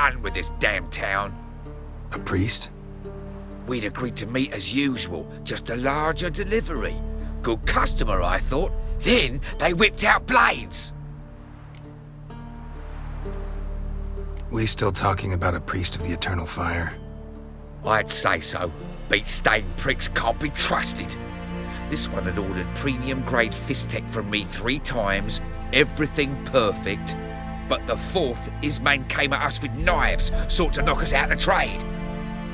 done with this damn town. A priest? We'd agreed to meet as usual, just a larger delivery. Good customer, I thought. Then they whipped out blades. We still talking about a priest of the eternal fire? I'd say so. Beat-stained pricks can't be trusted. This one had ordered premium-grade fist tech from me 3 times, everything perfect. But the 4th, his man came at us with knives, sought to knock us out of the trade.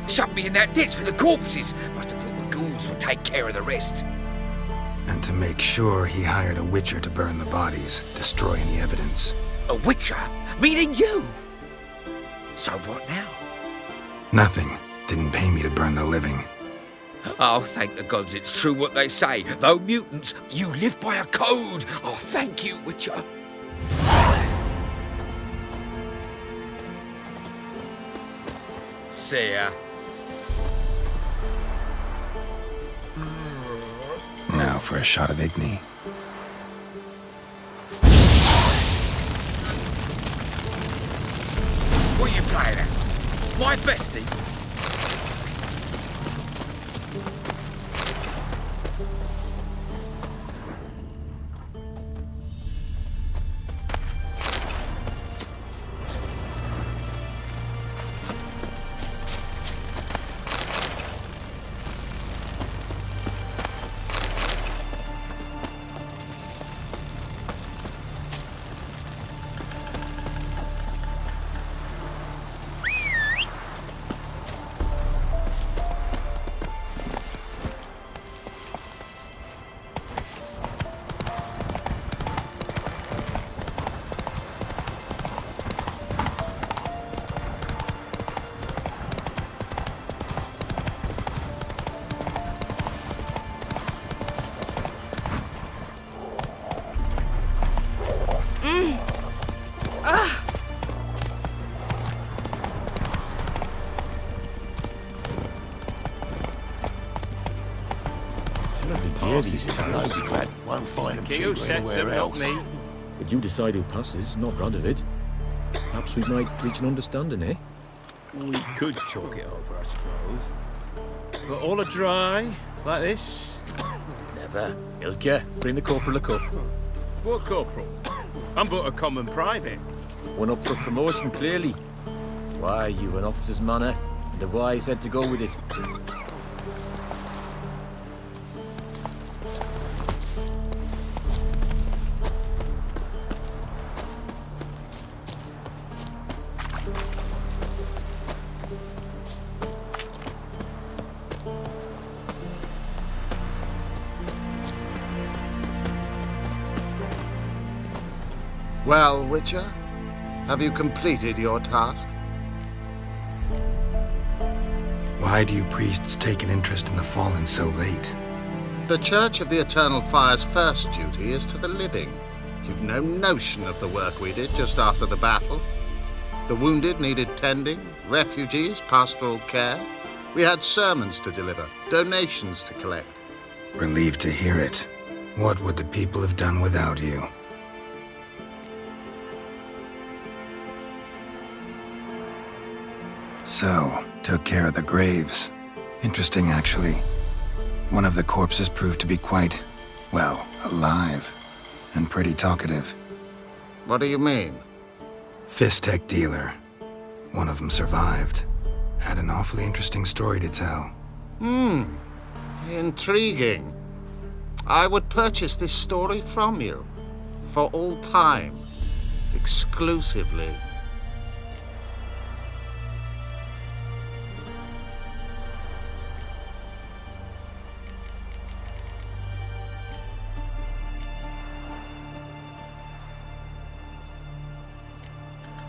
Shoved me in that ditch with the corpses. Must have thought the ghouls would take care of the rest. And to make sure, he hired a witcher to burn the bodies, destroy any evidence. A witcher? Meaning you? So what now? Nothing. Didn't pay me to burn the living. Oh, thank the gods it's true what they say. Though mutants, you live by a code. Oh, thank you, Witcher. See ya. Now for a shot of Igni. What are you playing at? My bestie? These Novigrad won't find them cheaper anywhere else. But you decide who passes, not Radovid. Perhaps we might reach an understanding, eh? We could talk it over, I suppose. But all a dry, like this? Never. Ilke, bring the corporal a cup. What corporal? I'm but a common private. One up for promotion, clearly. Why, you've an officer's manner, and a wise head to go with it. Well, Witcher, have you completed your task? Why do you priests take an interest in the fallen so late? The Church of the Eternal Fire's first duty is to the living. You've no notion of the work we did just after the battle. The wounded needed tending, refugees, pastoral care. We had sermons to deliver, donations to collect. Relieved to hear it. What would the people have done without you? So, took care of the graves. Interesting, actually. One of the corpses proved to be quite, well, alive. And pretty talkative. What do you mean? Fist tech dealer. One of them survived. Had an awfully interesting story to tell. Intriguing. I would purchase this story from you. For all time. Exclusively.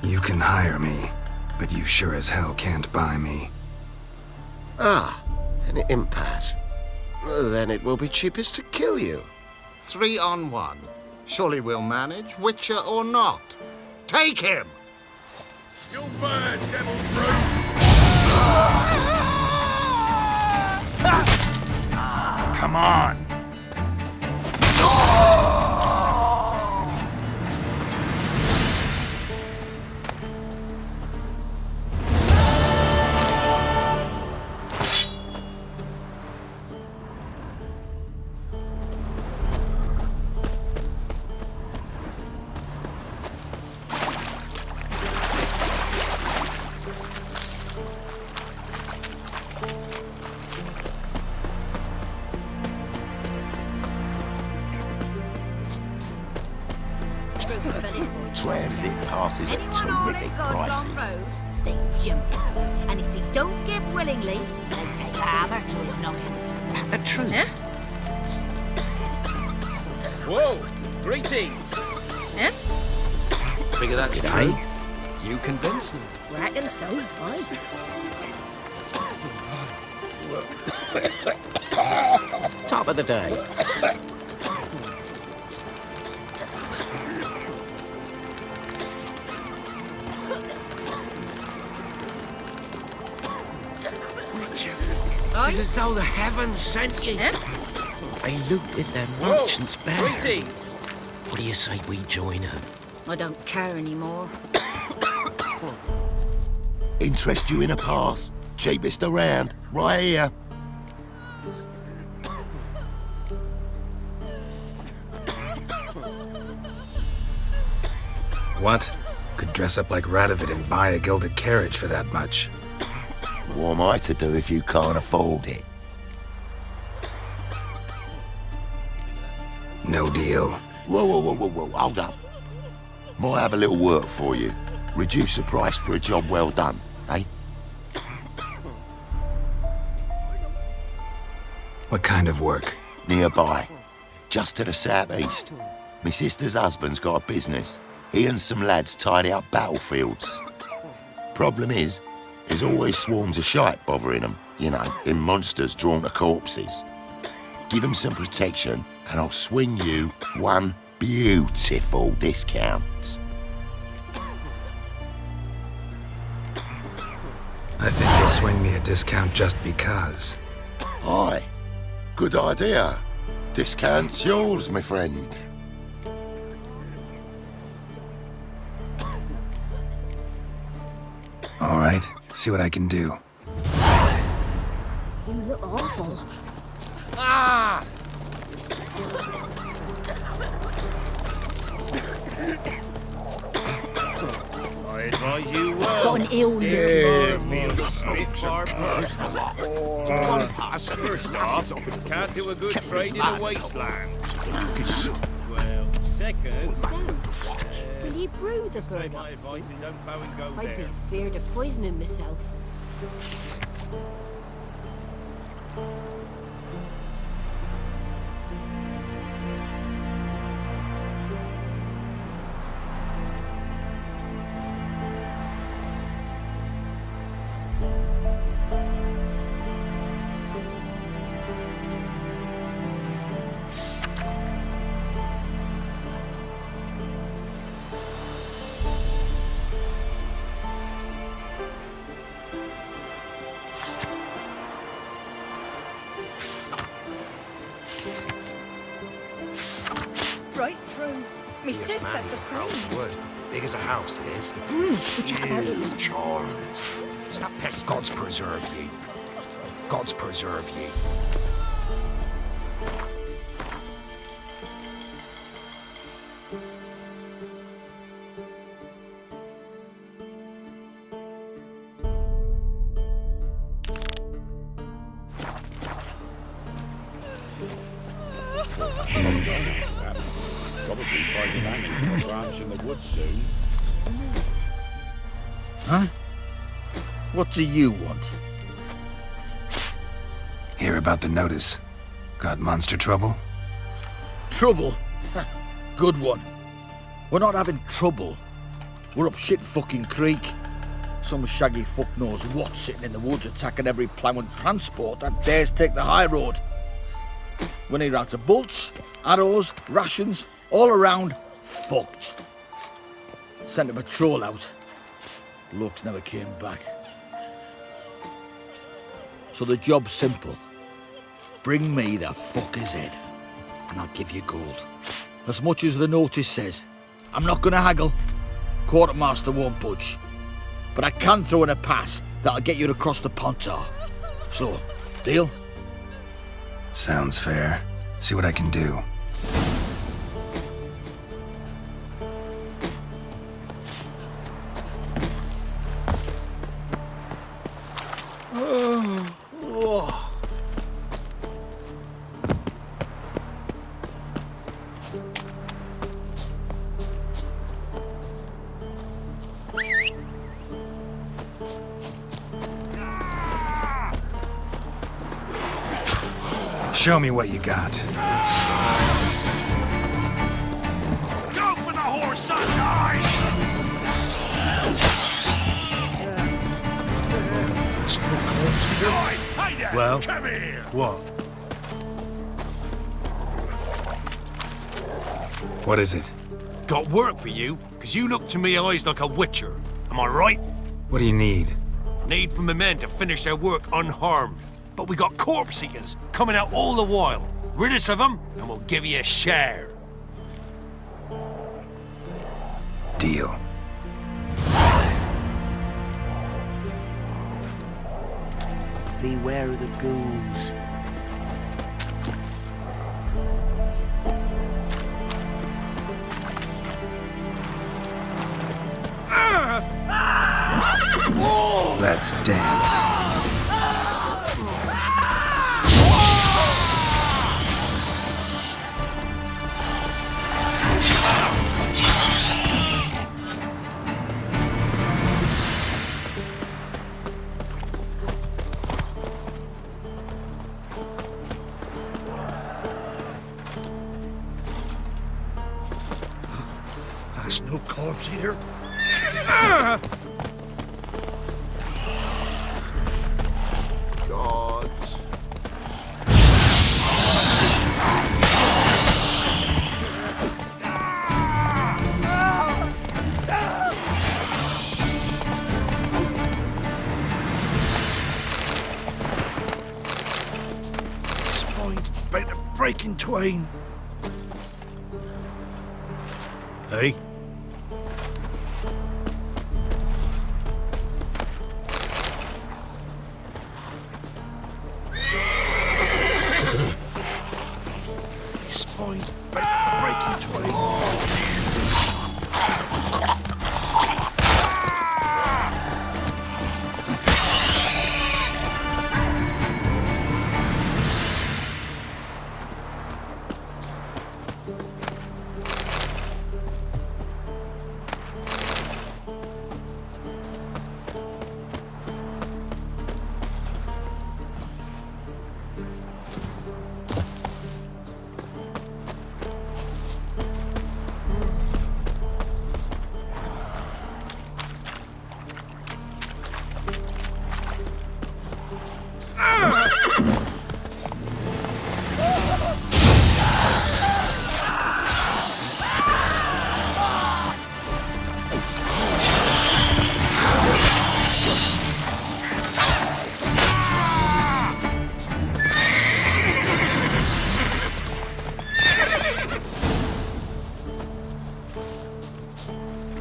You can hire me, but you sure as hell can't buy me. Ah, an impasse. Then it will be cheapest to kill you. 3 on 1. Surely we'll manage, Witcher or not. Take him! You'll burn, devil's brood! Come on! passes at Anyone all terrific their gods on prices. road, they jump out. And if he don't give willingly, they take a hammer to his noggin. The truth. Whoa! Greetings! Figure that's true. You convinced? Reckon so, aye. Top of the day. It's as though the heavens sent you. They looted their Whoa! merchant's bag. Greetings! What do you say we join them? I don't care anymore. Interest you in a pass? Cheapest around, right here. What? Could dress up like Radovid and buy a gilded carriage for that much. What am I to do if you can't afford it? No deal. Whoa, hold up. Might have a little work for you. Reduce the price for a job well done, eh? What kind of work? Nearby, just to the southeast. My sister's husband's got a business. He and some lads tidy up battlefields. Problem is, there's always swarms of shite bothering them, you know, in monsters drawn to corpses. Give them some protection and I'll swing you one beautiful discount. I think you'll swing me a discount just because. Aye, good idea. Discount's yours, my friend. All right, see what I can do. You look awful. Ah! I advise you well. Got an ill Steer look. clear of fields, spit far past. One pass First off, can't do a good trade in a wasteland. Well, second, So, will you brew the take bird my up advice soon? and don't bow and go I'd be there. afeard of poisoning myself. Right true. Me sis said the same. Wood. Big as a house, it is. Huge horns. Gods preserve ye. Gods preserve ye. Probably find an animal branch in the woods soon. Huh? What do you want? Hear about the notice. Got monster trouble? Trouble? Good one. We're not having trouble. We're up shit fucking creek. Some shaggy fuck knows what sitting in the woods attacking every plough and transport that dares take the high road. We're near out of bolts, arrows, rations, all around fucked. Sent a patrol out. Blokes never came back. So the job's simple. Bring me the fucker's head, and I'll give you gold. As much as the notice says. I'm not gonna haggle. Quartermaster won't budge. But I can throw in a pass that'll get you to cross the Pontar. So, deal? Sounds fair. See what I can do. Show me what you got. Go for the horse's eyes! There's no corpse here. Hey there! Well? Come here! What? What is it? Got work for you, because you look to me eyes like a witcher. Am I right? What do you need? Need for my men to finish their work unharmed. But we got corpse eaters coming out all the while. Rid us of them, and we'll give you a share. Deal. Beware of the ghouls. Let's dance. There's no corpse here. God. Spine about to break in twain. Hey? Spine about to break in twain.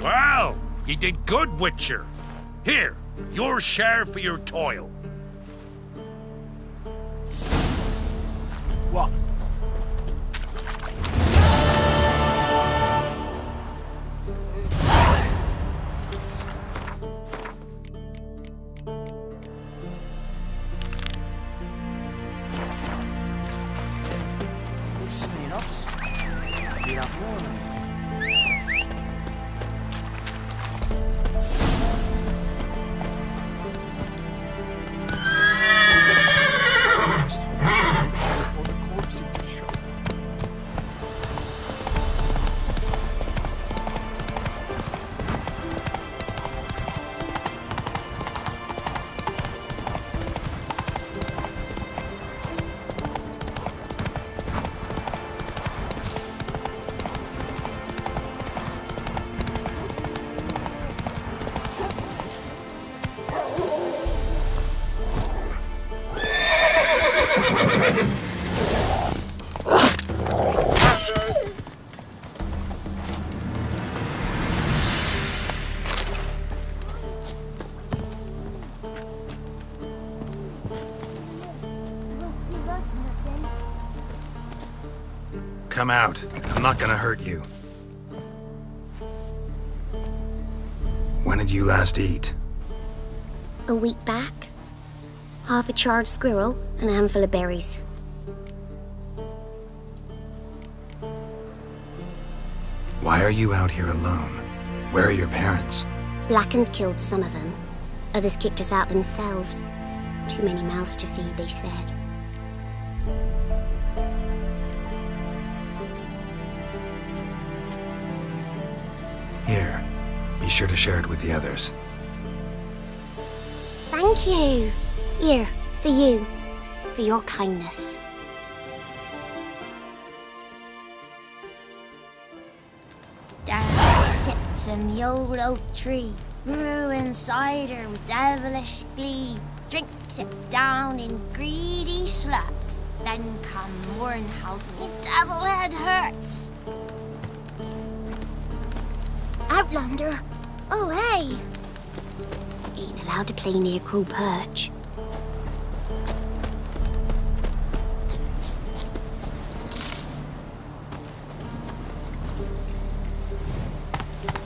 Well, you did good, Witcher. Here, your share for your toil. What? Listen, an officer. Get up more. Come out. I'm not gonna hurt you. When did you last eat? A week back. Half a charred squirrel and a handful of berries. Why are you out here alone? Where are your parents? Blackens killed some of them. Others kicked us out themselves. Too many mouths to feed, they said. Here, be sure to share it with the others. Thank you. Here, for you. For your kindness. There sits in the old oak tree, brewing cider with devilish glee. Drinks it down in greedy slugs. Then come morn howls me devil head hurts. Outlander! Oh, hey! Ain't allowed to play near Crow Perch.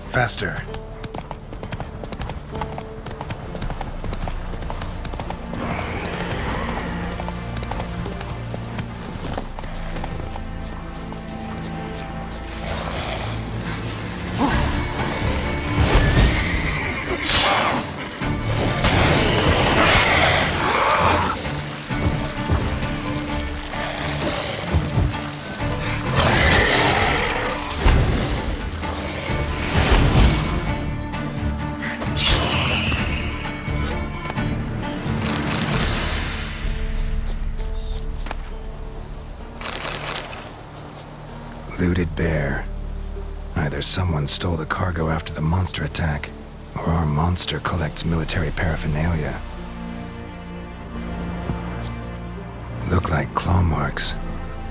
Faster. Looted bear. Either someone stole the cargo after the monster attack, or our monster collects military paraphernalia. Look like claw marks,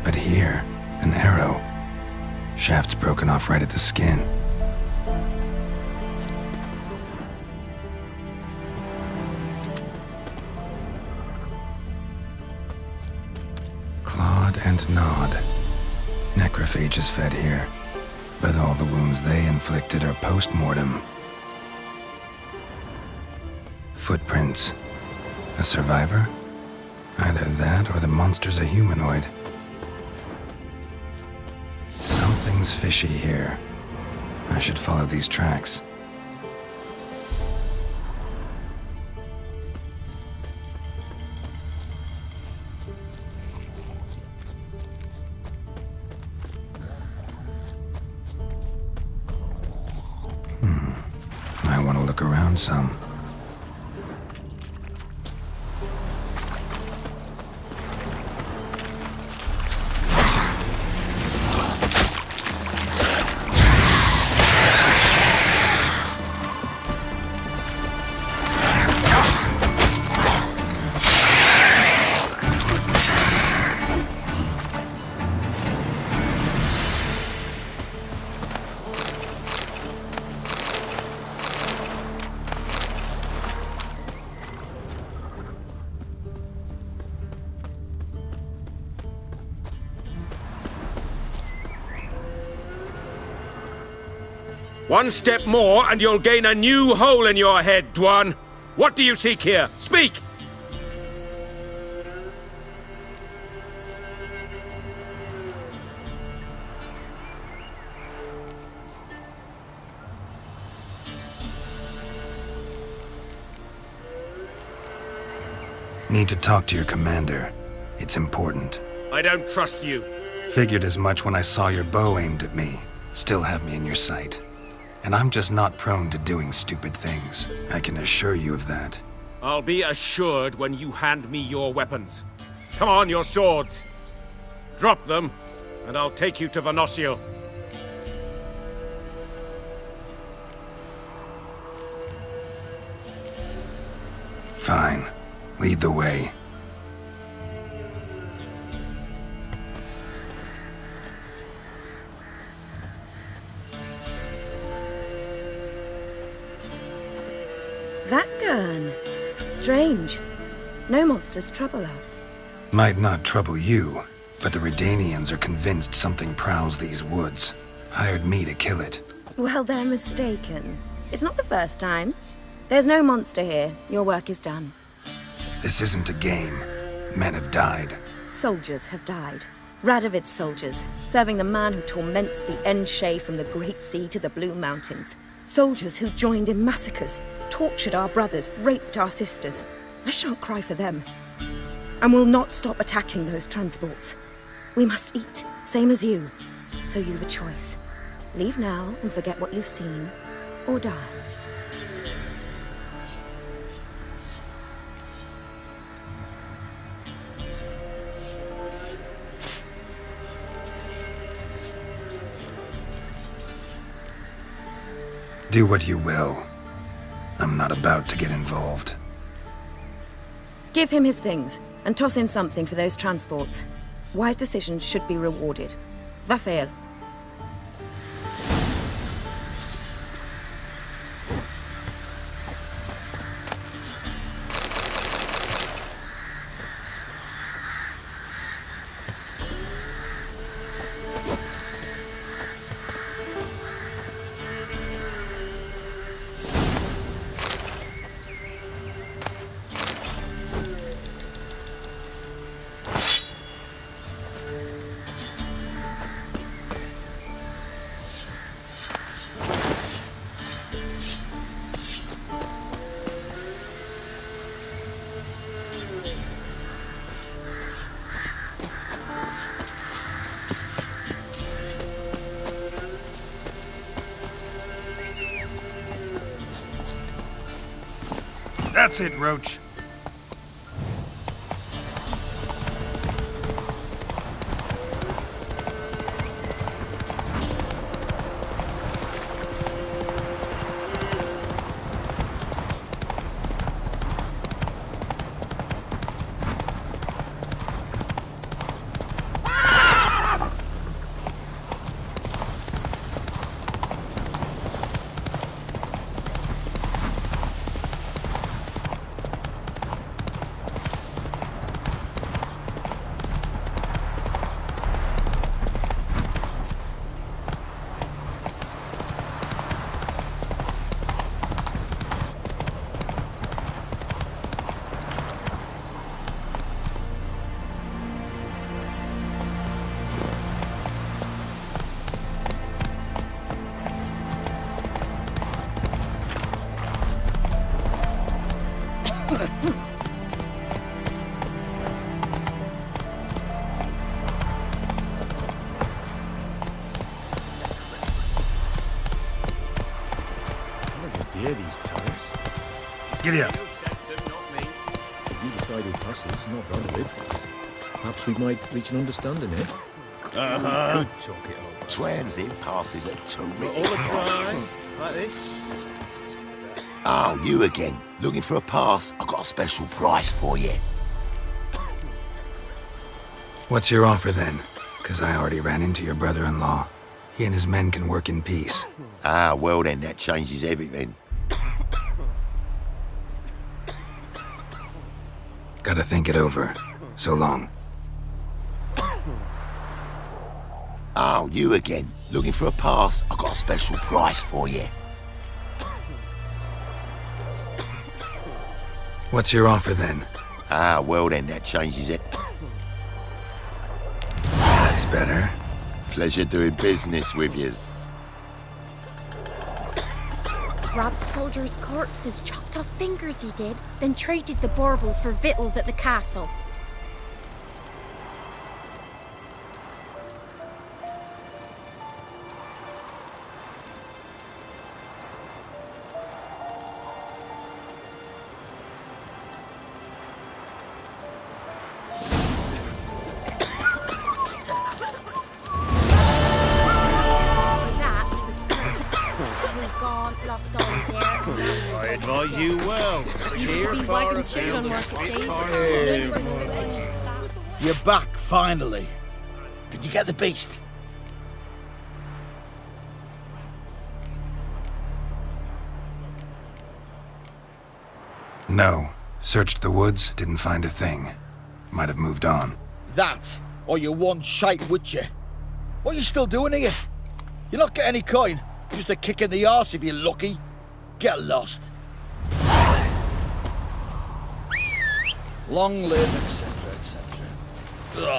but here, an arrow. Shaft's broken off right at the skin. Clawed and gnawed. Necrophages fed here, but all the wounds they inflicted are post-mortem. Footprints. A survivor? Either that or the monster's a humanoid. Something's fishy here. I should follow these tracks. I want to look around some. One step more and you'll gain a new hole in your head, Dwan. What do you seek here? Speak! Need to talk to your commander. It's important. I don't trust you. Figured as much when I saw your bow aimed at me. Still have me in your sight. And I'm just not prone to doing stupid things. I can assure you of that. I'll be assured when you hand me your weapons. Come on, your swords. Drop them, and I'll take you to Venosio. Fine. Lead the way. That gun. Strange. No monsters trouble us. Might not trouble you, but the Redanians are convinced something prowls these woods. Hired me to kill it. Well, they're mistaken. It's not the first time. There's no monster here. Your work is done. This isn't a game. Men have died. Soldiers have died. Radovid's soldiers, serving the man who torments the Enshe from the Great Sea to the Blue Mountains. Soldiers who joined in massacres, tortured our brothers, raped our sisters. I shan't cry for them. And will not stop attacking those transports. We must eat, same as you. So you've a choice. Leave now and forget what you've seen, or die. Do what you will. I'm not about to get involved. Give him his things, and toss in something for those transports. Wise decisions should be rewarded. Vafel. That's it, Roach. These tires. Giddy up. If you decide who passes, not Ronald. Perhaps we might reach an understanding here. Uh-huh. Could talk it over. Transit passes at terrific All the prices. time, like this. Oh, you again. Looking for a pass? I've got a special price for you. What's your offer then? Because I already ran into your brother-in-law. He and his men can work in peace. Ah, well then, that changes everything. Gotta think it over. So long. Oh, you again. Looking for a pass? I've got a special price for you. What's your offer then? Ah, well then, that changes it. That's better. Pleasure doing business with you. Robbed soldiers' corpses, chopped off fingers he did, then traded the baubles for victuals at the castle. I advise you well. Steer far afield and spit You're back, finally. Did you get the beast? No. Searched the woods, didn't find a thing. Might have moved on. That, or you one shite with you. What are you still doing here? You're not getting any coin. Just a kick in the arse if you're lucky. Get lost. Long live, etc., etc.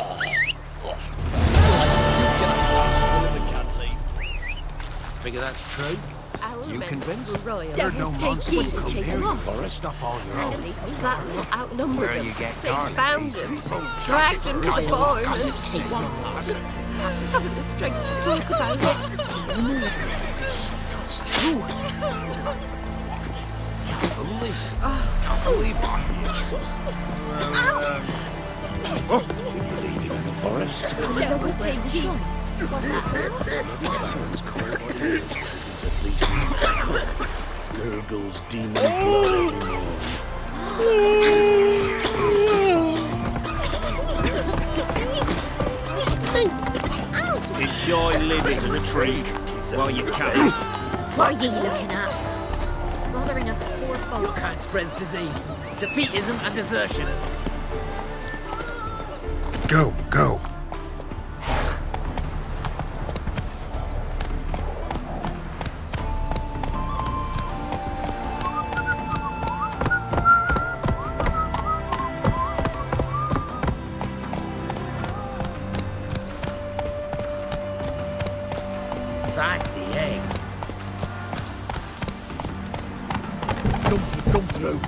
Figure that's true? You convinced? Royal. There's no Devils monster take come chase here them off. for stuff all your own. Sadly, that will outnumber Where them. you get They garlic found these them, days. dragged them to the barn, Gossip and sick. haven't the strength to talk about it. So it's true. Can't believe it. Ow! Leaving in the forest. What's that? Baron's called by the ears because he's at least gurgles demon blood every morning. Enjoy living, Retreat, while you can. What are you looking at? Bothering us poor folk. Your kind spreads disease, defeatism and desertion. Go, go. Feisty egg. Come through.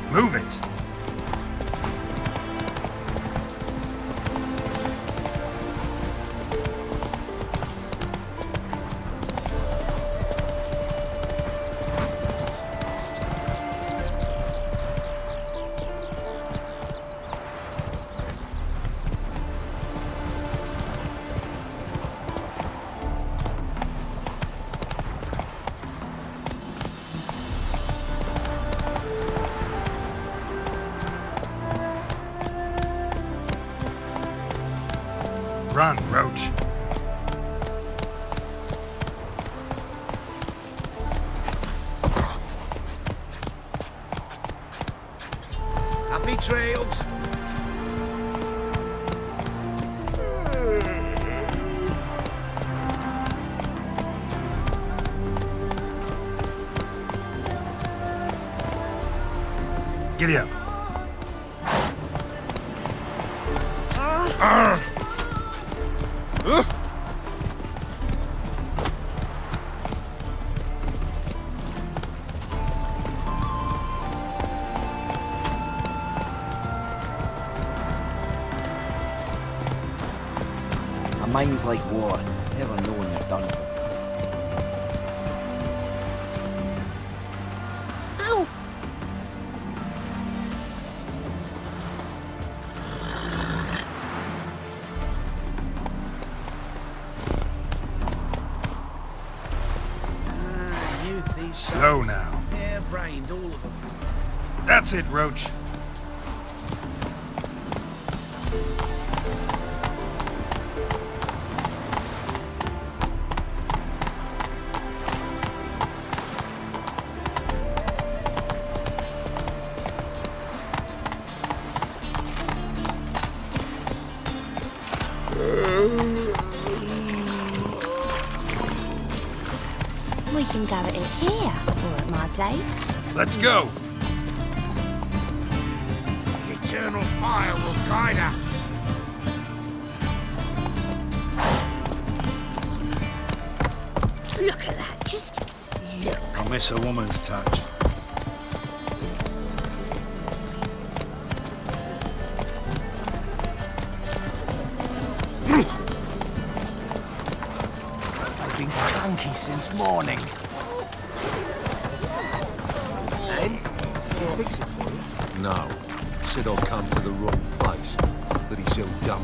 Move it. Run, Roach. Happy trails. Giddy up. A mind's like water, never know when you're done for. Ow! Youth, these Slow sons. now. Hair-brained, all of them. That's it, Roach. We can go at it here, or at my place. Let's go. The eternal fire will guide us. Look at that, just look. I miss a woman's touch. I've been cranky since morning. And? Can I fix it for you? No. said I'll come to the wrong place, but he's so dumb.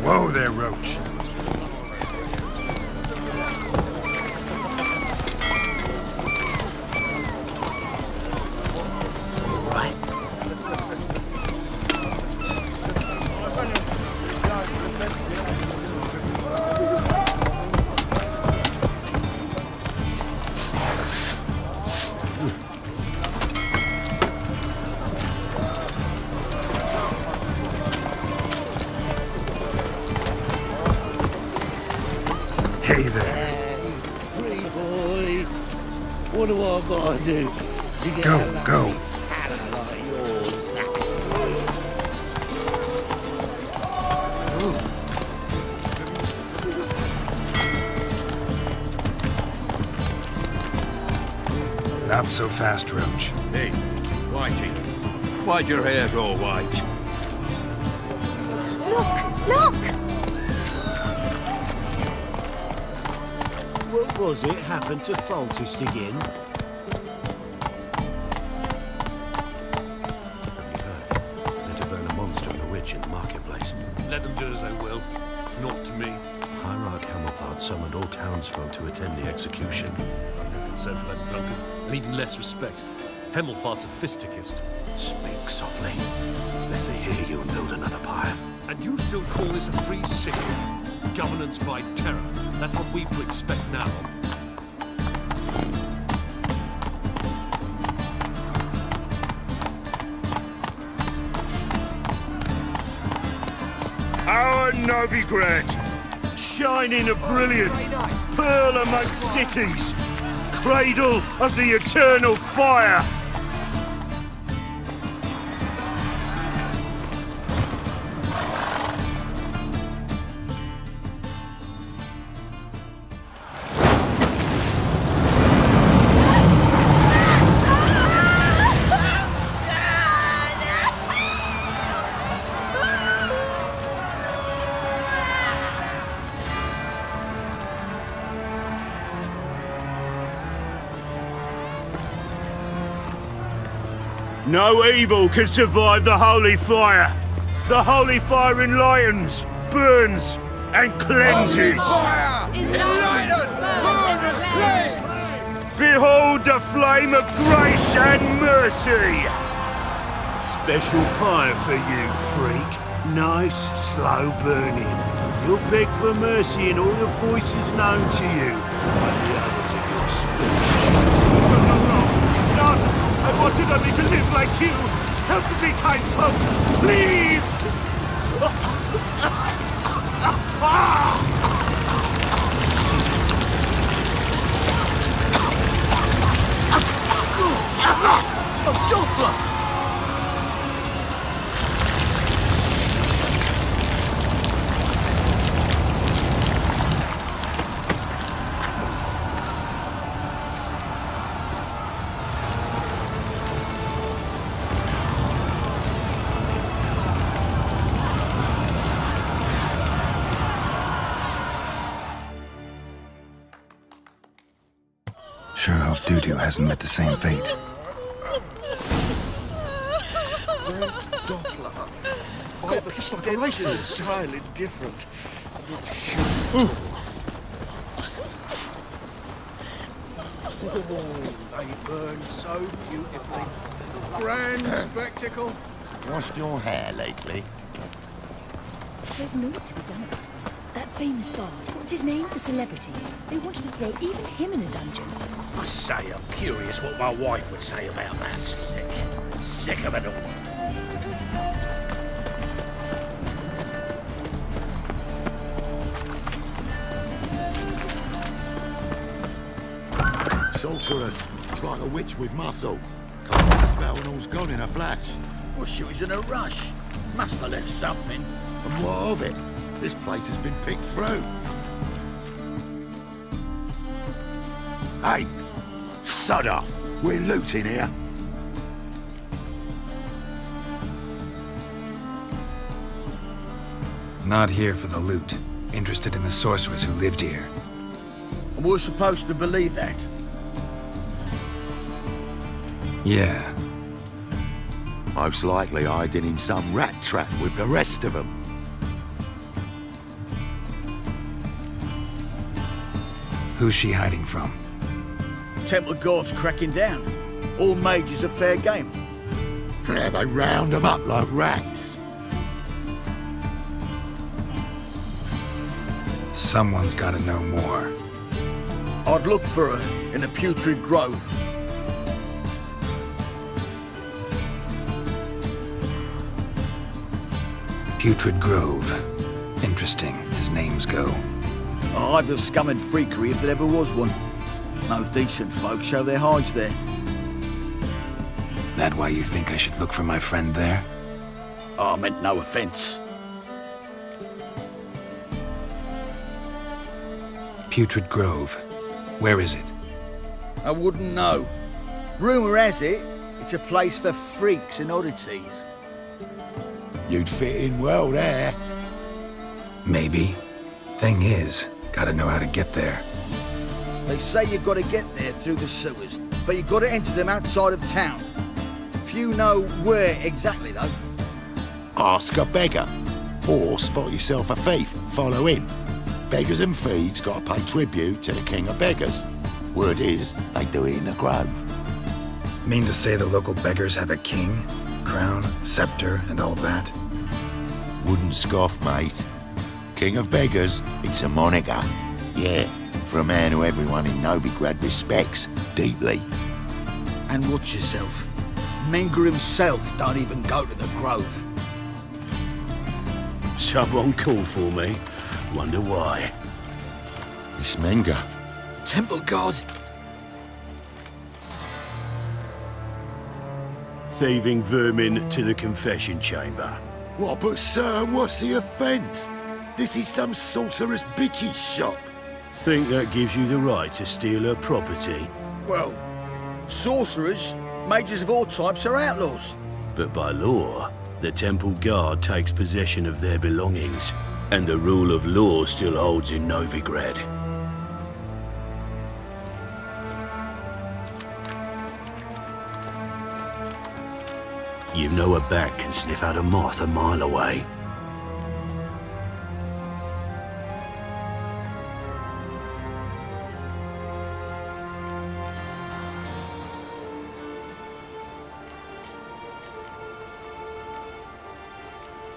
Whoa there, Roach. Hey there. Pretty boy. What do I gotta do to get Go, a lovely go. Hannah like yours? Not so fast, Roach. Hey, Whitey. Why'd your hair go white? Look! What was it happened to Faltist again? They're to burn a monster and a witch in the marketplace. Let them do as they will. It's not to me. Hierarch Hamilfart summoned all townsfolk to attend the execution. No concern for that drunken, and even less respect. Hamilfart's a fisticist. Speak softly, lest they hear you and build another pyre. And you still call this a free city? Governance by terror. That's what we've to expect now. Our Novigrad, shining a brilliant pearl amongst cities, cradle of the eternal fire. No evil can survive the holy fire. The holy fire enlightens, burns, and cleanses. Behold the flame of grace and mercy. Special pyre for you, freak. Nice, slow burning. You'll beg for mercy in all the voices known to you by the others of your species. I wanted only to live like you. Help me, kind folk, please! A Doppler! Sure hope Dudu hasn't met the same fate. Doppler. By the steps entirely different. Oh, they burn so beautifully. Grand spectacle. Washed your hair lately? There's naught to be done about them. That famous bard, what's his name? The celebrity. They wanted to throw even him in a dungeon. I say, I'm curious what my wife would say about that. Sick of it all. Sorceress. It's like a witch with muscle. Casts the spell and all's gone in a flash. Well, she was in a rush. Must have left something. And what of it? This place has been picked through. Hey! Sod off! We're looting here. Not here for the loot. interested in the sorcerers who lived here. And we're supposed to believe that? Yeah. Most likely hiding in some rat trap with the rest of them. Who's she hiding from? Temple guards cracking down. All mages are fair game. Yeah, they round them up like rats. Someone's gotta know more. I'd look for her in a putrid grove. Putrid Grove. Interesting, as names go. A hive of scum and freakery if there ever was one. No decent folk show their hides there. That why you think I should look for my friend there? I meant no offence. Putrid Grove. Where is it? I wouldn't know. Rumour has it, it's a place for freaks and oddities. You'd fit in well there. Maybe. Thing is, gotta know how to get there. They say you've got to get there through the sewers, but you've got to enter them outside of town. Few know where exactly, though. Ask a beggar. Or spot yourself a thief. Follow him. Beggars and thieves got to pay tribute to the king of beggars. Word is, they do it in the grove. Mean to say the local beggars have a king, crown, scepter, and all that? Wouldn't scoff, mate. King of beggars, it's a moniker. Yeah, for a man who everyone in Novigrad respects deeply. And watch yourself. Menger himself don't even go to the grove. Someone called for me. Wonder why. It's Menger. Temple guard. Thieving vermin to the confession chamber. What, but sir, what's the offence? This is some sorcerer's bitch's shop. Think that gives you the right to steal her property? Well, sorcerers, mages of all types are outlaws. But by law, the temple guard takes possession of their belongings, and the rule of law still holds in Novigrad. You know a bat can sniff out a moth a mile away.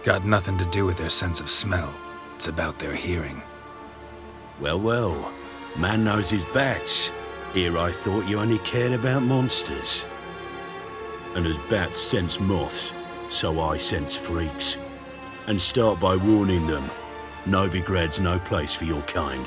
Got nothing to do with their sense of smell. It's about their hearing. Well, well. Man knows his bats. Here I thought you only cared about monsters. And as bats sense moths, so I sense freaks. And start by warning them. Novigrad's no place for your kind.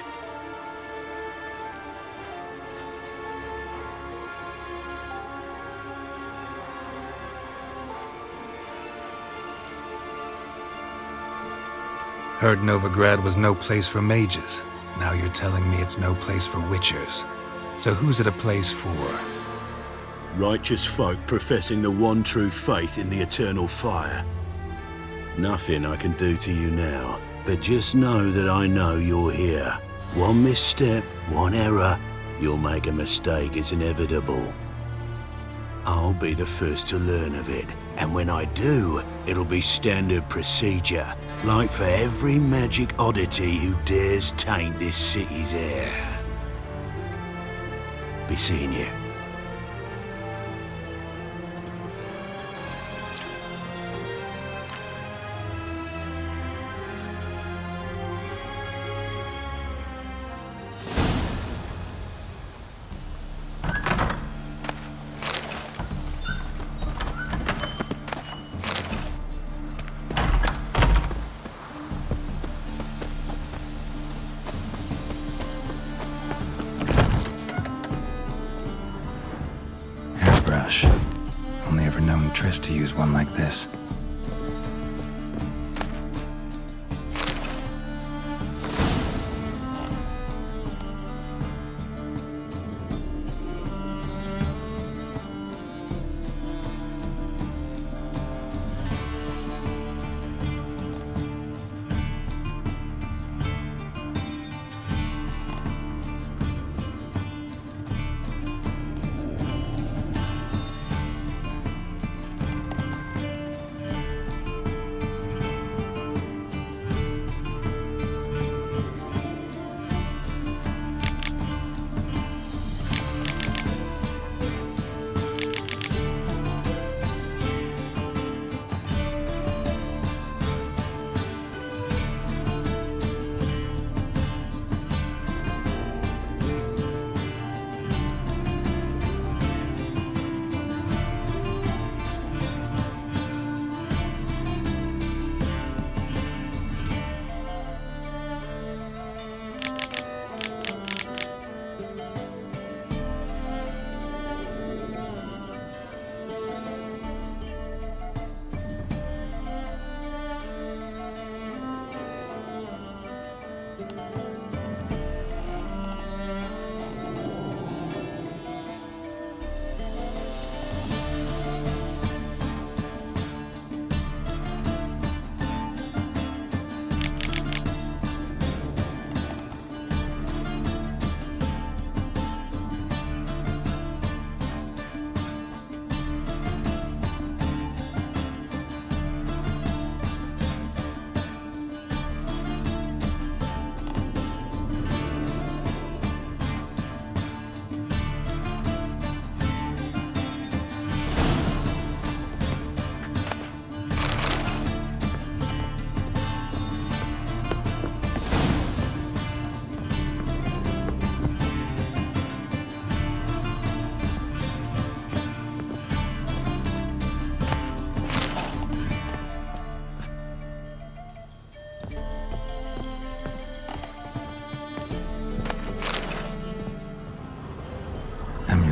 Heard Novigrad was no place for mages. Now you're telling me it's no place for witchers. So who's it a place for? Righteous folk professing the one true faith in the eternal fire. Nothing I can do to you now, but just know that I know you're here. One misstep, one error, you'll make a mistake, it's inevitable. I'll be the first to learn of it, and when I do, it'll be standard procedure, like for every magic oddity who dares taint this city's air. Be seeing you. Hairbrush. Only ever known Triss to use one like this.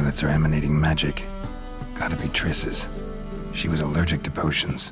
toilets are emanating magic. Gotta be Triss's. She was allergic to potions.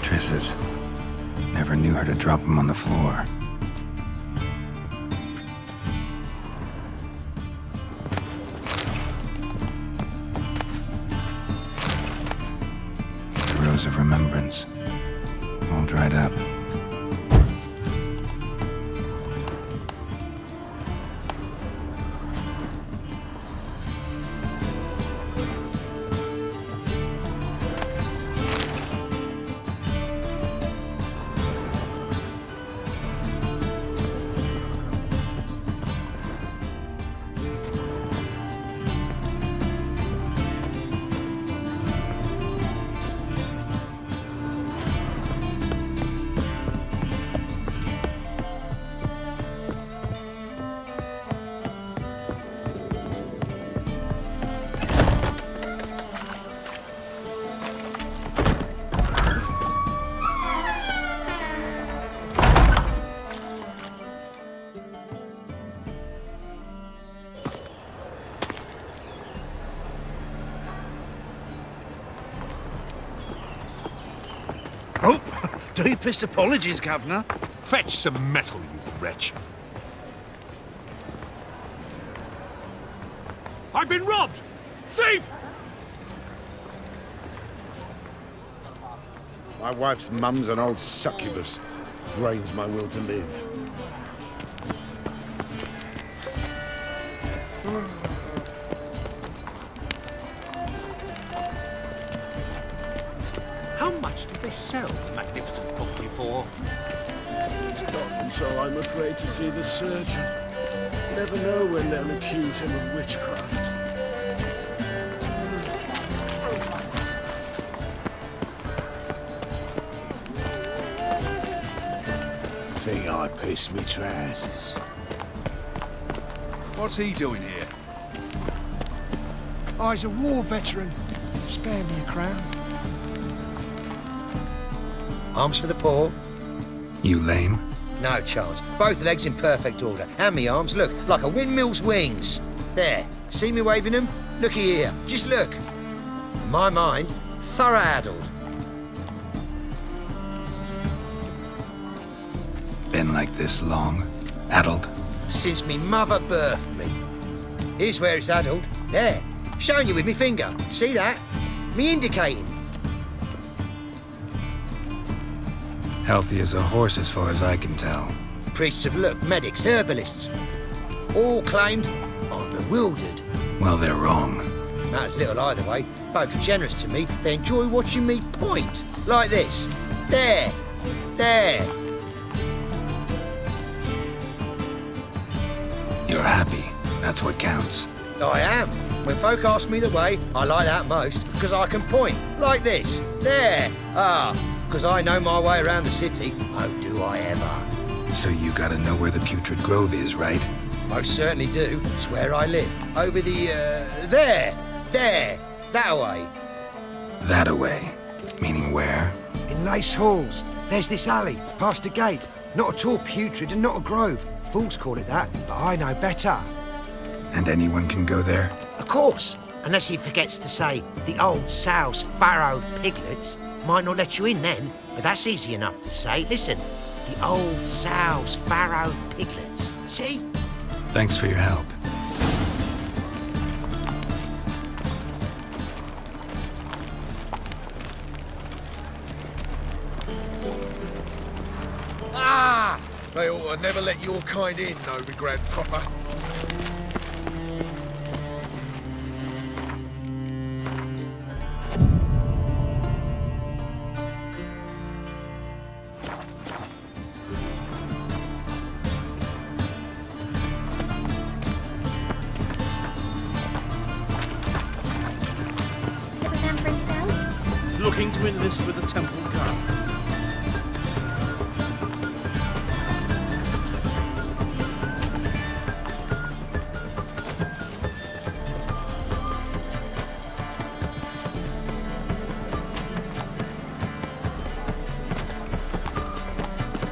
Triss's. Never knew her to drop them on the floor. The rose of remembrance. All dried up. Oh, deepest apologies, Governor. Fetch some metal, you wretch. I've been robbed! Thief! My wife's mum's an old succubus. Drains my will to live. How much did they sell the magnificent property for? He's gotten so I'm afraid to see the surgeon. Never know when they'll accuse him of witchcraft. Think I pissed me trousers. What's he doing here? Oh, he's a war veteran. Spare me a crown. Arms for the poor? You lame? No chance. Both legs in perfect order. And me arms, look, like a windmill's wings. There. See me waving them? Looky here. Just look. In my mind, thorough addled. Been like this long? Addled? Since me mother birthed me. Here's where it's addled. There. Showing you with me finger. See that? Me indicating. Healthy as a horse as far as I can tell. Priests of look, medics, herbalists. All claimed I'm bewildered. Well, they're wrong. Matters little either way. Folk are generous to me. They enjoy watching me point. Like this. There. There. You're happy. That's what counts. I am. When folk ask me the way, I like that most, because I can point. Like this. There. Because I know my way around the city. Oh, do I ever. So you gotta know where the Putrid Grove is, right? Most certainly do. It's where I live. Over the, there. There. That-a-way. That-a-way? Meaning where? In Lace Halls. There's this alley, past the gate. Not at all putrid and not a grove. Fools call it that, but I know better. And anyone can go there? Of course. Unless he forgets to say, the old sow's farrowed piglets. Might not let you in then, but that's easy enough to say. Listen, the old sow's farrowed piglets. See? Thanks for your help. They ought to never let your kind in, Novigrad proper. Little man for himself? Looking to enlist with the Temple Guard.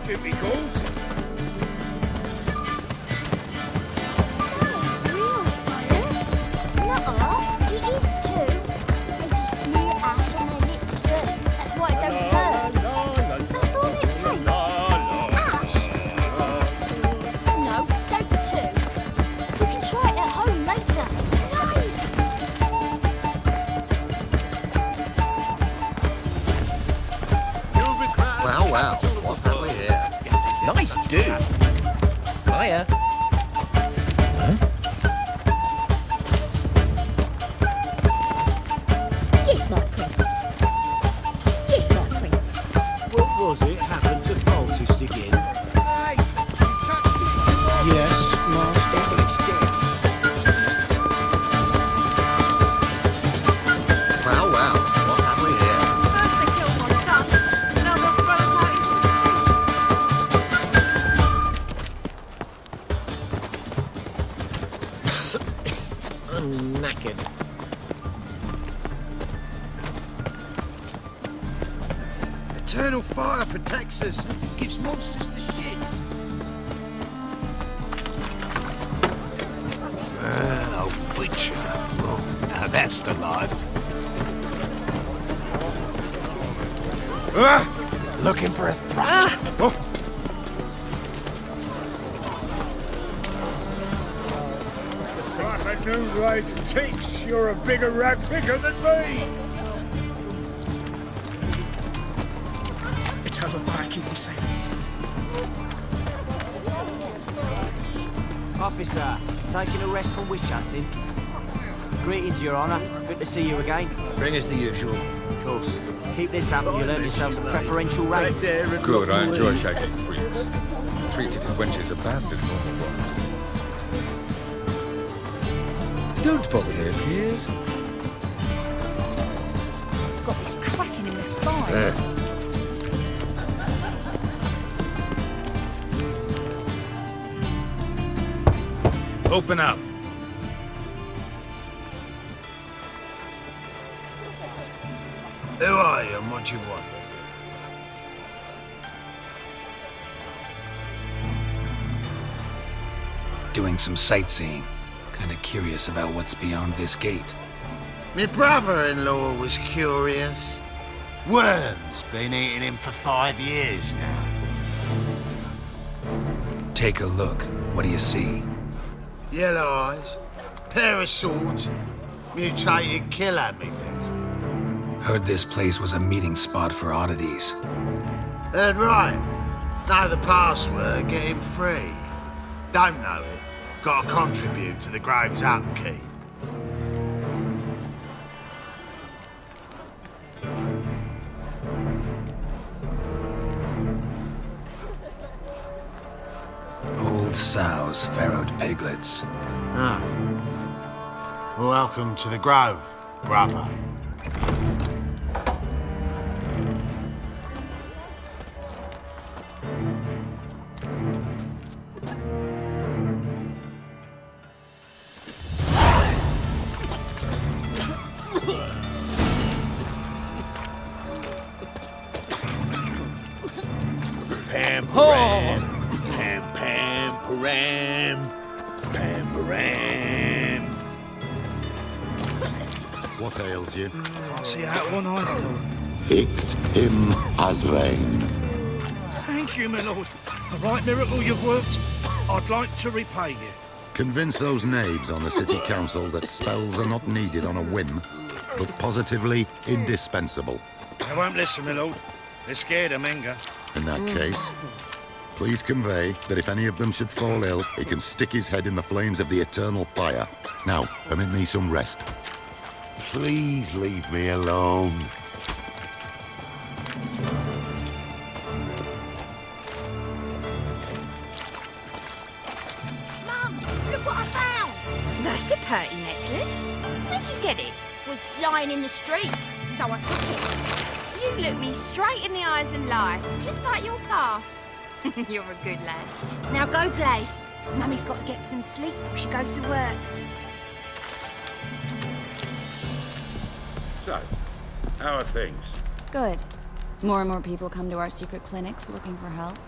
Jimmy calls. Nuh-uh, it is too. They just smear ash on their lips first. That's why it don't hurt. That's all it takes. Ash? No, soap too. We can try it at home later. Nice! Well, well, what have we here? Nice dude. Hiya. Yes, my prince. Yes, my prince. What was it happened to faulty stick in? Hey, you touched it. Yes, master. Devilish dead. Well, well, what have we here? First they killed my son, now they'll throw us out into the street. I'm knackered. Eternal fire protects us. Gives monsters the shits. A witcher. Oh, now that's the life. Looking for a thrush. Like a new race ticks, you're a bigger rat picker than me. Eternal fire, keep me safe. Officer, taking a rest from witch hunting. Greetings, Your Honour. Good to see you again. Bring us the usual. Of course. Keep this up and you'll earn yourself some preferential rates. Good, I enjoy shagging freaks. Three-titted wenches abandoned normal ones. Don't bother me, please. Got this cracking in the spine. Open up. Who are you and what you want? Doing some sightseeing. Kinda curious about what's beyond this gate. My brother-in-law was curious. Worms been eating him for 5 years now. Take a look. What do you see? Yellow eyes, pair of swords, mutated killer, methinks. Heard this place was a meeting spot for oddities. Heard right. Know the password, get him free. Don't know it, gotta contribute to the Grove's upkeep. Old sows, farrowed piglets. Ah. Welcome to the Grove, brother. Pam-param. Pam-pam-param. Pam-param. What ails you? Can't see out one either, Lord. Picked him as vain. Thank you, my lord. A right miracle you've worked. I'd like to repay you. Convince those knaves on the city council that spells are not needed on a whim, but positively indispensable. They won't listen, my lord. They're scared of Menga. In that case, Please convey that if any of them should fall ill, he can stick his head in the flames of the eternal fire. Now, permit me some rest. Please leave me alone. Mum, look what I found! That's a pretty necklace. Where'd you get it? Was lying in the street, so I took it. You look me straight in the eyes and lie, just like your pa. You're a good lad. Now go play. Mummy's got to get some sleep before she goes to work. So, how are things? Good. More and more people come to our secret clinics looking for help.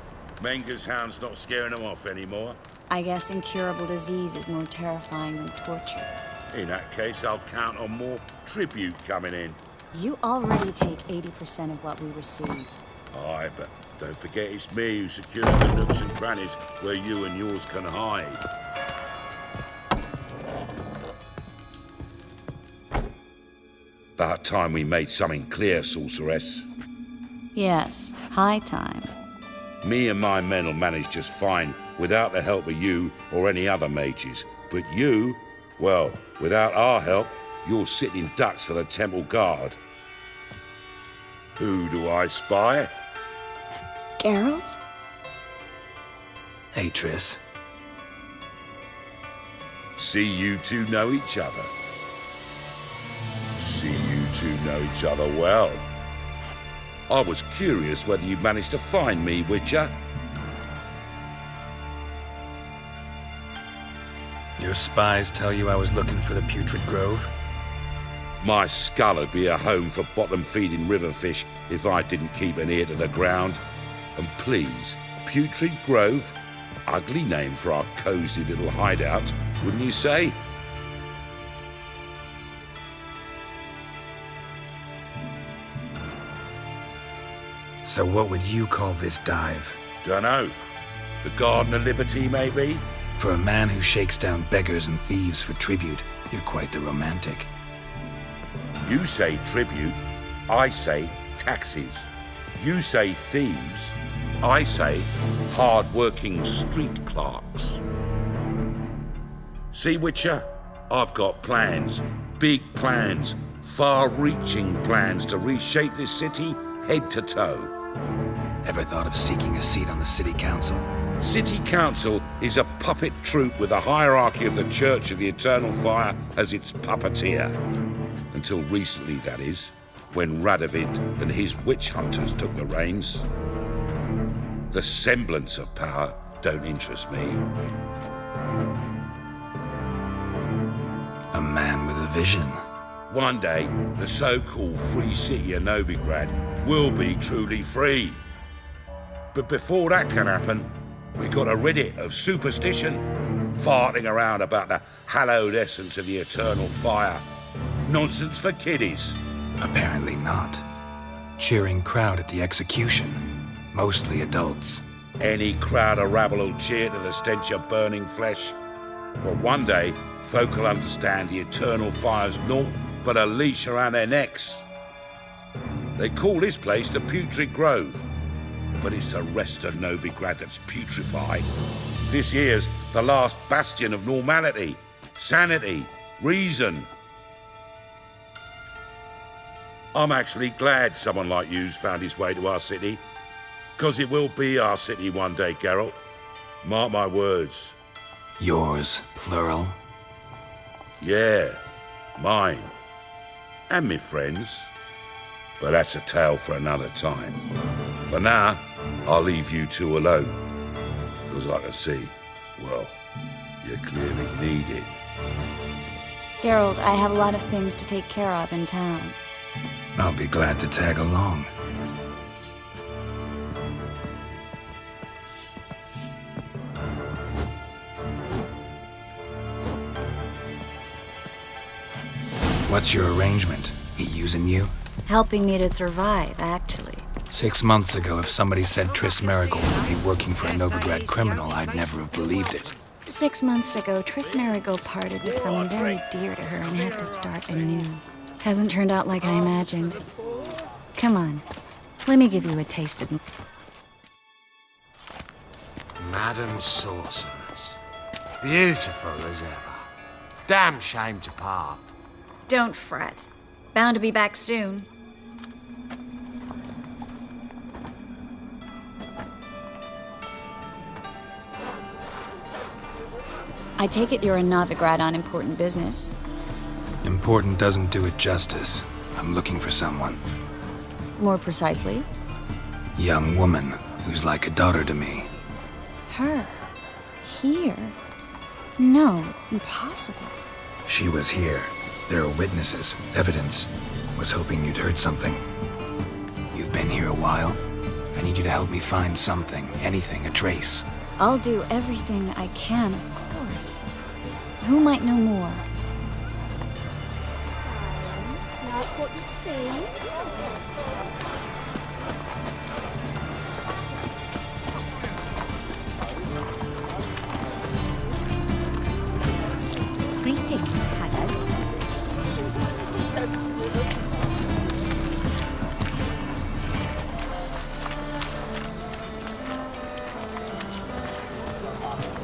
Menger's hound's not scaring them off anymore. I guess incurable disease is more terrifying than torture. In that case, I'll count on more tribute coming in. You already take 80% of what we receive. Aye, but don't forget it's me who secures the nooks and crannies where you and yours can hide. About time we made something clear, sorceress. Yes, high time. Me and my men will manage just fine without the help of you or any other mages. But you, well, without our help, you're sitting ducks for the temple guard. Who do I spy? Geralt? Hey, Triss. See you two know each other. See you two know each other well. I was curious whether you managed to find me, Witcher. Your spies tell you I was looking for the Putrid Grove? My skull would be a home for bottom-feeding river fish if I didn't keep an ear to the ground. And please, Putrid Grove, ugly name for our cosy little hideout, wouldn't you say? So what would you call this dive? Dunno. The Garden of Liberty, maybe? For a man who shakes down beggars and thieves for tribute, you're quite the romantic. You say tribute, I say taxes. You say thieves, I say hard-working street clerks. See, Witcher, I've got plans, big plans, far-reaching plans to reshape this city head to toe. Ever thought of seeking a seat on the city council? City council is a puppet troupe with the hierarchy of the Church of the Eternal Fire as its puppeteer. Until recently, that is, when Radovid and his witch hunters took the reins. The semblance of power don't interest me. A man with a vision. One day, the so-called free city of Novigrad will be truly free. But before that can happen, we gotta rid it of superstition, farting around about the hallowed essence of the eternal fire. Nonsense for kiddies. Apparently not. Cheering crowd at the execution. Mostly adults. Any crowd of rabble will cheer to the stench of burning flesh. Well, one day, folk will understand the eternal fire's naught but a leash around their necks. They call this place the Putrid Grove, but it's the rest of Novigrad that's putrefied. This here's the last bastion of normality, sanity, reason. I'm actually glad someone like you's found his way to our city, 'cause it will be our city one day, Geralt. Mark my words. Yours, plural? Yeah, mine. And me friends. But that's a tale for another time. For now, I'll leave you two alone. 'Cause I can see, well, you clearly need it. Geralt, I have a lot of things to take care of in town. I'll be glad to tag along. What's your arrangement? He using you? Helping me to survive, actually. 6 months ago, if somebody said Triss Marigold would be working for a Novigrad criminal, I'd never have believed it. 6 months ago, Triss Marigold parted with someone very dear to her and had to start anew. Hasn't turned out like I imagined. Come on, let me give you a taste of... Madam Sorceress. Beautiful as ever. Damn shame to part. Don't fret. Bound to be back soon. I take it you're in Novigrad on important business. Important doesn't do it justice. I'm looking for someone. More precisely? Young woman who's like a daughter to me. Her? Here? No, impossible. She was here. There are witnesses, evidence. Was hoping you'd heard something. You've been here a while. I need you to help me find something, anything, a trace. I'll do everything I can, of course. Who might know more? Like what you see? Greetings, Haggard.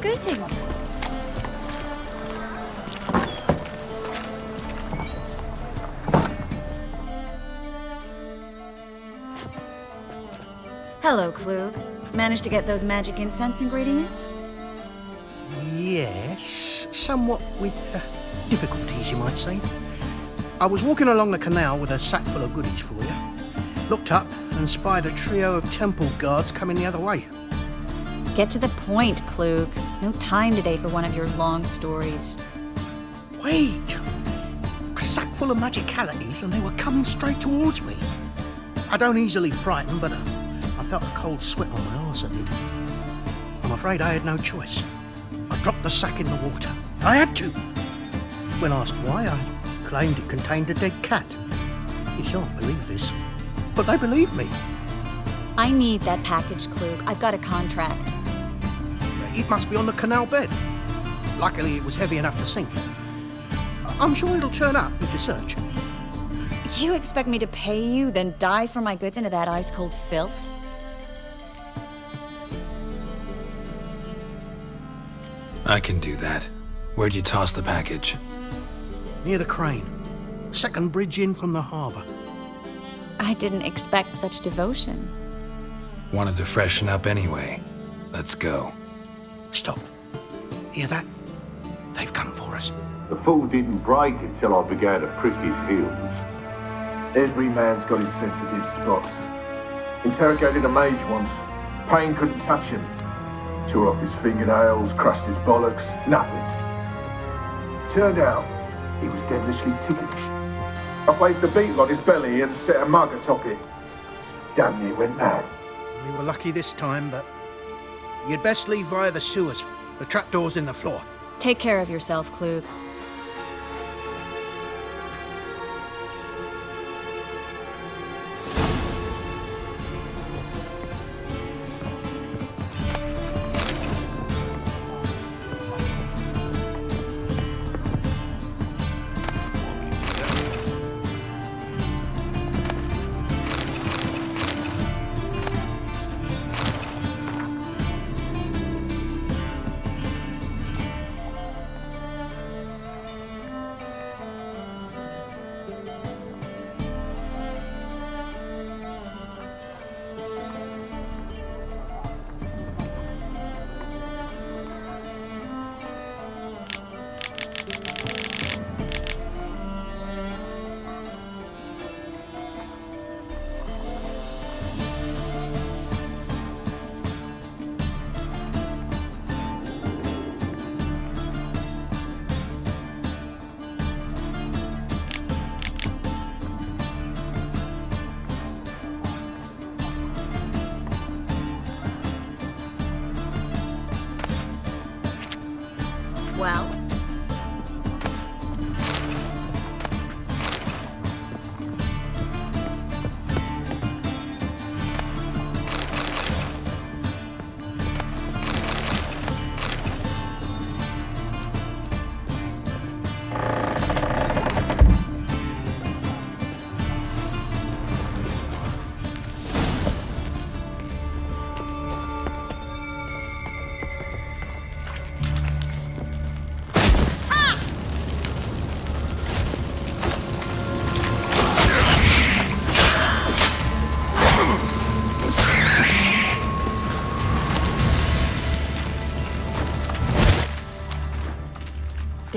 Greetings. Hello, Klug. Managed to get those magic incense ingredients? Yes, somewhat with difficulties, you might say. I was walking along the canal with a sack full of goodies for you. Looked up and spied a trio of temple guards coming the other way. Get to the point, Klug. No time today for one of your long stories. Wait! A sack full of magicalities and they were coming straight towards me. I don't easily frighten, but I felt a cold sweat on my arse, I did. I'm afraid I had no choice. I dropped the sack in the water. I had to. When asked why, I claimed it contained a dead cat. You shan't believe this, but they believed me. I need that package, Klug. I've got a contract. It must be on the canal bed. Luckily, it was heavy enough to sink. I'm sure it'll turn up if you search. You expect me to pay you, then dive for my goods into that ice-cold filth? I can do that. Where'd you toss the package? Near the crane. Second bridge in from the harbour. I didn't expect such devotion. Wanted to freshen up anyway. Let's go. Stop. Hear that? They've come for us. The fall didn't break until I began to prick his heels. Every man's got his sensitive spots. Interrogated a mage once. Pain couldn't touch him. Tore off his fingernails, crushed his bollocks, nothing. Turned out, he was devilishly ticklish. I placed a beetle on his belly and set a mug atop it. Damn near went mad. We were lucky this time, but you'd best leave via the sewers. The trapdoor's in the floor. Take care of yourself, Klug.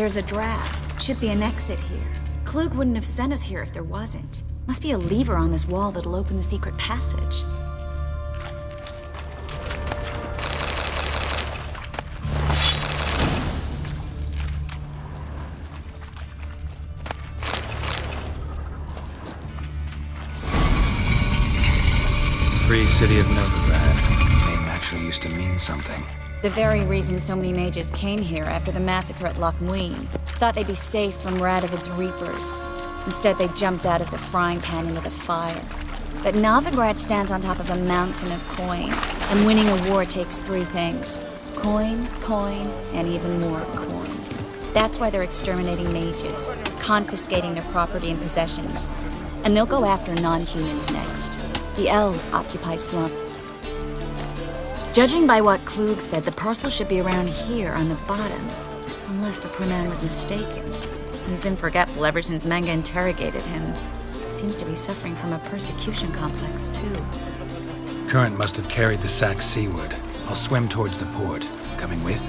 there's a draft. Should be an exit here. Klug wouldn't have sent us here if there wasn't. Must be a lever on this wall that'll open the secret passage. Free city of Novigrad. Name actually used to mean something. The very reason so many mages came here after the massacre at Loch Muin. Thought they'd be safe from Radovid's reapers. Instead, they jumped out of the frying pan into the fire. But Novigrad stands on top of a mountain of coin, and winning a war takes three things. Coin, coin, and even more coin. That's why they're exterminating mages, confiscating their property and possessions. And they'll go after non-humans next. The elves occupy Slump. Judging by what Klug said, the parcel should be around here on the bottom. Unless the poor man was mistaken. He's been forgetful ever since Manga interrogated him. Seems to be suffering from a persecution complex, too. Current must have carried the sack seaward. I'll swim towards the port. Coming with?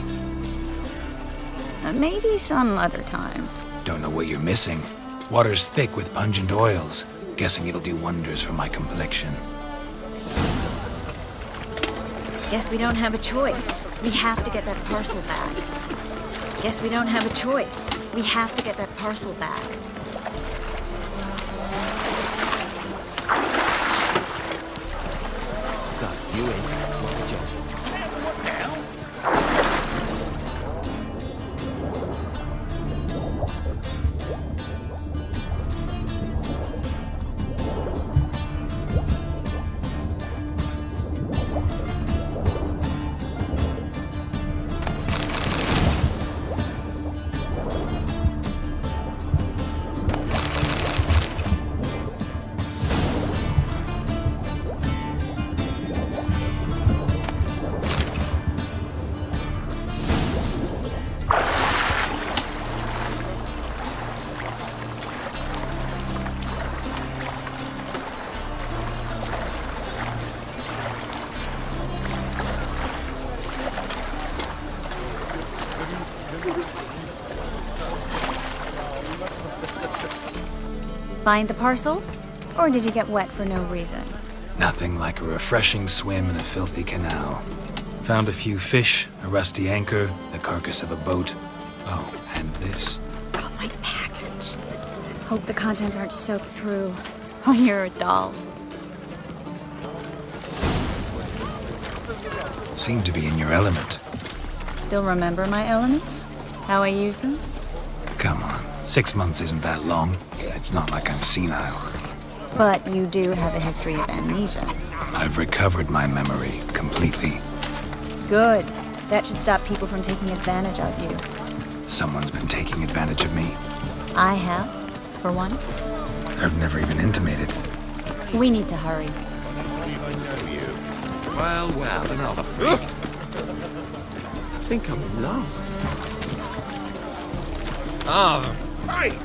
Maybe some other time. Don't know what you're missing. Water's thick with pungent oils. Guessing it'll do wonders for my complexion. Guess we don't have a choice. We have to get that parcel back. Guess we don't have a choice. We have to get that parcel back. So, you in? What a job. Find the parcel? Or did you get wet for no reason? Nothing like a refreshing swim in a filthy canal. Found a few fish, a rusty anchor, the carcass of a boat. Oh, and this. Oh, my package. Hope the contents aren't soaked through. Oh, you're a doll. Seem to be in your element. Still remember my elements? How I use them? Come on, 6 months isn't that long. It's not like I'm senile. But you do have a history of amnesia. I've recovered my memory completely. Good. That should stop people from taking advantage of you. Someone's been taking advantage of me. I have, for one. I've never even intimated. We need to hurry. Well, well, another freak. I think I'm in love. Oh, hey!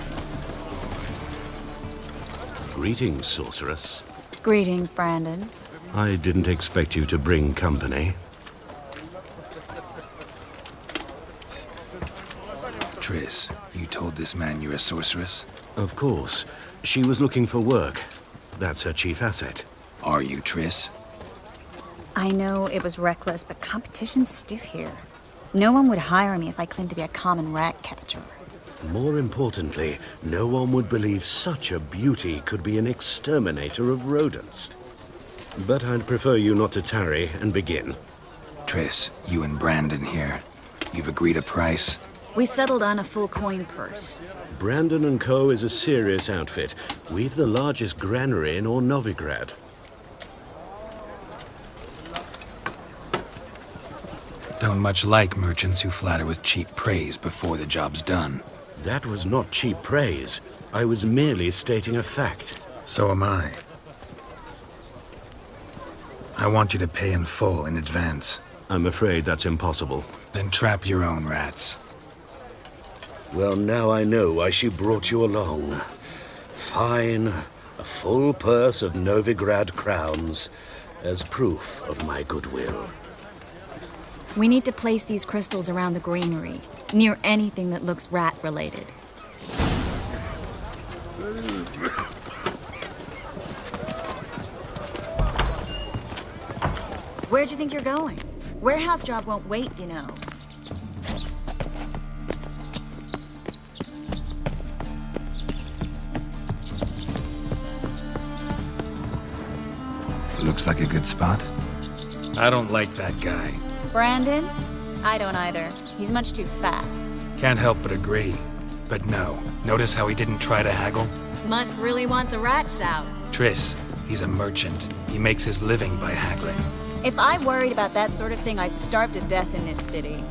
Greetings, sorceress. Greetings, Brandon. I didn't expect you to bring company. Triss, you told this man you're a sorceress? Of course. She was looking for work. That's her chief asset. Are you, Triss? I know it was reckless, but competition's stiff here. No one would hire me if I claimed to be a common rat catcher. More importantly, no one would believe such a beauty could be an exterminator of rodents. But I'd prefer you not to tarry and begin. Triss, you and Brandon here. You've agreed a price? We settled on a full coin purse. Brandon & Co. is a serious outfit. We've the largest granary in all Novigrad. Don't much like merchants who flatter with cheap praise before the job's done. That was not cheap praise. I was merely stating a fact. So am I. I want you to pay in full in advance. I'm afraid that's impossible. Then trap your own rats. Well, now I know why she brought you along. Fine, a full purse of Novigrad crowns as proof of my goodwill. We need to place these crystals around the granary, near anything that looks rat-related. Where'd you think you're going? Warehouse job won't wait, you know. Looks like a good spot. I don't like that guy. Brandon? I don't either. He's much too fat. Can't help but agree. But no, notice how he didn't try to haggle? Must really want the rats out. Triss, he's a merchant. He makes his living by haggling. If I worried about that sort of thing, I'd starve to death in this city.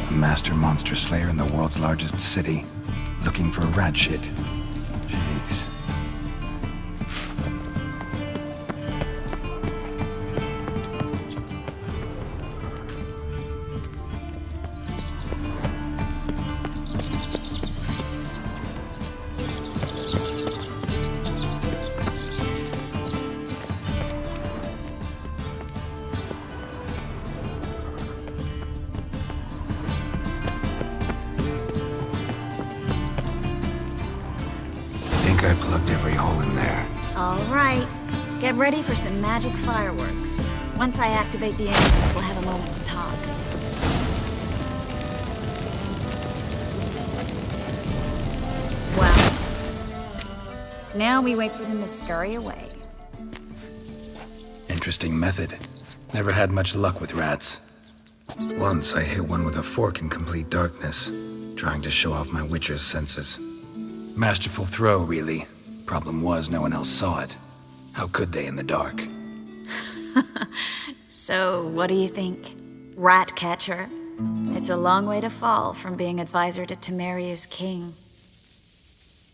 A master monster slayer in the world's largest city. Looking for rat shit. Jeez. I plugged every hole in there. All right. Get ready for some magic fireworks. Once I activate the entrance, we'll have a moment to talk. Well, now we wait for them to scurry away. Interesting method. Never had much luck with rats. Once I hit one with a fork in complete darkness, trying to show off my witcher's senses. Masterful throw, really. Problem was, no one else saw it. How could they in the dark? So, what do you think? Rat catcher? It's a long way to fall from being advisor to Temeria's king.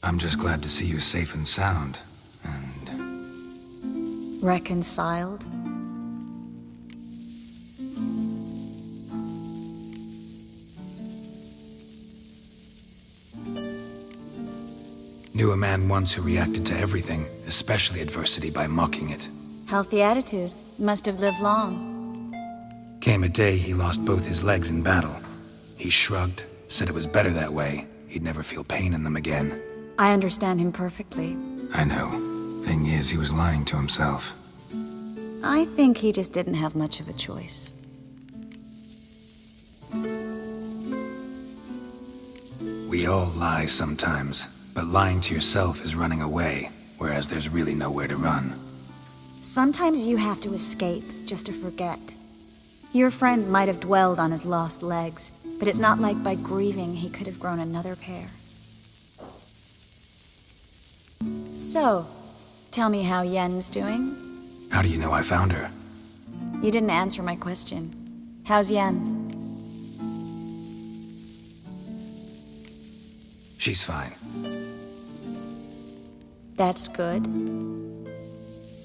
I'm just glad to see you safe and sound. Reconciled? Knew a man once who reacted to everything, especially adversity, by mocking it. Healthy attitude. Must have lived long. Came a day he lost both his legs in battle. He shrugged, said it was better that way. He'd never feel pain in them again. I understand him perfectly. I know. Thing is, he was lying to himself. I think he just didn't have much of a choice. We all lie sometimes, but lying to yourself is running away, whereas there's really nowhere to run. Sometimes you have to escape just to forget. Your friend might have dwelled on his lost legs, but it's not like by grieving he could have grown another pair. So, tell me how Yen's doing? How do you know I found her? You didn't answer my question. How's Yen? She's fine. That's good.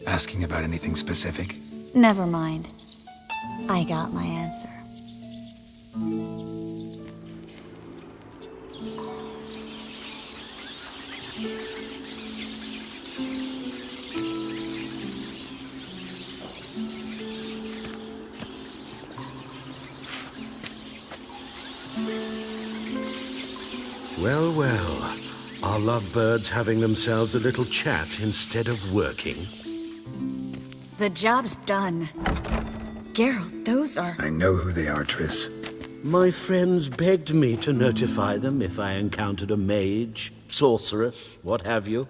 Asking about anything specific? Never mind. I got my answer. Well, well. Are lovebirds having themselves a little chat instead of working? The job's done. Geralt, those are... I know who they are, Triss. My friends begged me to notify them if I encountered a mage, sorceress, what have you.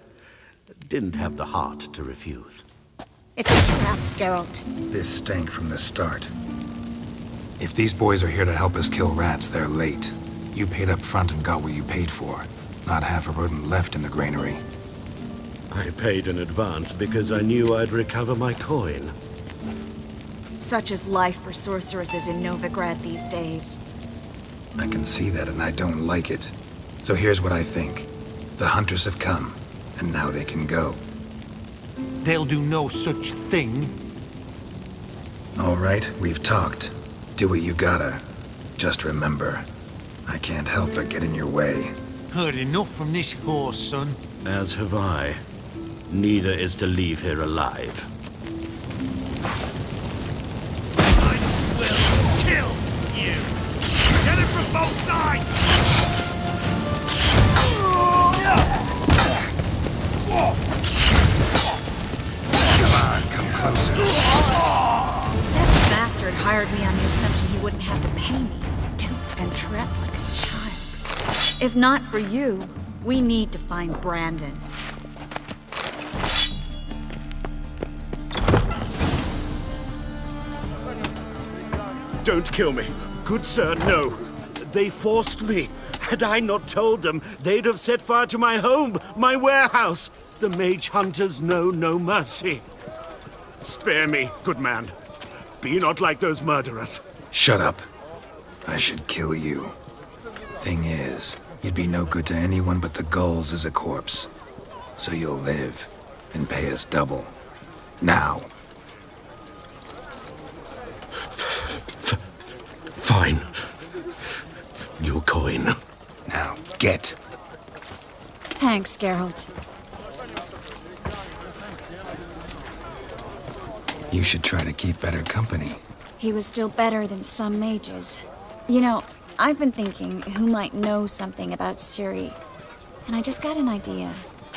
Didn't have the heart to refuse. It's a trap, Geralt. This stank from the start. If these boys are here to help us kill rats, they're late. You paid up front and got what you paid for. Not half a rodent left in the granary. I paid in advance because I knew I'd recover my coin. Such is life for sorceresses in Novigrad these days. I can see that, and I don't like it. So here's what I think. The hunters have come, and now they can go. They'll do no such thing. All right, we've talked. Do what you gotta. Just remember, I can't help but get in your way. Heard enough from this horse, son. As have I. Neither is to leave here alive. I will kill you! Get it from both sides! Come on, come closer. That bastard hired me on the assumption he wouldn't have to pay me. Duped and trapped like a child. If not for you, we need to find Brandon. Don't kill me. Good sir, no. They forced me. Had I not told them, they'd have set fire to my home, my warehouse. The mage hunters know no mercy. Spare me, good man. Be not like those murderers. Shut up. I should kill you. Thing is, you'd be no good to anyone but the gulls as a corpse. So you'll live and pay us double. Now. Fine. Your coin. Now, get. Thanks, Geralt. You should try to keep better company. He was still better than some mages. You know, I've been thinking who might know something about Ciri. And I just got an idea.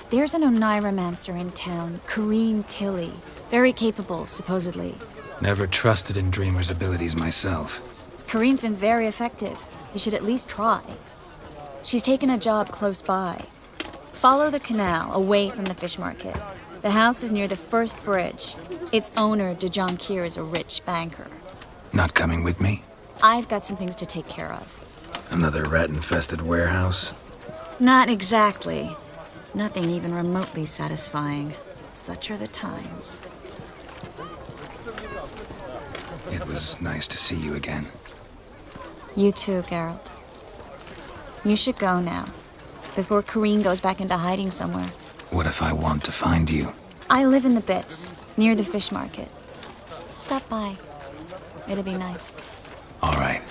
There's an Oneiromancer in town, Corrine Tilly. Very capable, supposedly. Never trusted in Dreamer's abilities myself. Corrine's been very effective. You should at least try. She's taken a job close by. Follow the canal, away from the fish market. The house is near the first bridge. Its owner, de Jonquier, is a rich banker. Not coming with me? I've got some things to take care of. Another rat-infested warehouse? Not exactly. Nothing even remotely satisfying. Such are the times. It was nice to see you again. You too, Geralt. You should go now, before Corrine goes back into hiding somewhere. What if I want to find you? I live in the Bits, near the fish market. Stop by. It'll be nice. All right.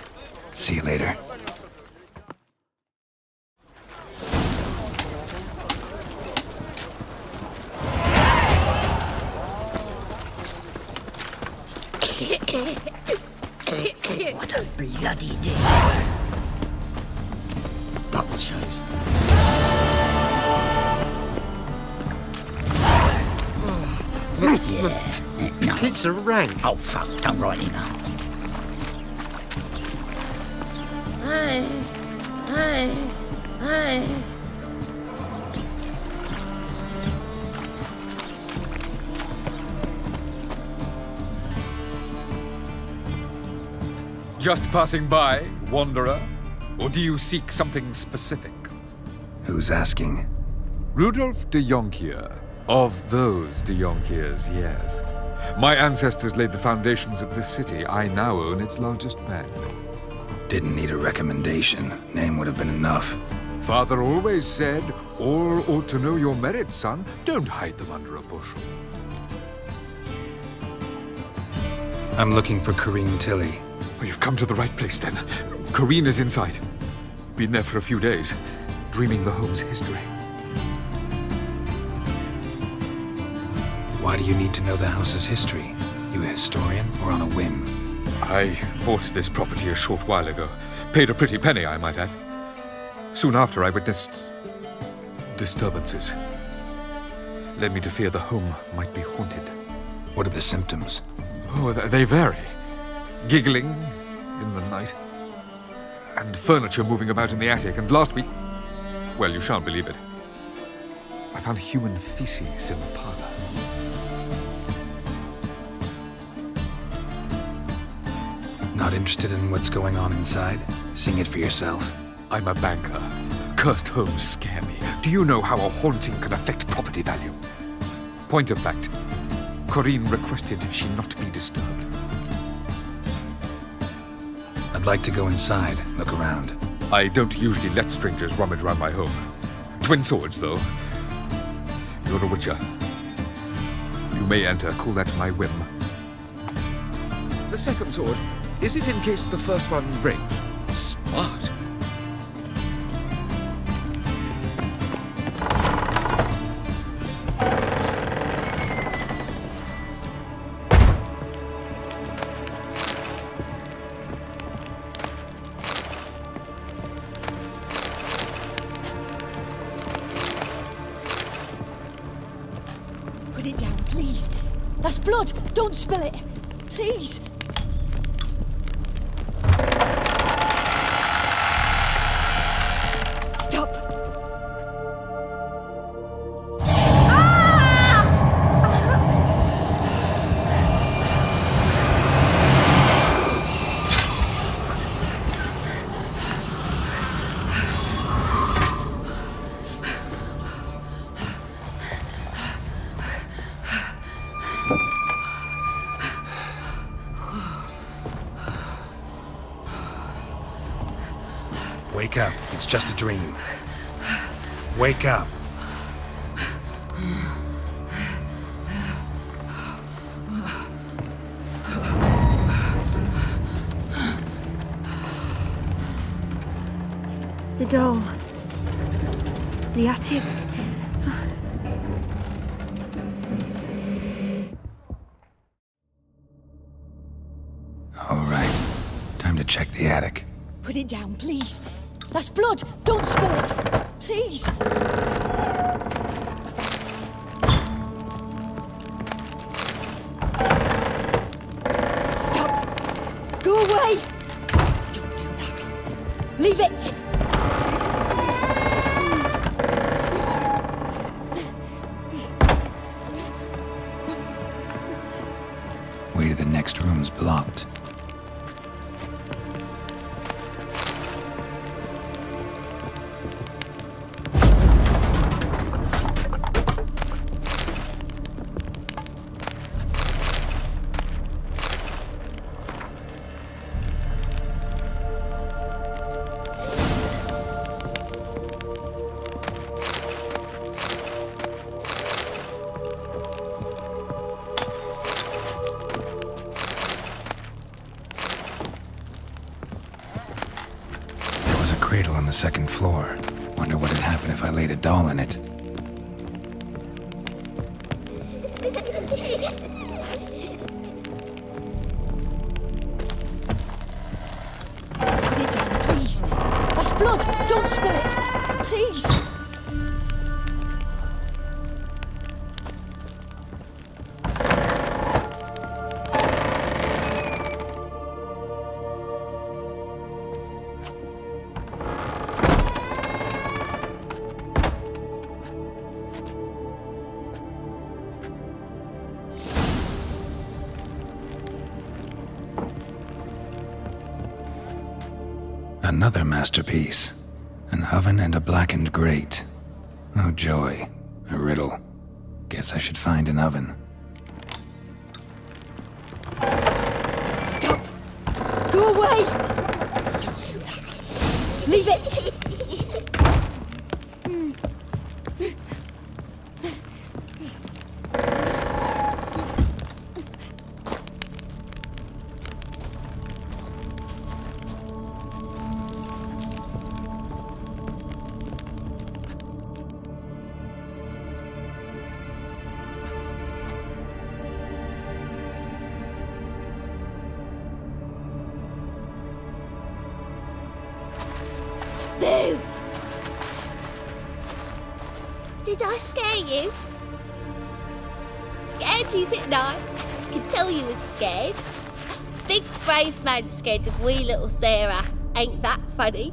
See you later. What a bloody day. Double chase. Yeah. No. It's a rank. Oh, fuck. Don't rightly know. Hey. Just passing by, wanderer? Or do you seek something specific? Who's asking? Rudolf de Jonquier. Of those de Jonquiers, yes. My ancestors laid the foundations of this city. I now own its largest bank. Didn't need a recommendation. Name would have been enough. Father always said, all ought to know your merits, son. Don't hide them under a bushel. I'm looking for Corrine Tilly. Oh, you've come to the right place, then. Corrine is inside. Been there for a few days, dreaming the home's history. Why do you need to know the house's history? You a historian or on a whim? I bought this property a short while ago. Paid a pretty penny, I might add. Soon after, I witnessed disturbances. Led me to fear the home might be haunted. What are the symptoms? Oh, they vary. Giggling in the night. And furniture moving about in the attic. And last week, well, you shan't believe it, I found human feces in the parlor. Not interested in what's going on inside? Sing it for yourself. I'm a banker. Cursed homes scare me. Do you know how a haunting can affect property value? Point of fact, Corrine requested she not be disturbed. I'd like to go inside, look around. I don't usually let strangers rummage around my home. Twin swords, though. You're a witcher. You may enter, call that my whim. The second sword, is it in case the first one breaks? Smart. blood! Don't spill it! Please! Stop! Wake up. It's just a dream. Wake up. The doll. The attic. All right. Time to check the attic. Put it down, please. That's blood! Don't spill it! Please! Stop! Go away! Don't do that. Leave it! Way to the next room's blocked. Cradle on the second floor. Wonder what would happen if I laid a doll in it. Put it down, please. That's blood. Don't spill it. Please. Another masterpiece. An oven and a blackened grate. Oh joy. A riddle. Guess I should find an oven. Stop! Go away! Don't do that. Leave it! Boo! Did I scare you? Scared you, didn't I? Could tell you was scared. Big brave man scared of wee little Sarah. Ain't that funny?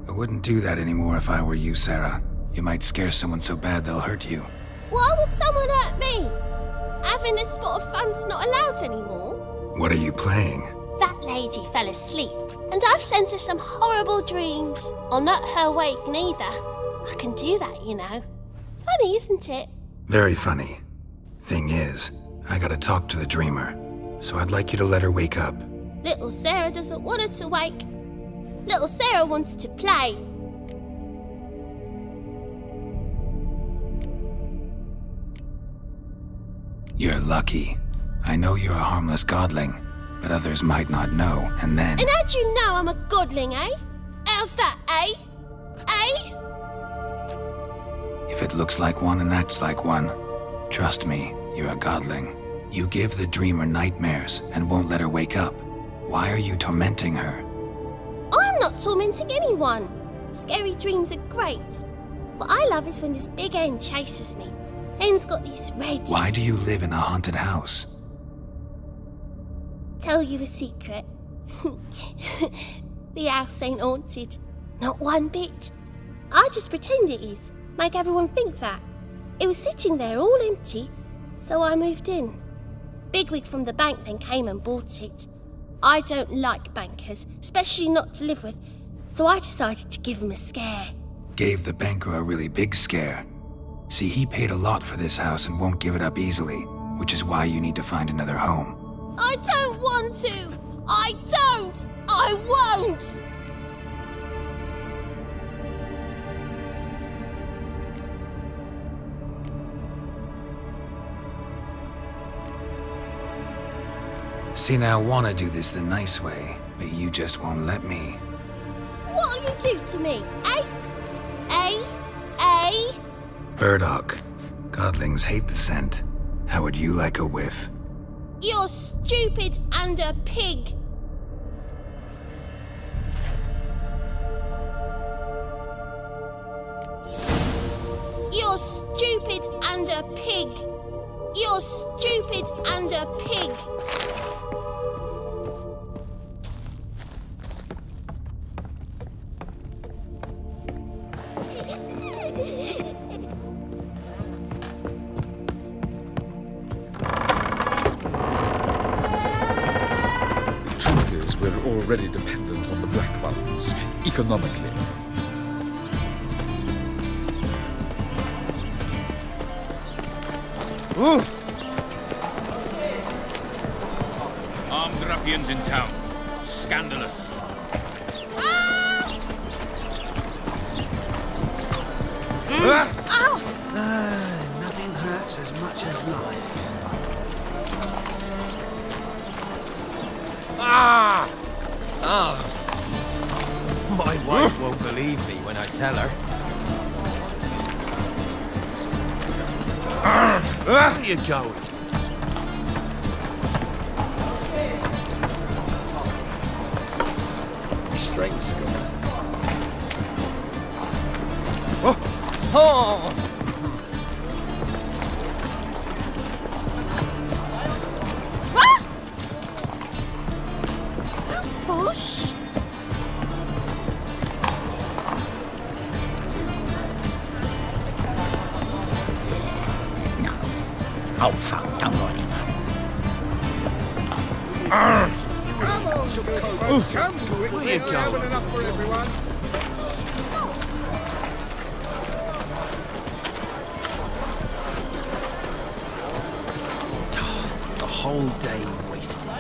I wouldn't do that anymore if I were you, Sarah. You might scare someone so bad they'll hurt you. Why would someone hurt me? Having a spot of fun's not allowed anymore. What are you playing? That lady fell asleep, and I've sent her some horrible dreams. I'll not her awake neither. I can do that, you know. Funny, isn't it? Very funny. Thing is, I gotta talk to the dreamer, so I'd like you to let her wake up. Little Sarah doesn't want her to wake. Little Sarah wants to play. You're lucky. I know you're a harmless godling, but others might not know, and then... And how'd you know I'm a godling, eh? How's that, eh? Eh? If it looks like one and acts like one, trust me, you're a godling. You give the dreamer nightmares and won't let her wake up. Why are you tormenting her? I'm not tormenting anyone. Scary dreams are great. What I love is when this big hen chases me. Hen's got these red... Why do you live in a haunted house? tell you a secret? The house ain't haunted. Not one bit. I just pretend it is, make everyone think that. It was sitting there all empty, so I moved in. Bigwig from the bank then came and bought it. I don't like bankers, especially not to live with, so I decided to give him a scare. Gave the banker a really big scare. See, he paid a lot for this house and won't give it up easily, which is why you need to find another home. I don't want to! I don't! I won't! See, now I want to do this the nice way, but you just won't let me. What'll you do to me, eh? Eh? Burdock. Godlings hate the scent. How would you like a whiff? You're stupid and a pig. You're stupid and a pig. You're stupid and a pig. Truth is, we're already dependent on the black ones, economically. Ooh. Armed ruffians in town. Scandalous. Nothing hurts as much as life. My wife won't believe me when I tell her. Where are you going? Strength's gone. Oh! Push. Oh, fuck, don't worry. Come on, folks, come to it. Where you We're going? having enough for everyone. The whole day wasted.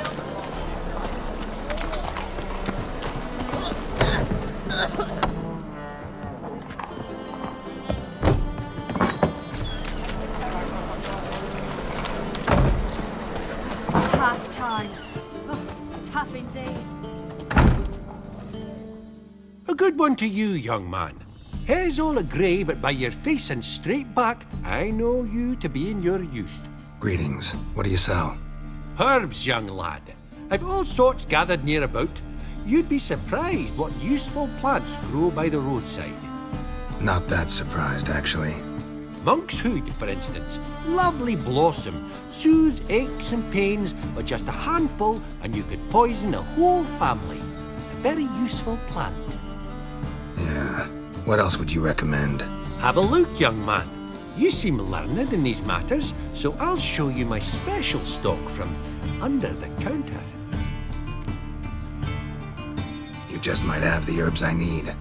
Tough times. Oh, tough indeed. A good one to you, young man. Hair's all a grey, but by your face and straight back, I know you to be in your youth. Greetings. What do you sell? Herbs, young lad. I've all sorts gathered near about. You'd be surprised what useful plants grow by the roadside. Not that surprised, actually. Monk's hood, for instance. Lovely blossom. Soothes aches and pains, but just a handful and you could poison a whole family. A very useful plant. Yeah. What else would you recommend? Have a look, young man. You seem learned in these matters, so I'll show you my special stock from under the counter. You just might have the herbs I need.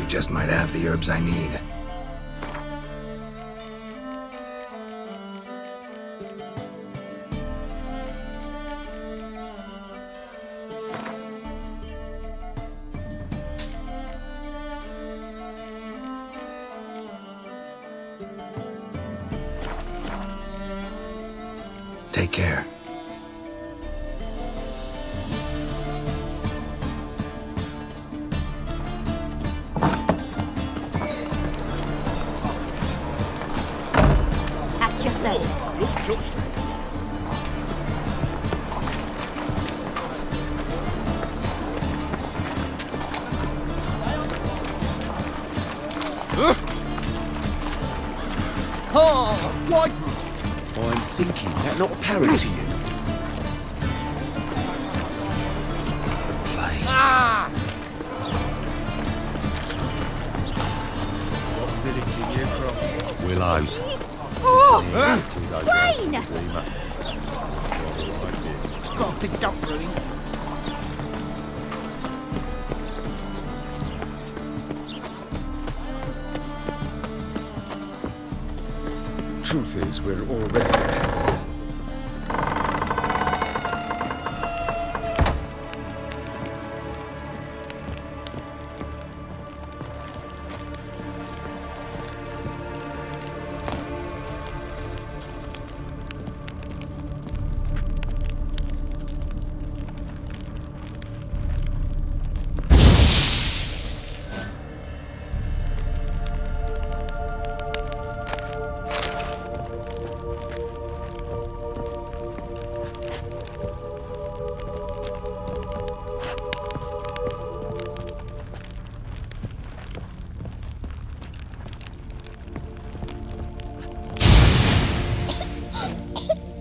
Just might have the herbs I need. Take care. At your service. Look, touch me. White I'm thinking that not apparent to you. The plague. What village are you from? Willows. Swain! Got a big dump brewing. Truth is, we're already...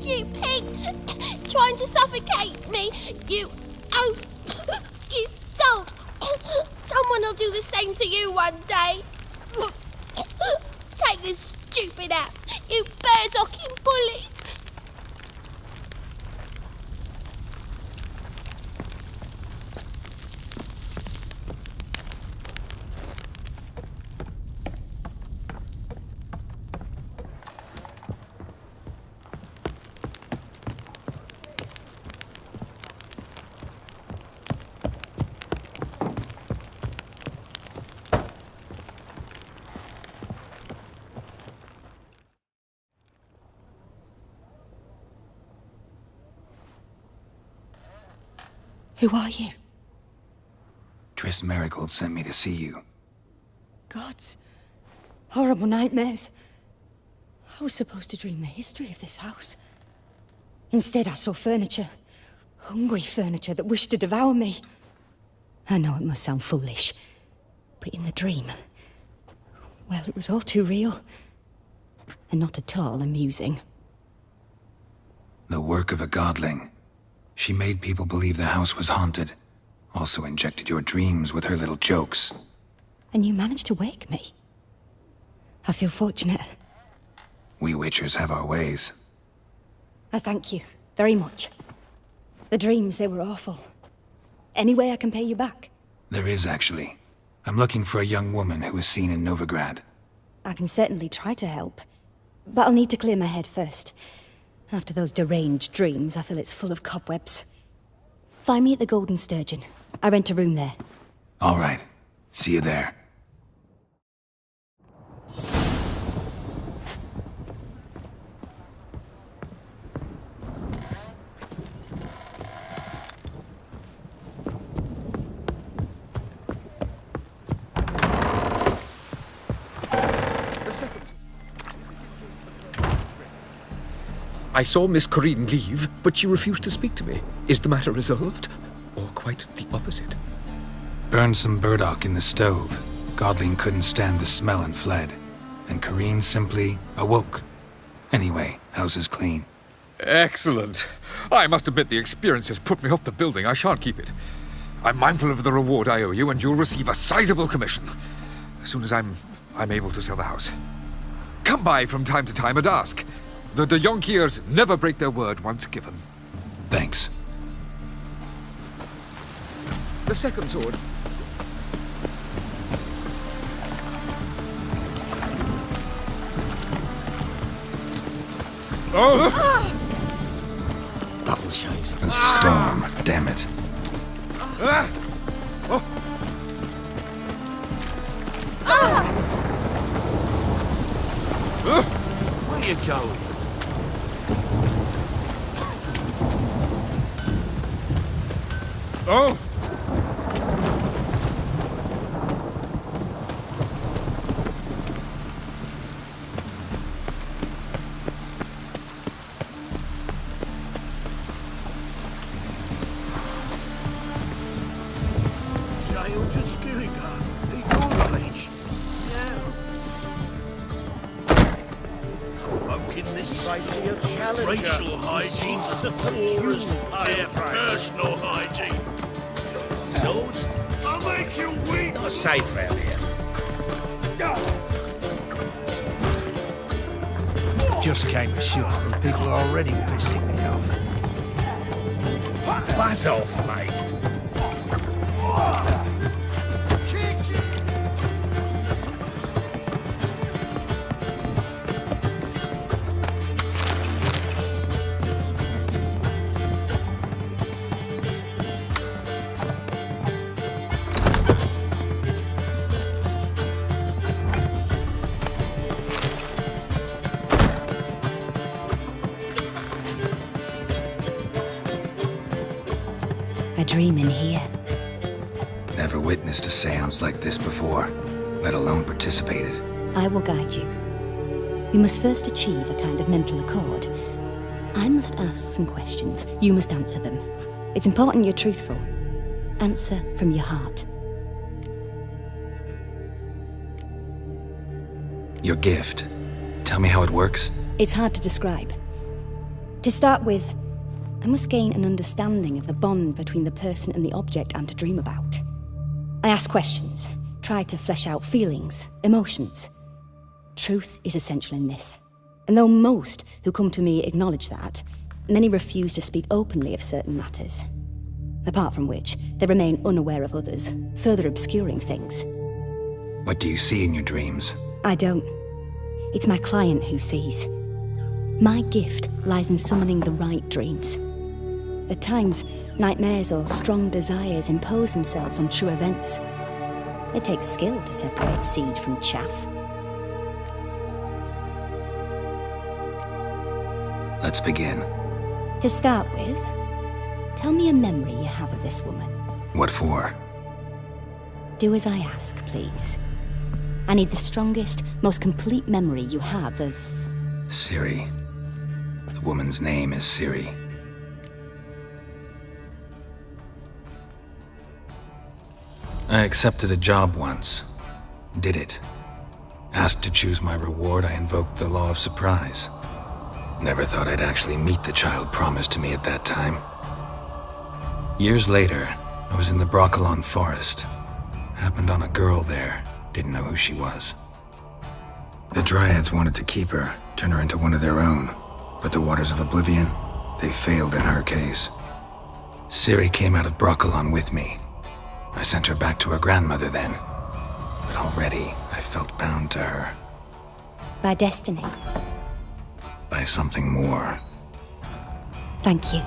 You pig! Trying to suffocate me! You oaf! You don't! Someone will do the same to you one day! Take this stupid axe, you bird-docking bully! Who are you? Triss Marigold sent me to see you. Gods. Horrible nightmares. I was supposed to dream the history of this house. Instead, I saw furniture. Hungry furniture that wished to devour me. I know it must sound foolish, but in the dream, well, it was all too real. And not at all amusing. The work of a godling. She made people believe the house was haunted. Also injected your dreams with her little jokes. And you managed to wake me. I feel fortunate. We Witchers have our ways. I thank you very much. The dreams, they were awful. Any way I can pay you back? There is, actually. I'm looking for a young woman who was seen in Novigrad. I can certainly try to help. But I'll need to clear my head first. After those deranged dreams, I feel it's full of cobwebs. Find me at the Golden Sturgeon. I rent a room there. All right. See you there. I saw Miss Corinne leave, but she refused to speak to me. Is the matter resolved? Or quite the opposite? Burned some burdock in the stove. Godling couldn't stand the smell and fled. And Corinne simply awoke. Anyway, house is clean. Excellent. I must admit the experience has put me off the building. I shan't keep it. I'm mindful of the reward I owe you, and you'll receive a sizable commission. As soon as I'm able to sell the house. Come by from time to time and ask. The de Jonkiers never break their word once given. Thanks. The second sword. Oh! Double chase. A storm, damn it. Where you going? Oh! Sail to Skillinger at your age. Folk in this city are challenging racial hygiene or as their personal hygiene. Swords, I'll make you weak. Not safe round here. Just came ashore and people are already pissing me off. Buzz off, mate. A dream in here. Never witnessed a seance like this before, let alone participated. I will guide you. You must first achieve a kind of mental accord. I must ask some questions. You must answer them. It's important you're truthful. Answer from your heart. Your gift. Tell me how it works. It's hard to describe. To start with, I must gain an understanding of the bond between the person and the object I'm to dream about. I ask questions, try to flesh out feelings, emotions. Truth is essential in this. And though most who come to me acknowledge that, many refuse to speak openly of certain matters. Apart from which, they remain unaware of others, further obscuring things. What do you see in your dreams? I don't. It's my client who sees. My gift lies in summoning the right dreams. At times, nightmares or strong desires impose themselves on true events. It takes skill to separate seed from chaff. Let's begin. To start with, tell me a memory you have of this woman. What for? Do as I ask, please. I need the strongest, most complete memory you have of... Ciri. The woman's name is Ciri. I accepted a job once. Did it. Asked to choose my reward, I invoked the law of surprise. Never thought I'd actually meet the child promised to me at that time. Years later, I was in the Broccolon forest. Happened on a girl there. Didn't know who she was. The Dryads wanted to keep her, turn her into one of their own. But the Waters of Oblivion, they failed in her case. Ciri came out of Broccolon with me. I sent her back to her grandmother then. But already, I felt bound to her. By destiny. By something more. Thank you.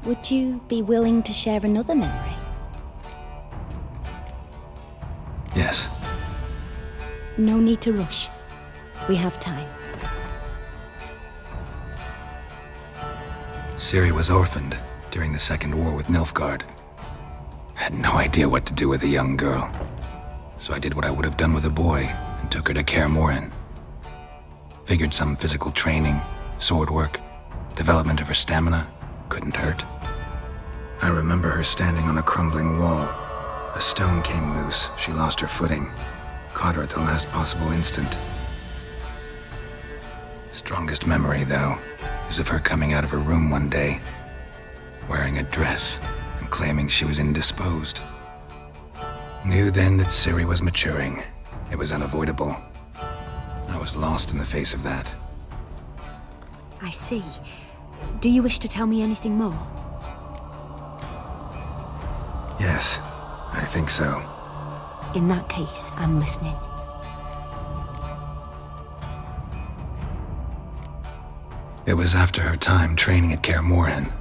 Would you be willing to share another memory? Yes. No need to rush. We have time. Ciri was orphaned during the Second War with Nilfgaard. Had no idea what to do with a young girl. So I did what I would have done with a boy and took her to Kaer Morhen. Figured some physical training, sword work, development of her stamina couldn't hurt. I remember her standing on a crumbling wall. A stone came loose, she lost her footing. Caught her at the last possible instant. Strongest memory, though, is of her coming out of her room one day, wearing a dress and claiming she was indisposed. Knew then that Ciri was maturing. It was unavoidable. I was lost in the face of that. I see. Do you wish to tell me anything more? Yes, I think so. In that case, I'm listening. It was after her time training at Kaer Morhen.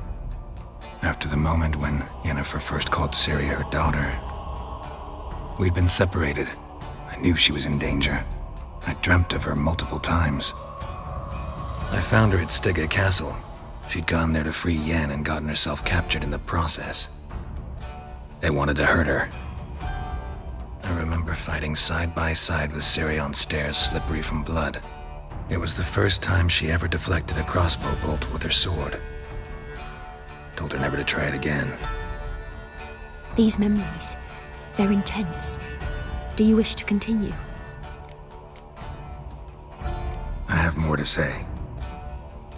After the moment when Yennefer first called Ciri her daughter. We'd been separated. I knew she was in danger. I dreamt of her multiple times. I found her at Stygga Castle. She'd gone there to free Yen and gotten herself captured in the process. They wanted to hurt her. I remember fighting side by side with Ciri on stairs slippery from blood. It was the first time she ever deflected a crossbow bolt with her sword. Told her never to try it again. These memories, they're intense. Do you wish to continue? I have more to say.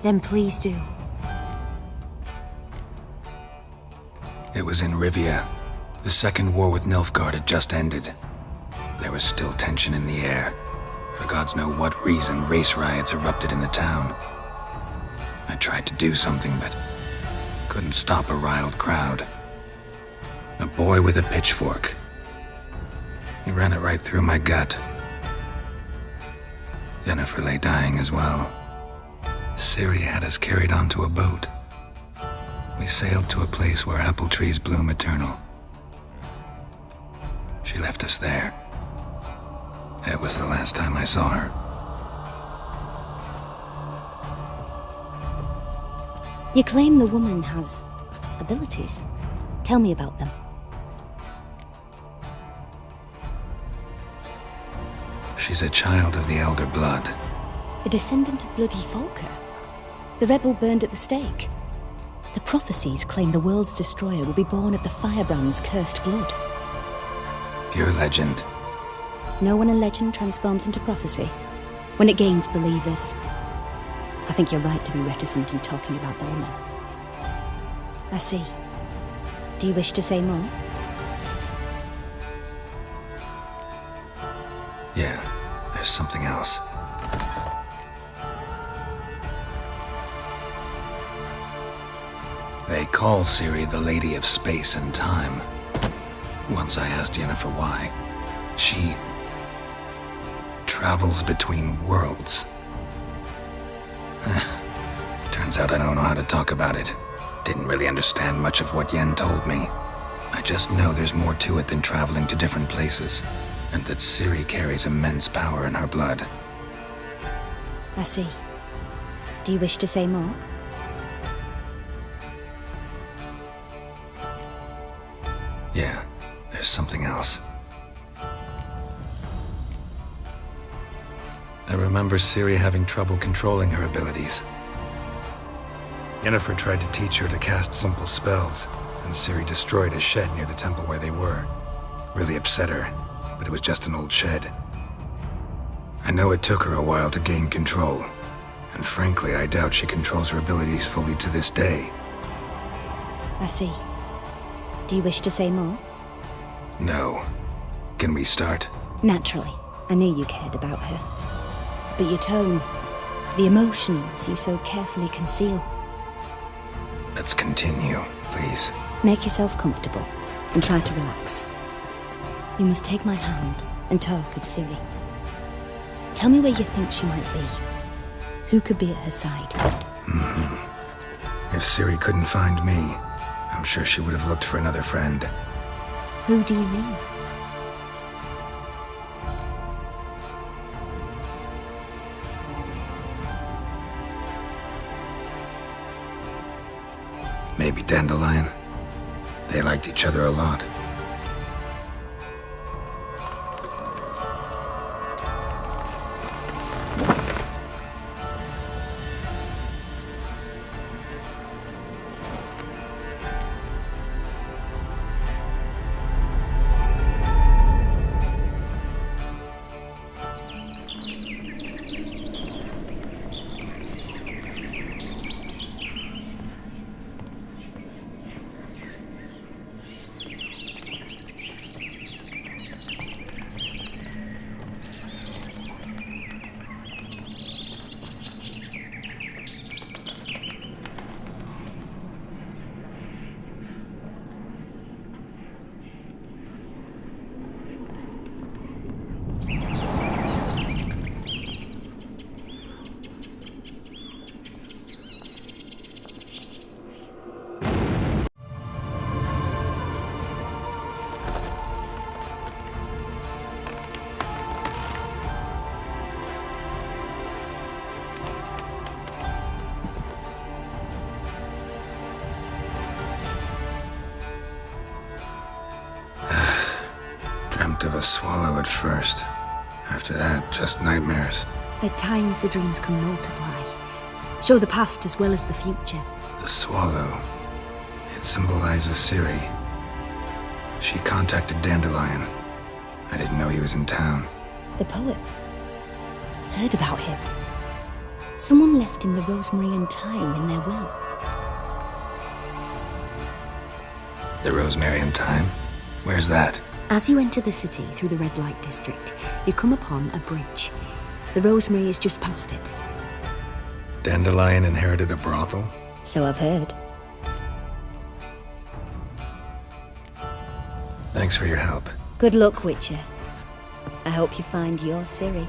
Then please do. It was in Rivia. The Second War with Nilfgaard had just ended. There was still tension in the air. For gods know what reason, race riots erupted in the town. I tried to do something, but couldn't stop a riled crowd. A boy with a pitchfork. He ran it right through my gut. Jennifer lay dying as well. Ciri had us carried onto a boat. We sailed to a place where apple trees bloom eternal. She left us there. That was the last time I saw her. You claim the woman has abilities. Tell me about them. She's a child of the Elder Blood. A descendant of bloody Volker. The rebel burned at the stake. The prophecies claim the world's destroyer will be born of the firebrand's cursed blood. Pure legend. No one in legend transforms into prophecy when it gains believers. I think you're right to be reticent in talking about the woman. I see. Do you wish to say more? Yeah, there's something else. They call Ciri the Lady of Space and Time. Once I asked Yennefer why. She travels between worlds. Turns out I don't know how to talk about it. Didn't really understand much of what Yen told me. I just know there's more to it than traveling to different places, and that Ciri carries immense power in her blood. I see. Do you wish to say more? Yeah, there's something else. I remember Ciri having trouble controlling her abilities. Yennefer tried to teach her to cast simple spells, and Ciri destroyed a shed near the temple where they were. Really upset her, but it was just an old shed. I know it took her a while to gain control, and frankly, I doubt she controls her abilities fully to this day. I see. Do you wish to say more? No. Can we start? Naturally. I knew you cared about her. But your tone, the emotions you so carefully conceal. Let's continue, please. Make yourself comfortable and try to relax. You must take my hand and talk of Ciri. Tell me where you think she might be. Who could be at her side? If Ciri couldn't find me, I'm sure she would have looked for another friend. Who do you mean? Maybe Dandelion. They liked each other a lot. swallow at first. After that, just nightmares. At times, the dreams can multiply, show the past as well as the future. The swallow. It symbolizes Ciri. She contacted Dandelion. I didn't know he was in town. The poet. Heard about him. Someone left him the rosemary and thyme in their will. The rosemary and thyme? Where's that? As you enter the city through the red light district, you come upon a bridge. The rosemary is just past it. Dandelion inherited a brothel? So I've heard. Thanks for your help. Good luck, Witcher. I hope you find your Ciri.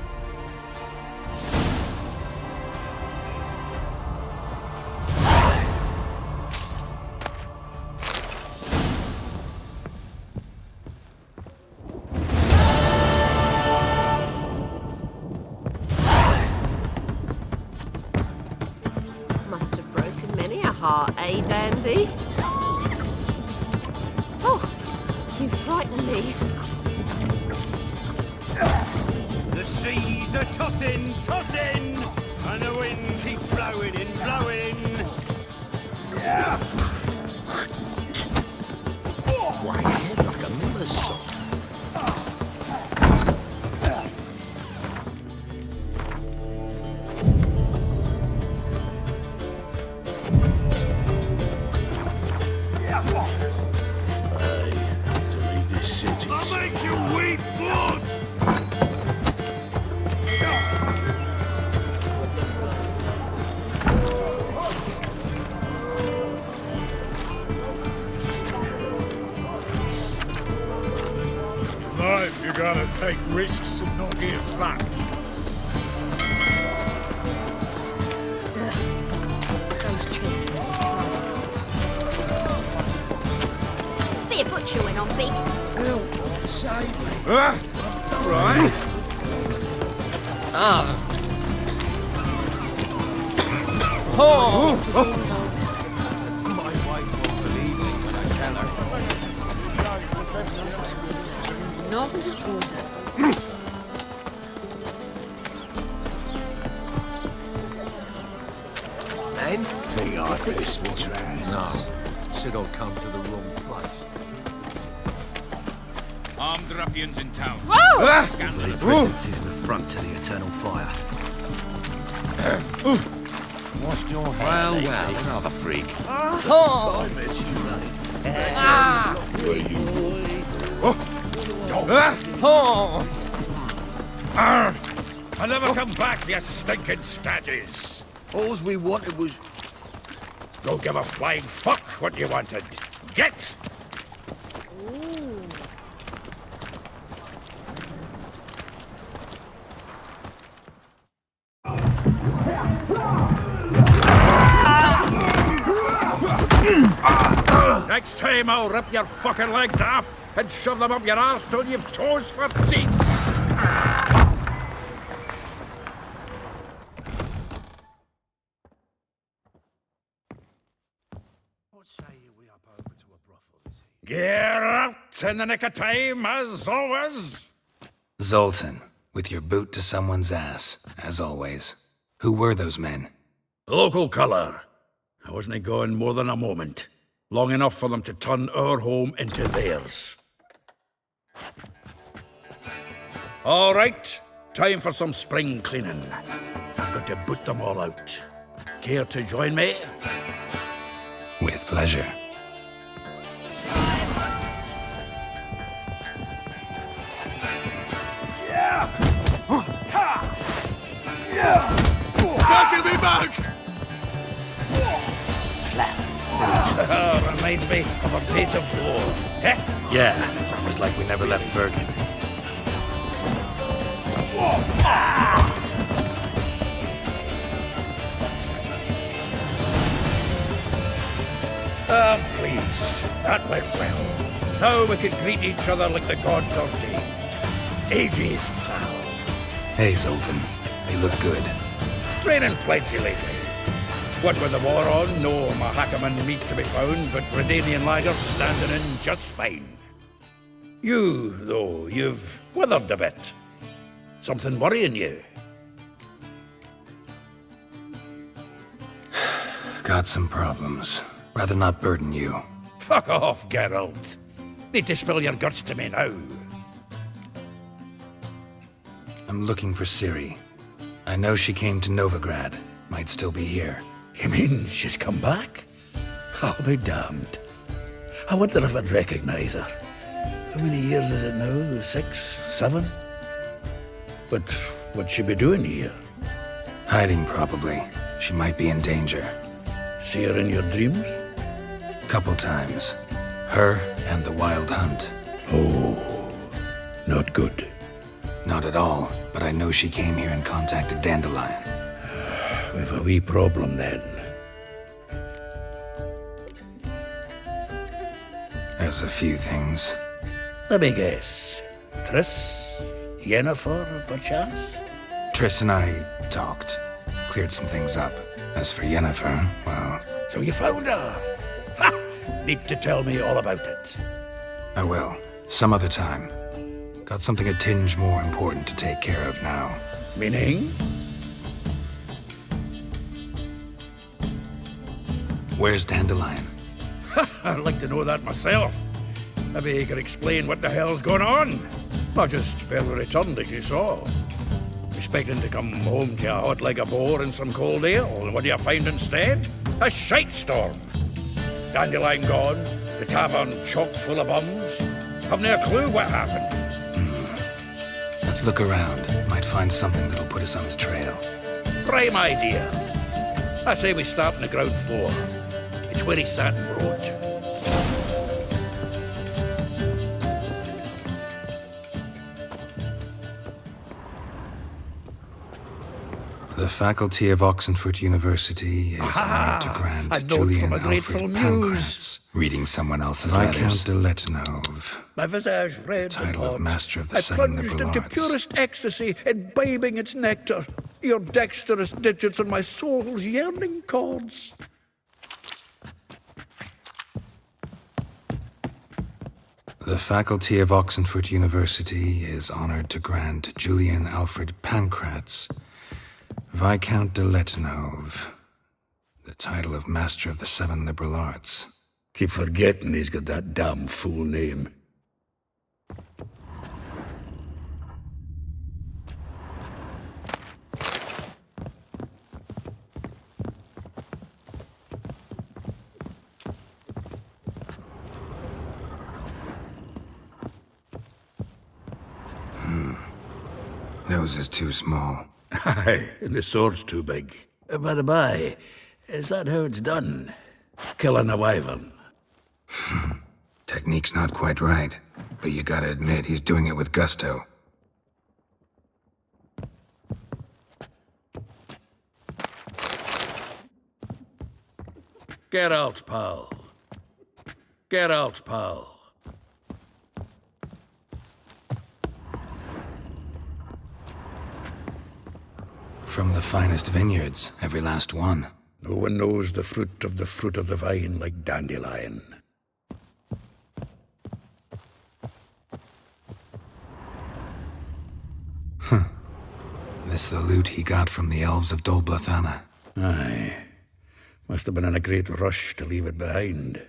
Must have broken many a heart, eh, Dandy? Oh, you frighten me. The seas are tossing, tossing, and the wind keeps blowing and blowing. Why, head like a miller's shop. To leave this city. I'll make you weep blood! Life, you gotta take risks and not get fat. Those children. Be a butcher went on big. Help! Save me! All right. Oh! My wife won't believe me when I tell her. Not good. Men? Think I this was right. No. Said I'd come to the wrong place. Armed ruffians in town. Scandalous. Presence is an affront to the eternal fire. Washed your hair. Well, another freak. Oh! I met you, mate. Were you? Oh! I'll never come back, you stinking stagges. All we wanted was... Don't give a flying fuck what you wanted. Get! Next time I'll rip your fucking legs off and shove them up your arse till you've toes for teeth. What say you we up over to a brothel this evening? Get out in the nick of time, as always. Zoltan, with your boot to someone's ass, as always. Who were those men? Local colour. I wasn't going more than a moment. Long enough for them to turn our home into theirs. All right, time for some spring cleaning. I've got to boot them all out. Care to join me? With pleasure. Don't give me back! Reminds me of a piece of war. Eh? Yeah, it's almost like we never left Bergen. I'm pleased. That went well. Now we can greet each other like the gods ordained. Ages, pal. Hey, Zoltan. They look good. Training plenty lately. What with the war on, no Mahakaman meat to be found, but Redanian lagers standing in just fine. You, though, you've withered a bit. Something worrying you? Got some problems. Rather not burden you. Fuck off, Geralt. Need to spill your guts to me now. I'm looking for Ciri. I know she came to Novigrad. Might still be here. You mean she's come back? I'll be damned. I wonder if I'd recognize her. How many years is it now? 6, 7? But what'd she be doing here? Hiding, probably. She might be in danger. See her in your dreams? Couple times. Her and the Wild Hunt. Oh, not good. Not at all, but I know she came here and contacted Dandelion. We've a wee problem then. There's a few things. Let me guess. Triss? Yennefer, perchance? Triss and I talked. Cleared some things up. As for Yennefer, well... So you found her? Ha! Need to tell me all about it. I will. Some other time. Got something a tinge more important to take care of now. Meaning? Where's Dandelion? I'd like to know that myself. Maybe you could explain what the hell's going on. I just barely returned, as you saw. Expecting to come home to you hot like a boar and some cold ale, and what do you find instead? A shite storm. Dandelion gone, the tavern chock full of bums. Haven't a clue what happened. Let's look around. Might find something that'll put us on his trail. Prime idea. I say we start on the ground floor. It's where he sat and wrote. The faculty of Oxenford University is honored to grant Julian Alfred Pancratz, reading someone else's letters. Viscount de Letonov, My visage red title and of hot. Master of the I Seven plunged Liberal into Arts. purest ecstasy, imbibing its nectar. Your dexterous digits on my soul's yearning chords. The faculty of Oxenford University is honored to grant Julian Alfred Pancratz, Viscount de Letonov, the title of Master of the Seven Liberal Arts. Keep forgetting he's got that damn fool name. Nose is too small. Aye, and the sword's too big. By the by, is that how it's done? Killing a wyvern? Technique's not quite right, but you gotta admit he's doing it with gusto. Get out, pal. Get out, pal. From the finest vineyards, every last one. No one knows the fruit of the vine like Dandelion. This the loot he got from the elves of Dol Blathanna. Aye. Must have been in a great rush to leave it behind.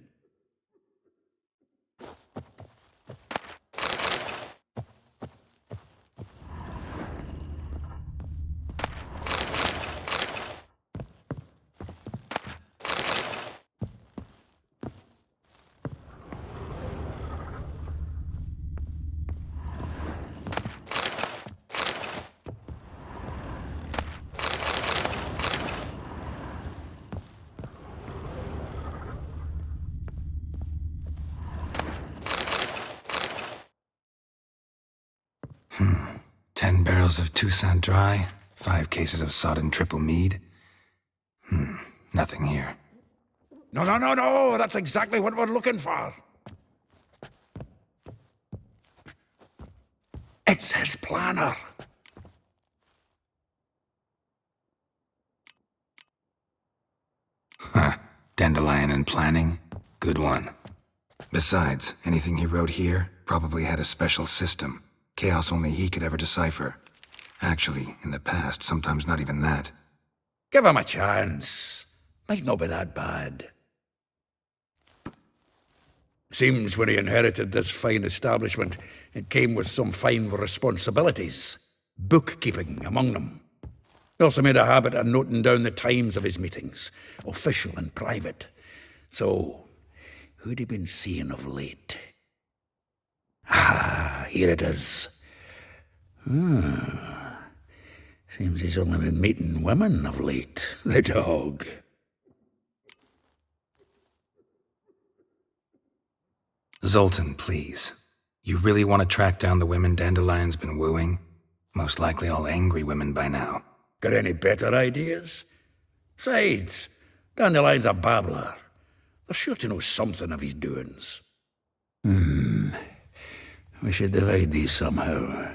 Hmm. 10 barrels of Toussaint Dry, 5 cases of sodden triple mead. Nothing here. No, that's exactly what we're looking for. It's his planner. Dandelion and planning? Good one. Besides, anything he wrote here, Probably had a special system. Chaos only he could ever decipher. Actually, in the past, sometimes not even that. Give him a chance. Might not be that bad. Seems when he inherited this fine establishment, it came with some fine responsibilities. Bookkeeping among them. He also made a habit of noting down the times of his meetings, official and private. So, who'd he been seeing of late? Ah, here it is. Seems he's only been meeting women of late, the dog. Zoltan, please. You really want to track down the women Dandelion's been wooing? Most likely all angry women by now. Got any better ideas? Besides, Dandelion's a babbler. They're sure to know something of his doings. We should divide these somehow.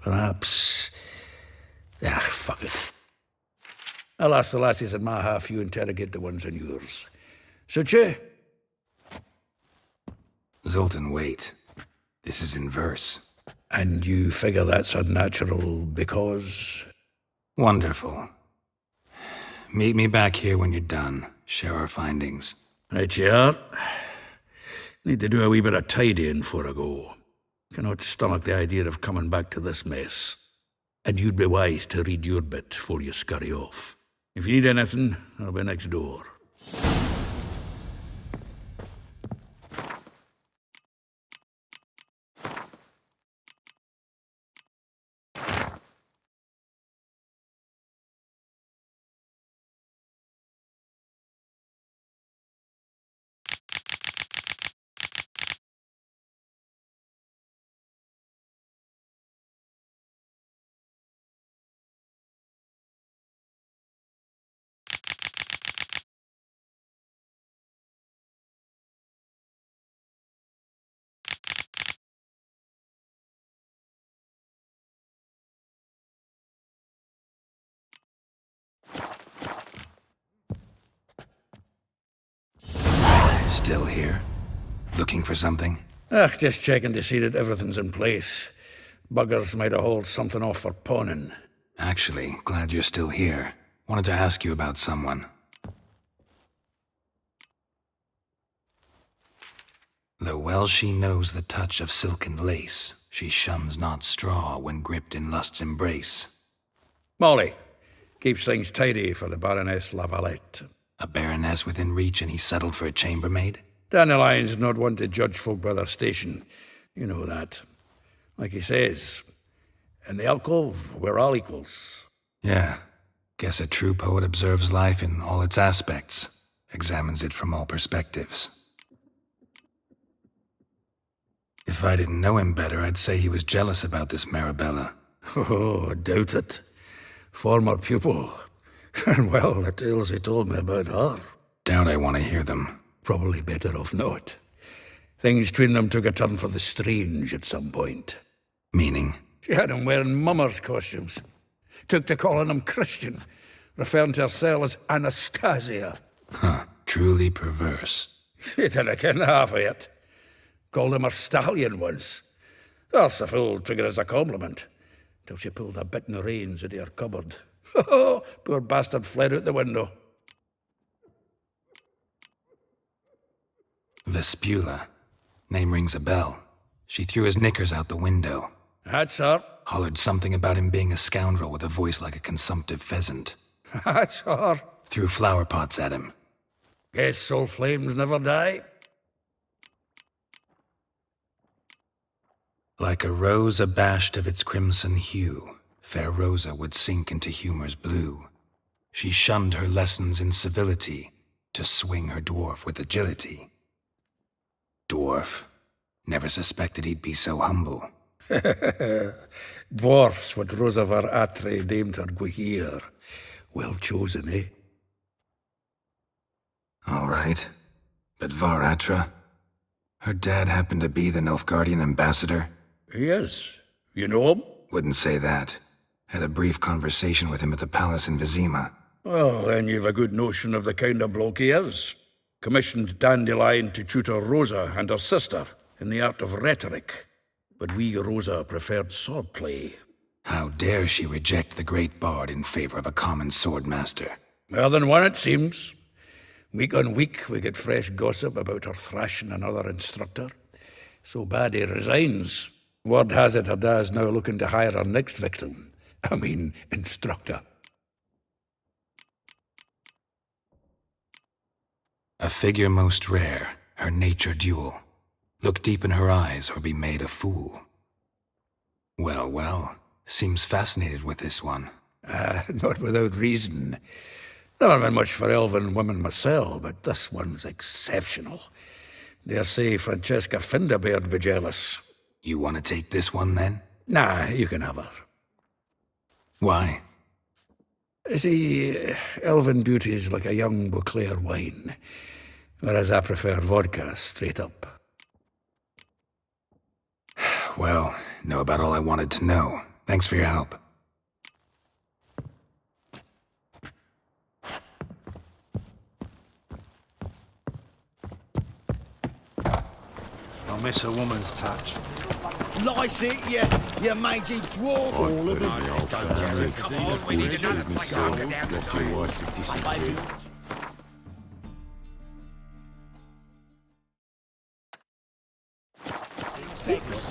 Perhaps... fuck it. I'll ask the lassies in my half, you interrogate the ones in yours. Suit you? Zoltan, wait. This is in verse. And you figure that's unnatural because... Wonderful. Meet me back here when you're done. Share our findings. Right you are. Need to do a wee bit of tidying before I go. Cannot stomach the idea of coming back to this mess. And you'd be wise to read your bit before you scurry off. If you need anything, I'll be next door. Still here? Looking for something? Just checking to see that everything's in place. Buggers might have hauled something off for pawning. Actually, glad you're still here. Wanted to ask you about someone. Though well she knows the touch of silken lace, she shuns not straw when gripped in lust's embrace. Molly. Keeps things tidy for the Baroness Lavalette. A baroness within reach and he settled for a chambermaid? Dandelion's not one to judge folk by their station. You know that. Like he says, in the alcove, we're all equals. Yeah. Guess a true poet observes life in all its aspects, examines it from all perspectives. If I didn't know him better, I'd say he was jealous about this Marabella. Oh, doubt it. Former pupil. And well, the tales he told me about her. Doubt I want to hear them. Probably better off not. Things between them took a turn for the strange at some point. Meaning? She had him wearing mummers' costumes. Took to calling him Christian, referring to herself as Anastasia. Huh, truly perverse. She didn't ken half of it. Called him her stallion once. That's the fool took it as a compliment. Till she pulled a bit in the reins out of her cupboard. Poor bastard fled out the window. Vespula. Name rings a bell. She threw his knickers out the window. That's her. Hollered something about him being a scoundrel with a voice like a consumptive pheasant. That's her. Threw flower pots at him. Guess soul flames never die. Like a rose abashed of its crimson hue, fair Rosa would sink into humor's blue. She shunned her lessons in civility to swing her dwarf with agility. Dwarf. Never suspected he'd be so humble. Dwarfs what Rosa var Atre named her Guihir. Well chosen, eh? All right. But Var Atra? Her dad happened to be the Nilfgaardian ambassador? He is. You know him? Wouldn't say that. Had a brief conversation with him at the palace in Vizima. Well, then you've a good notion of the kind of bloke he is. Commissioned Dandelion to tutor Rosa and her sister. in the art of rhetoric, but we Rosa preferred swordplay. How dare she reject the great bard in favor of a common swordmaster? More than one, it seems. Week on week, we get fresh gossip about her thrashing another instructor. So bad he resigns. Word has it her dad's now looking to hire her next victim. Instructor. A figure most rare, her nature dual. Look deep in her eyes or be made a fool. Well, well, seems fascinated with this one. Not without reason. Never been much for elven women myself, but this one's exceptional. Dare say Francesca Finderbeard be jealous. You want to take this one, then? Nah, you can have her. Why? See, elven beauty's like a young Beauclair wine, whereas I prefer vodka straight up. Well, know about all I wanted to know. Thanks for your help. I miss a woman's touch. Lice it, you mangy dwarf. All of them. Left your wife to disappear.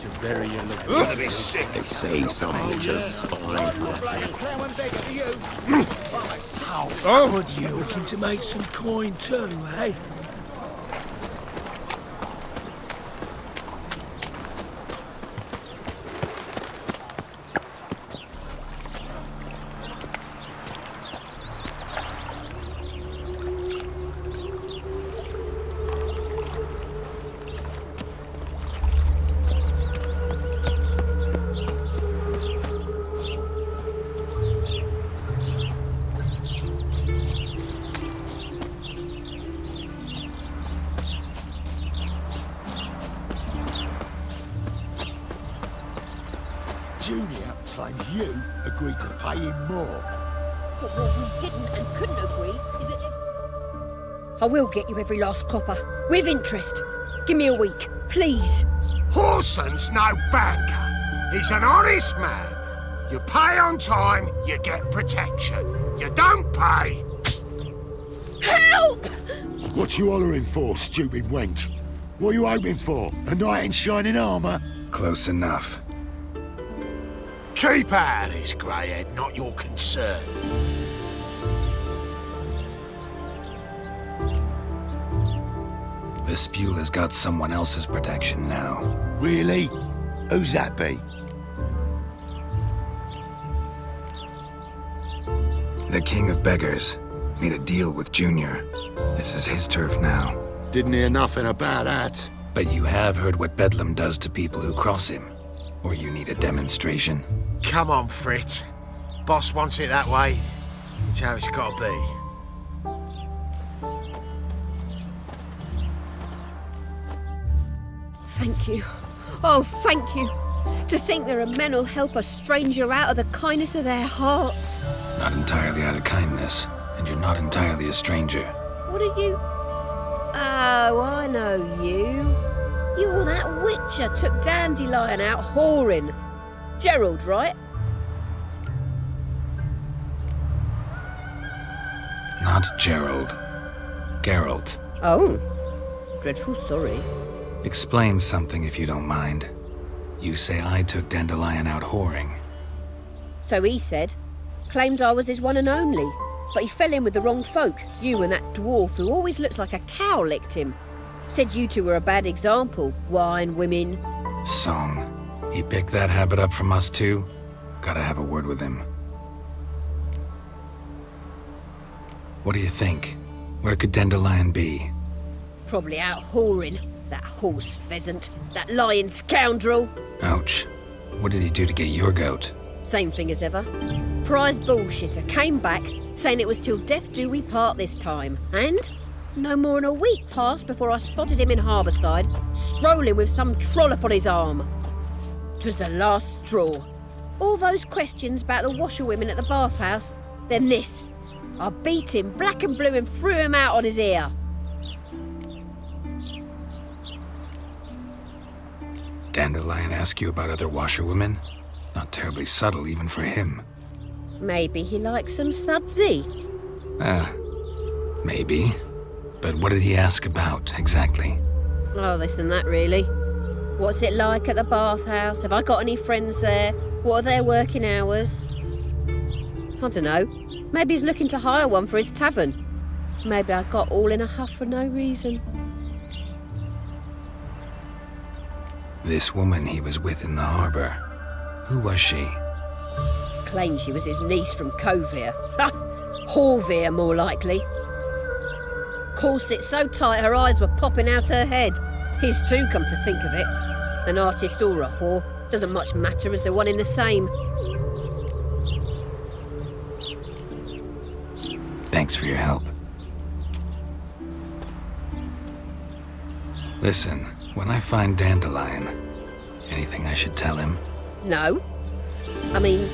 To bury your They say some just spine. How would you? Looking to make some coin too, eh? Junior claims you agreed to pay him more. But what we didn't and couldn't agree is that... I will get you every last copper, with interest. Give me a week, please. Horson's no banker. He's an honest man. You pay on time, you get protection. You don't pay... Help! What you hollering for, stupid wench? What are you hoping for? A knight in shining armour? Close enough. Keep out of this, greyhead, not your concern. Vespula's got someone else's protection now. Really? Who's that be? The King of Beggars made a deal with Junior. This is his turf now. Didn't hear nothing about that. But you have heard what Bedlam does to people who cross him. Or you need a demonstration? Come on, Fritz. Boss wants it that way. It's how it's got to be. Thank you. Oh, thank you. To think there are men who'll help a stranger out of the kindness of their hearts. Not entirely out of kindness, and you're not entirely a stranger. What are you? Oh, I know you. You're that witcher took Dandelion out whoring. Gerald, right? Not Gerald. Geralt. Oh. Dreadful sorry. Explain something if you don't mind. You say I took Dandelion out whoring. So he said. Claimed I was his one and only. But he fell in with the wrong folk. You and that dwarf who always looks like a cow licked him. Said you two were a bad example. Wine, women. Song. He picked that habit up from us too? Gotta have a word with him. What do you think? Where could Dandelion be? Probably out whoring. That horse pheasant. That lying scoundrel. Ouch. What did he do to get your goat? Same thing as ever. Prize bullshitter came back, saying it was till death do we part this time. And no more than a week passed before I spotted him in Harbourside, strolling with some trollop on his arm. 'Twas the last straw. All those questions about the washerwomen at the bathhouse, then this. I beat him black and blue and threw him out on his ear. Dandelion ask you about other washerwomen? Not terribly subtle even for him. Maybe he likes some sudsy. Maybe. But what did he ask about, exactly? Oh, this and that, really. What's it like at the bathhouse? Have I got any friends there? What are their working hours? I don't know. Maybe he's looking to hire one for his tavern. Maybe I got all in a huff for no reason. This woman he was with in the harbour. Who was she? Claimed she was his niece from Covere. Ha! Horvere, more likely. Corset so tight her eyes were popping out her head. His too, come to think of it. An artist or a whore. Doesn't much matter as they're one in the same. Thanks for your help. Listen, when I find Dandelion, anything I should tell him? No. I mean,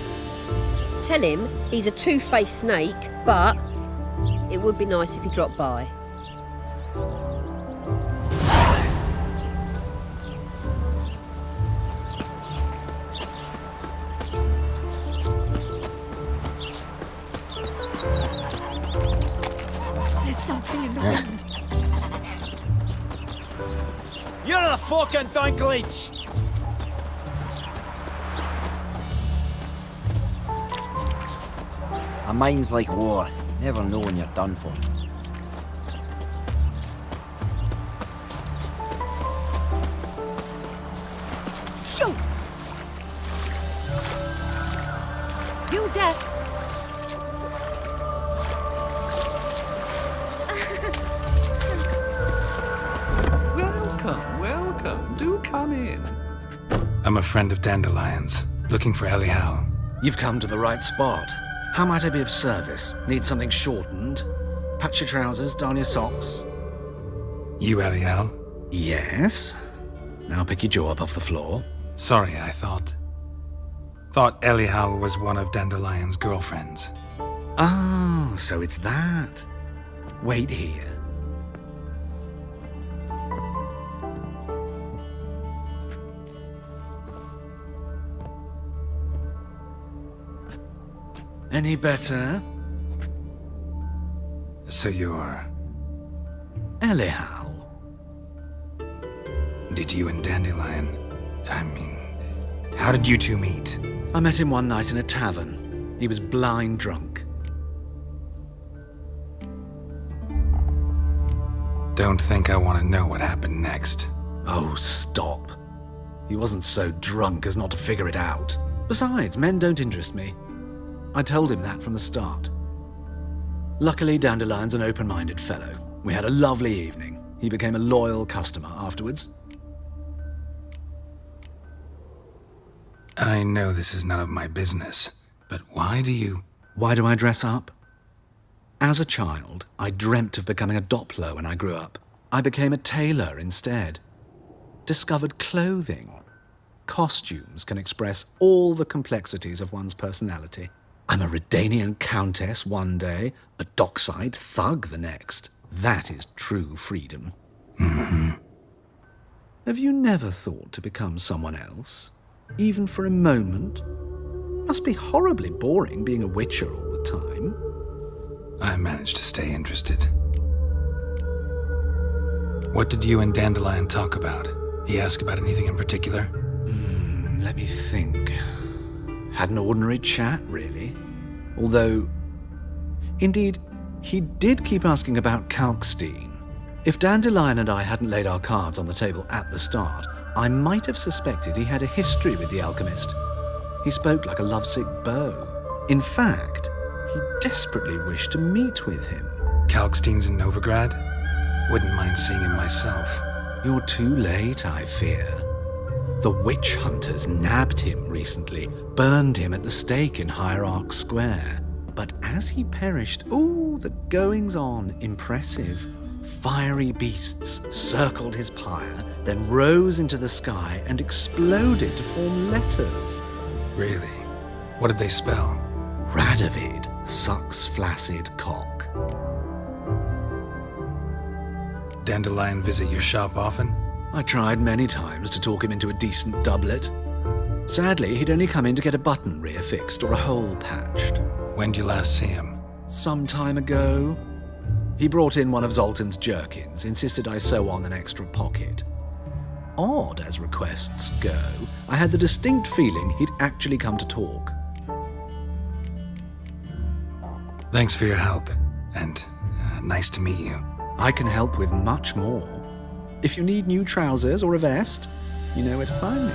tell him he's a two-faced snake, but it would be nice if he dropped by. There's something in the wind. You're the fucking Dunklage! A mind's like war. Never know when you're done for. Shoot! You deaf? Welcome. Do come in. I'm a friend of Dandelion's, looking for Elial. You've come to the right spot. How might I be of service? Need something shortened? Patch your trousers, darn your socks. You Elial? Yes. Now pick your jaw up off the floor. Sorry, I thought Elial was one of Dandelion's girlfriends. Oh, so it's that. Wait here. Any better? So you're... Elial. Did you and Dandelion... how did you two meet? I met him one night in a tavern. He was blind drunk. Don't think I want to know what happened next. Oh, stop. He wasn't so drunk as not to figure it out. Besides, men don't interest me. I told him that from the start. Luckily, Dandelion's an open-minded fellow. We had a lovely evening. He became a loyal customer afterwards. I know this is none of my business, but why do I dress up? As a child, I dreamt of becoming a Doppler when I grew up. I became a tailor instead. Discovered clothing. Costumes can express all the complexities of one's personality. I'm a Redanian countess one day, a dockside thug the next. That is true freedom. Mm-hmm. Have you never thought to become someone else? Even for a moment? Must be horribly boring being a witcher all the time. I managed to stay interested. What did you and Dandelion talk about? He ask about anything in particular? Let me think. Had an ordinary chat, really. Although, indeed, he did keep asking about Kalkstein. If Dandelion and I hadn't laid our cards on the table at the start, I might have suspected he had a history with the alchemist. He spoke like a lovesick beau. In fact, he desperately wished to meet with him. Kalkstein's in Novigrad? Wouldn't mind seeing him myself. You're too late, I fear. The witch hunters nabbed him recently, burned him at the stake in Hierarch Square. But as he perished, the goings-on, impressive. Fiery beasts circled his pyre, then rose into the sky and exploded to form letters. Really? What did they spell? Radovid sucks flaccid cock. Dandelion visit your shop often? I tried many times to talk him into a decent doublet. Sadly, he'd only come in to get a button rear fixed or a hole patched. When did you last see him? Some time ago. He brought in one of Zoltan's jerkins, insisted I sew on an extra pocket. Odd as requests go, I had the distinct feeling he'd actually come to talk. Thanks for your help, and nice to meet you. I can help with much more. If you need new trousers or a vest, you know where to find me.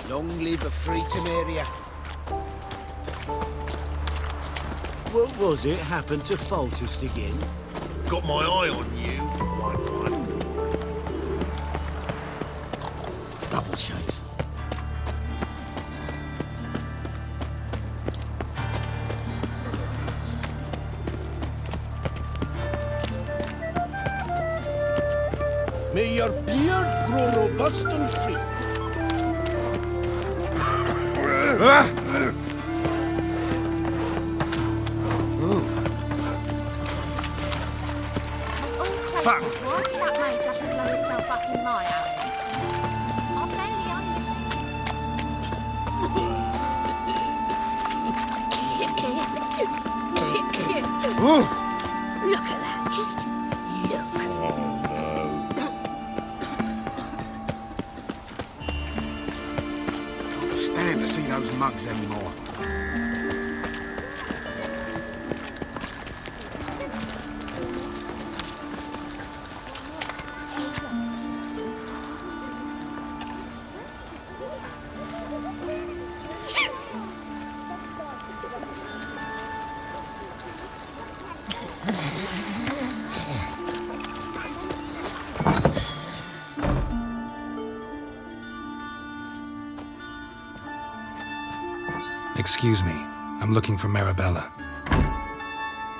Long live a free Temeria. What was it happened to Foltest again? Got my eye on you. Double chase. May your beard grow robust and free. Fuck! Why did that mate have to blow himself up in my alley? I'm barely Look at that, just look. Can't stand to see those mugs anymore. Excuse me. I'm looking for Marabella.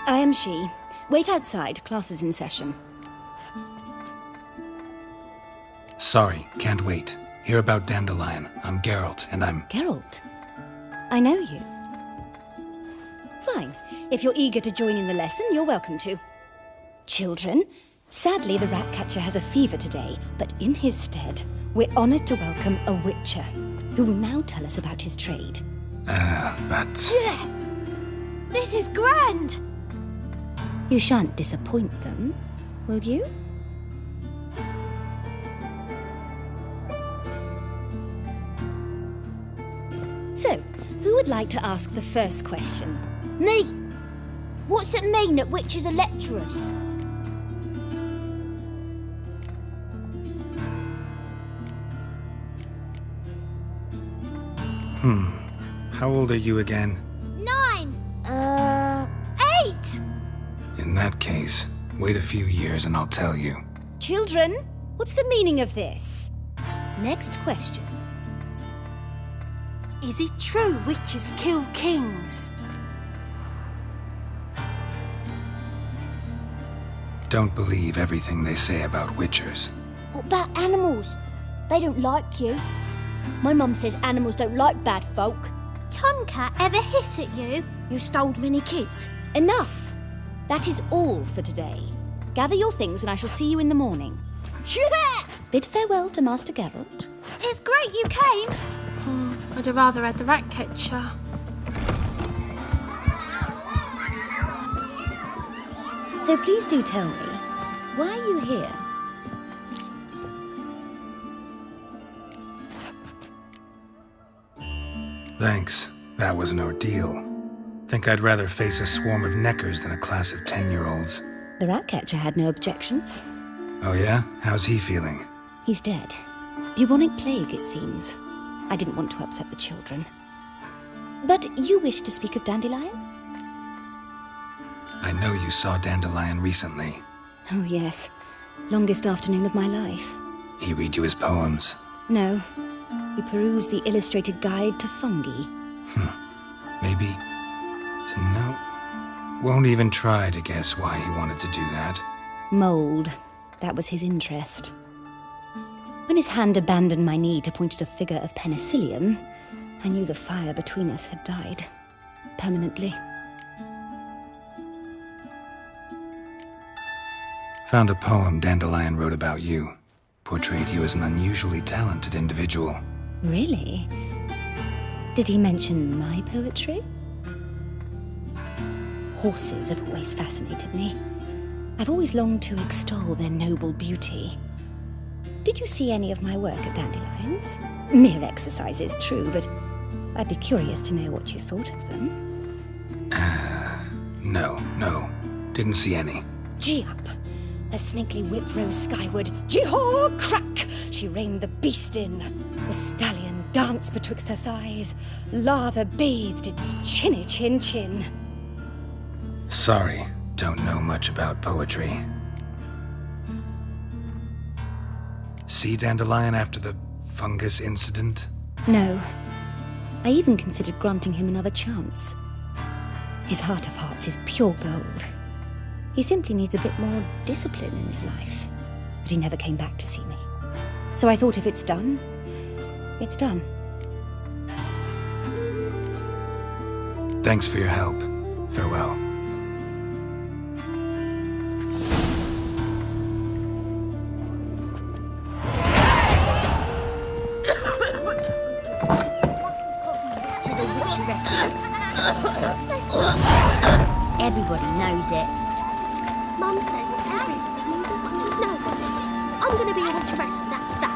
I am she. Wait outside. Class is in session. Sorry, can't wait. Hear about Dandelion. I'm Geralt, and I'm... Geralt? I know you. Fine. If you're eager to join in the lesson, you're welcome to. Children, sadly the Ratcatcher has a fever today, but in his stead, we're honoured to welcome a Witcher, who will now tell us about his trade. But... This is grand! You shan't disappoint them, will you? So, who would like to ask the first question? Me! What's it mean that witches are lecturers? How old are you again? 9! 8! In that case, wait a few years and I'll tell you. Children, what's the meaning of this? Next question. Is it true witches kill kings? Don't believe everything they say about witchers. What about animals? They don't like you. My mum says animals don't like bad folk. Tomcat ever hiss at you? You stole many kids. Enough! That is all for today. Gather your things and I shall see you in the morning. Yeah! Bid farewell to Master Geralt. It's great you came. I'd have rather had the Ratcatcher. So please do tell me, why are you here? Thanks. That was an ordeal. Think I'd rather face a swarm of neckers than a class of 10-year-olds. The Ratcatcher had no objections. Oh yeah? How's he feeling? He's dead. Bubonic plague, it seems. I didn't want to upset the children. But you wish to speak of Dandelion? I know you saw Dandelion recently. Oh yes. Longest afternoon of my life. He read you his poems. No. We perused the illustrated guide to fungi. Maybe. No. Won't even try to guess why he wanted to do that. Mould. That was his interest. When his hand abandoned my knee to point at a figure of penicillium, I knew the fire between us had died. Permanently. Found a poem Dandelion wrote about you. Portrayed you as an unusually talented individual. Really? Did he mention my poetry? Horses have always fascinated me. I've always longed to extol their noble beauty. Did you see any of my work at Dandelion's? Mere exercises, true, but I'd be curious to know what you thought of them. No. Didn't see any. Gee up! A snakely whip rose skyward. Gee-haw! Crack! She reined the beast in. The stallion danced betwixt her thighs. Lather bathed its chinny chin. Sorry, don't know much about poetry. See Dandelion after the fungus incident? No. I even considered granting him another chance. His heart of hearts is pure gold. He simply needs a bit more discipline in his life. But he never came back to see me. So I thought if it's done, it's done. Thanks for your help. Farewell. She's a witcheress. Everybody knows it. Mum says everybody means as much as nobody. I'm going to be a witcheress, and that's that.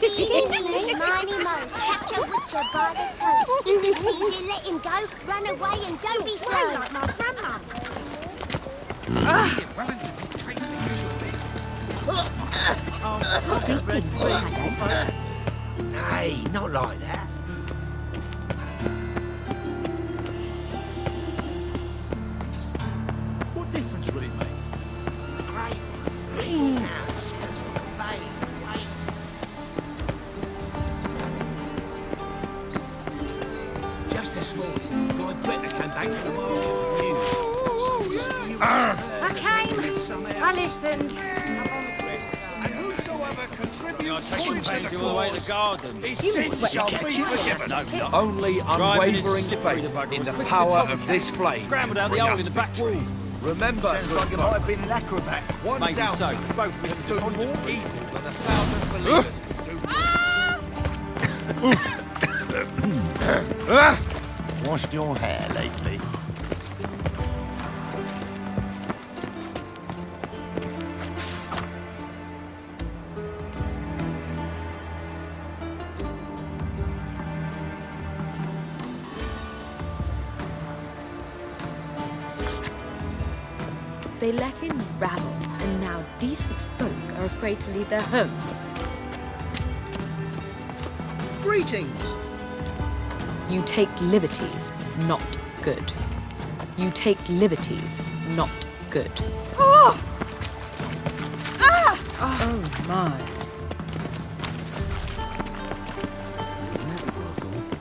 Excuse me, Miney Mo. Catch a witcher by the toe. If he sees you, let him go. Run away and don't be slow. Like my grandma. Nay, not like that. What difference will it make? Great one. Now it sounds like a babe. Just this morning, my Britta came back from the market with news. Some mysterious I came. I listened. And whosoever contributes points to the all the way to cause, the garden. his sins shall be forgiven. Only unwavering faith in the power of this flame. Scrambled out the bring hole us in the back victory. wall. Remember, Sounds like it might have been an acrobat. one Maybe doubter so. Both can misses do upon more the evil than 1,000 believers can do. Washed your hair lately? They let in rabble, and now decent folk are afraid to leave their homes. Greetings! You take liberties, not good. You take liberties, not good. Oh! Ah! Oh my.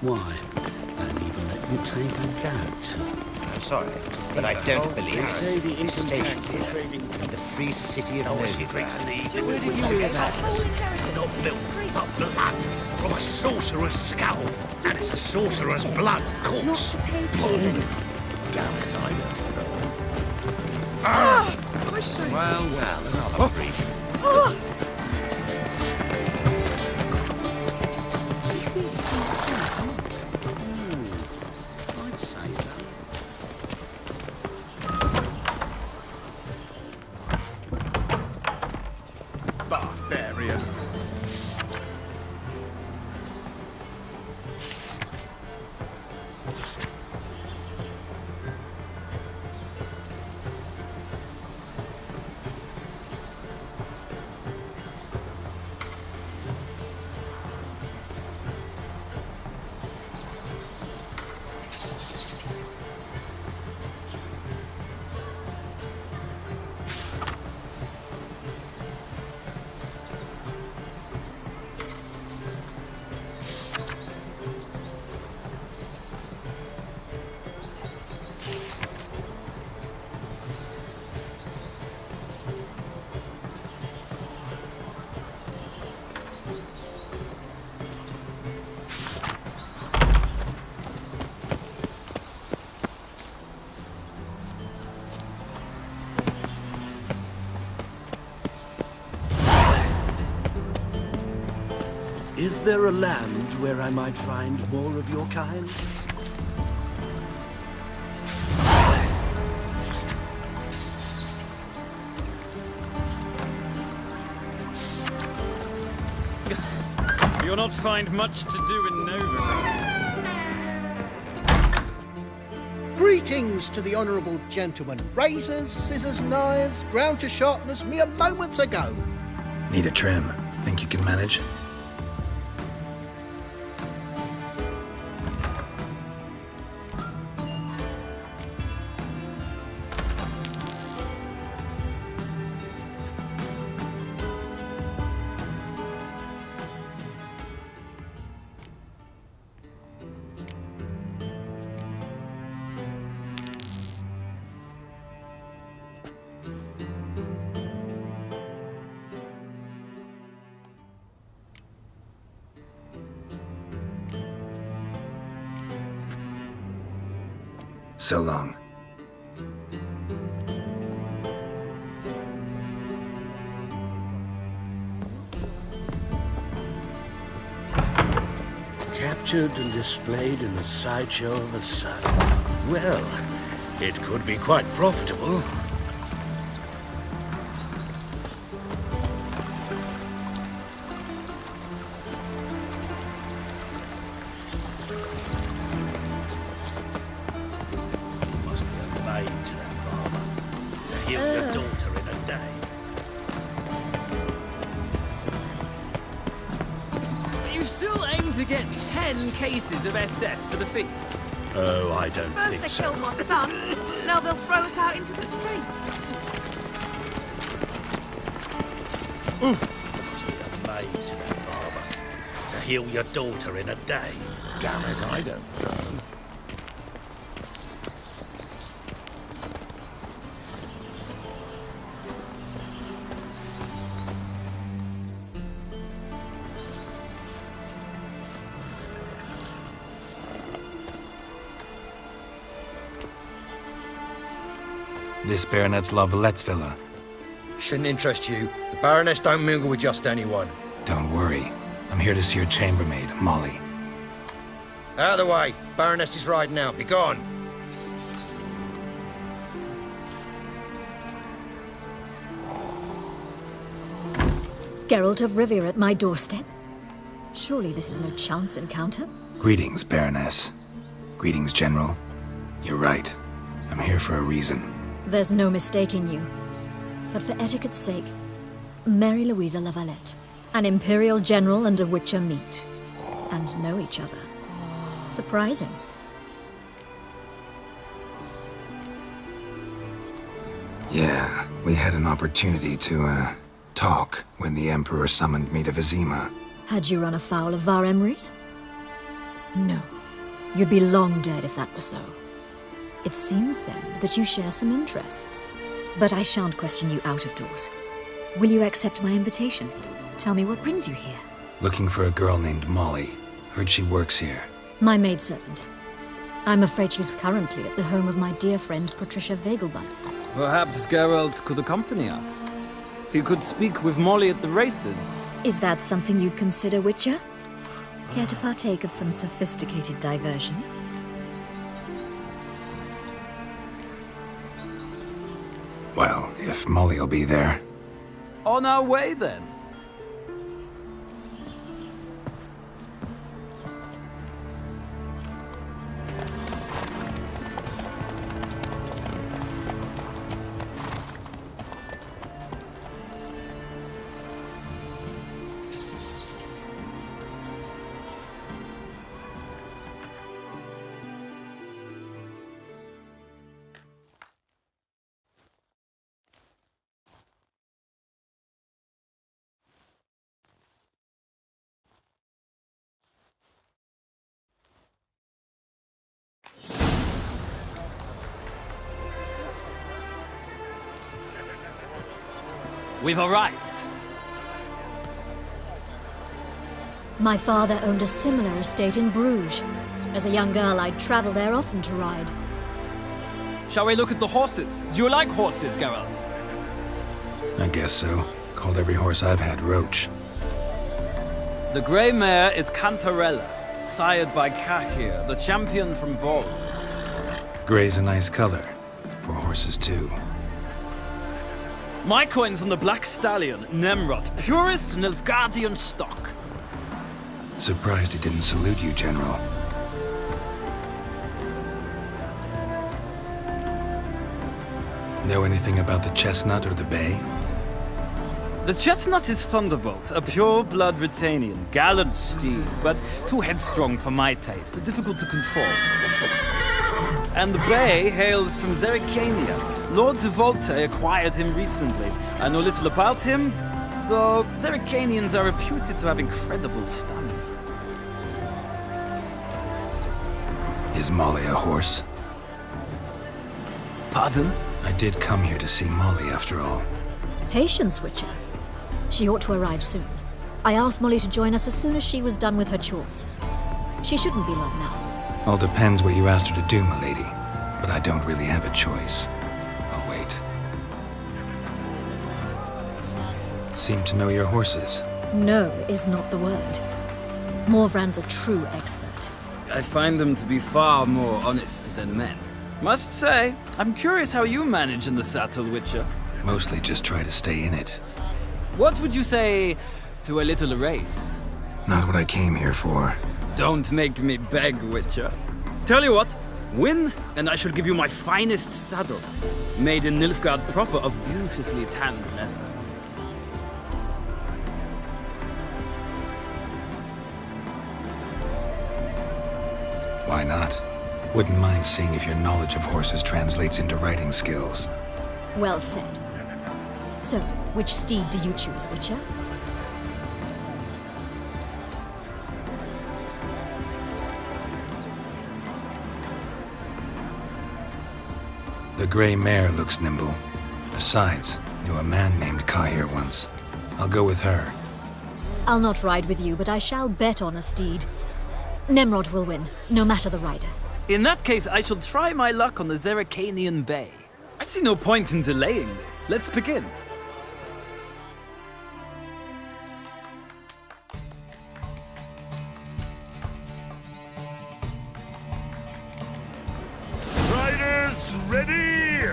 Why? Don't even let you take a goat. I'm sorry, but I don't believe it's stationed here in the free city of Novigrad. Where did you hear that? Not milk, not blood. From a sorcerer's skull. And it's a sorcerer's blood, of course. Damn it, I know. I say... Well, another freak. Do you really see what says on? I'd say so. Barbarian. Is there a land where I might find more of your kind? You'll not find much to do in Novigrad. Greetings to the honourable gentleman. Razors, scissors, knives, ground to sharpness mere moments ago. Need a trim. Think you can manage? So long. Captured and displayed in the sideshow of a scythe. Well, it could be quite profitable. You still aim to get 10 cases of SDS for the feast? Oh, I don't First think they so. killed my son, now they'll throw us out into the street. Must be a maid to that barber. To heal your daughter in a day. Damn it, I don't know. This Baronet's La Valette's villa. Shouldn't interest you. The Baroness don't mingle with just anyone. Don't worry. I'm here to see your chambermaid, Molly. Out of the way. Baroness is riding out. Be gone. Geralt of Rivia at my doorstep? Surely this is no chance encounter? Greetings, Baroness. Greetings, General. You're right. I'm here for a reason. There's no mistaking you. But for etiquette's sake, Mary Louisa La Valette, an Imperial General and a Witcher meet, and know each other. Surprising. Yeah, we had an opportunity to, talk when the Emperor summoned me to Vizima. Had you run afoul of Var Emrys? No. You'd be long dead if that were so. It seems, then, that you share some interests. But I shan't question you out of doors. Will you accept my invitation? Tell me what brings you here. Looking for a girl named Molly. Heard she works here. My maidservant. I'm afraid she's currently at the home of my dear friend Patricia Vegelbud. Perhaps Geralt could accompany us. He could speak with Molly at the races. Is that something you'd consider, Witcher? Care to partake of some sophisticated diversion? Well, if Molly'll be there. On our way, then. We've arrived. My father owned a similar estate in Bruges. As a young girl, I'd travel there often to ride. Shall we look at the horses? Do you like horses, Geralt? I guess so. Called every horse I've had Roach. The grey mare is Cantarella, sired by Kahir, the champion from Vol. Gray's a nice color. For horses, too. My coin's on the black stallion, Nemrod, purest Nilfgaardian stock. Surprised he didn't salute you, General. Know anything about the chestnut or the bay? The chestnut is Thunderbolt, a pure-blood Retanian, gallant steed, but too headstrong for my taste, difficult to control. And the bay hails from Zerrikania. Lord de Volte acquired him recently. I know little about him, though Zerrikanians are reputed to have incredible stamina. Is Molly a horse? Pardon? I did come here to see Molly, after all. Patience, Witcher. She ought to arrive soon. I asked Molly to join us as soon as she was done with her chores. She shouldn't be long now. All depends what you asked her to do, milady. But I don't really have a choice. I'll wait. Seem to know your horses. No is not the word. Morvran's a true expert. I find them to be far more honest than men. Must say, I'm curious how you manage in the saddle, Witcher. Mostly just try to stay in it. What would you say to a little race? Not what I came here for. Don't make me beg, Witcher. Tell you what, win, and I shall give you my finest saddle, made in Nilfgaard proper of beautifully tanned leather. Why not? Wouldn't mind seeing if your knowledge of horses translates into riding skills. Well said. So, which steed do you choose, Witcher? The gray mare looks nimble. Besides, knew a man named Kahir once. I'll go with her. I'll not ride with you, but I shall bet on a steed. Nemrod will win, no matter the rider. In that case, I shall try my luck on the Zerrikanian Bay. I see no point in delaying this. Let's begin. Riders, ready!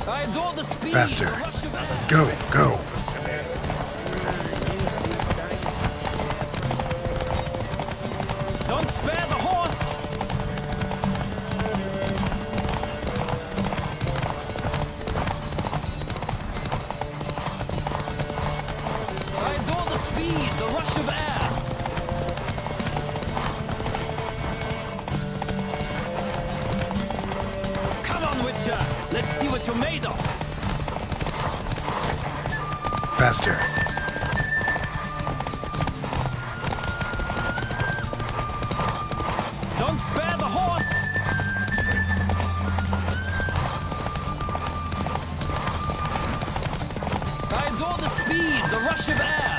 I adore the speed. Faster. The rush of air. Go, go. Don't spare the horse! I adore the speed, the rush of air. Come on, Witcher. Let's see what you're made of. Faster. Don't spare the horse! I adore the speed, the rush of air.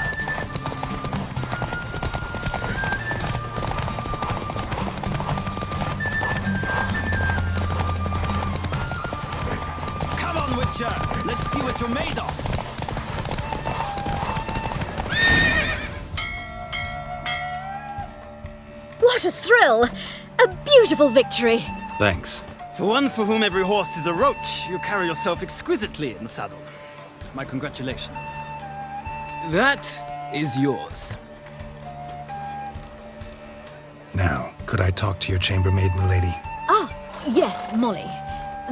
Come on, Witcher! Let's see what you're made of. What a thrill! A beautiful victory! Thanks. For one for whom every horse is a roach, you carry yourself exquisitely in the saddle. My congratulations. That is yours. Now, could I talk to your chambermaid, milady? Ah, yes, Molly.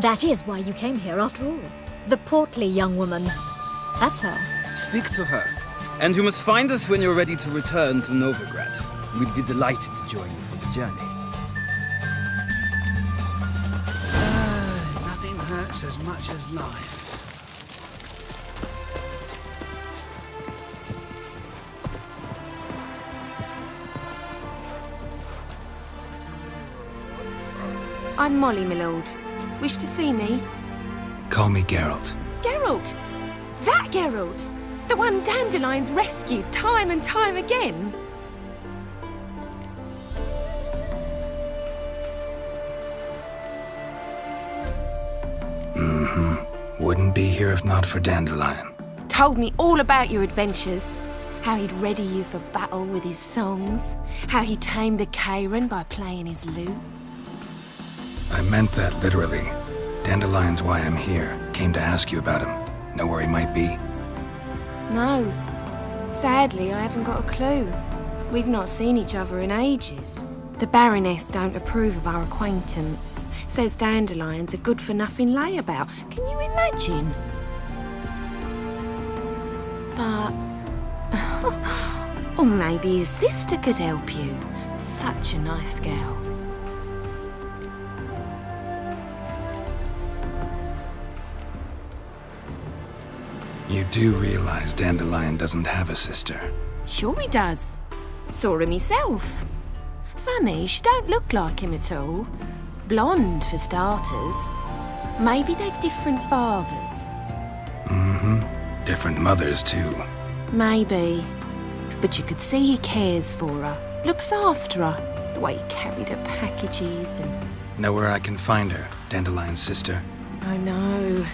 That is why you came here after all. The portly young woman. That's her. Speak to her. And you must find us when you're ready to return to Novigrad. We'd be delighted to join you for the journey. Nothing hurts as much as life. I'm Molly, my lord. Wish to see me? Call me Geralt. Geralt! That Geralt! The one Dandelion's rescued time and time again! Wouldn't be here if not for Dandelion. Told me all about your adventures. How he'd ready you for battle with his songs. How he tamed the Karen by playing his lute. I meant that literally. Dandelion's why I'm here. Came to ask you about him. Know where he might be? No. Sadly, I haven't got a clue. We've not seen each other in ages. The Baroness don't approve of our acquaintance. Says Dandelion's a good-for-nothing layabout. Can you imagine? But... or maybe his sister could help you. Such a nice girl. You do realize Dandelion doesn't have a sister? Sure he does. Saw him himself. Funny, she don't look like him at all. Blonde, for starters. Maybe they've different fathers. Mm-hmm. Different mothers, too. Maybe. But you could see he cares for her. Looks after her. The way he carried her packages and... Know where I can find her, Dandelion's sister? I know.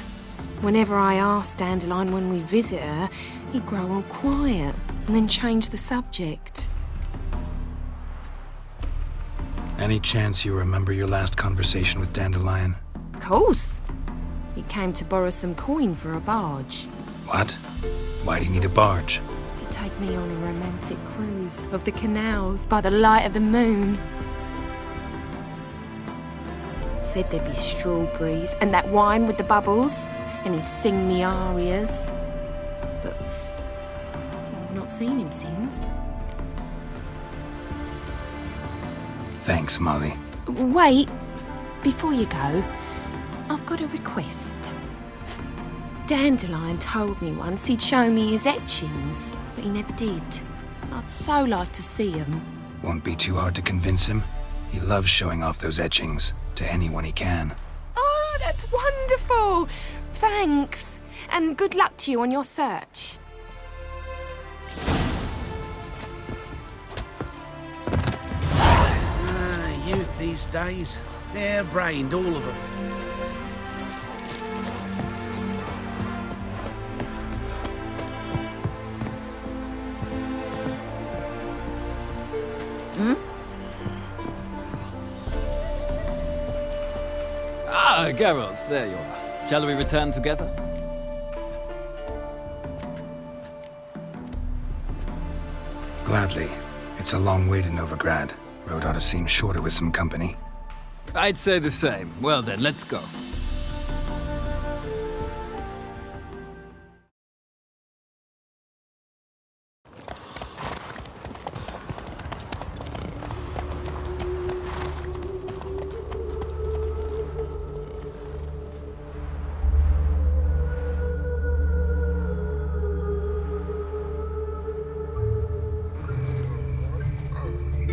Whenever I asked Dandelion when we visit her, he'd grow all quiet and then change the subject. Any chance you remember your last conversation with Dandelion? Of course. He came to borrow some coin for a barge. What? Why do you need a barge? To take me on a romantic cruise of the canals by the light of the moon. Said there'd be strawberries and that wine with the bubbles, and he'd sing me arias. But I've not seen him since. Thanks, Molly. Wait, before you go, I've got a request. Dandelion told me once he'd show me his etchings, but he never did. I'd so like to see them. Won't be too hard to convince him. He loves showing off those etchings to anyone he can. Oh, that's wonderful! Thanks, and good luck to you on your search. Youth these days. Hair-brained, all of them. Ah, Geralt, there you are. Shall we return together? Gladly. It's a long way to Novigrad. Road ought to seem shorter with some company. I'd say the same. Well then, let's go.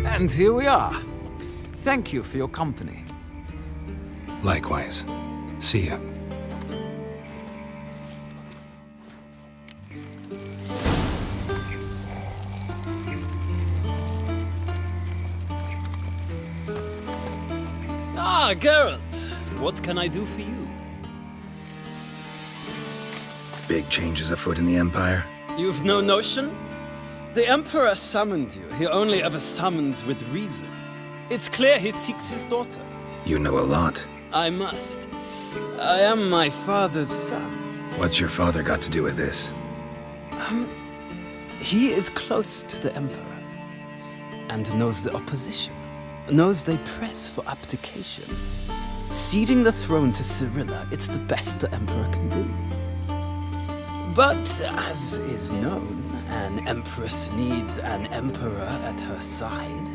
And here we are. Thank you for your company. Likewise. See ya. Ah, Geralt. What can I do for you? Big changes afoot in the Empire. You've no notion? The Emperor summoned you. He only ever summons with reason. It's clear he seeks his daughter. You know a lot. I must. I am my father's son. What's your father got to do with this? He is close to the Emperor and knows the opposition, knows they press for abdication. Ceding the throne to Cyrilla, it's the best the Emperor can do. But as is known, an empress needs an emperor at her side.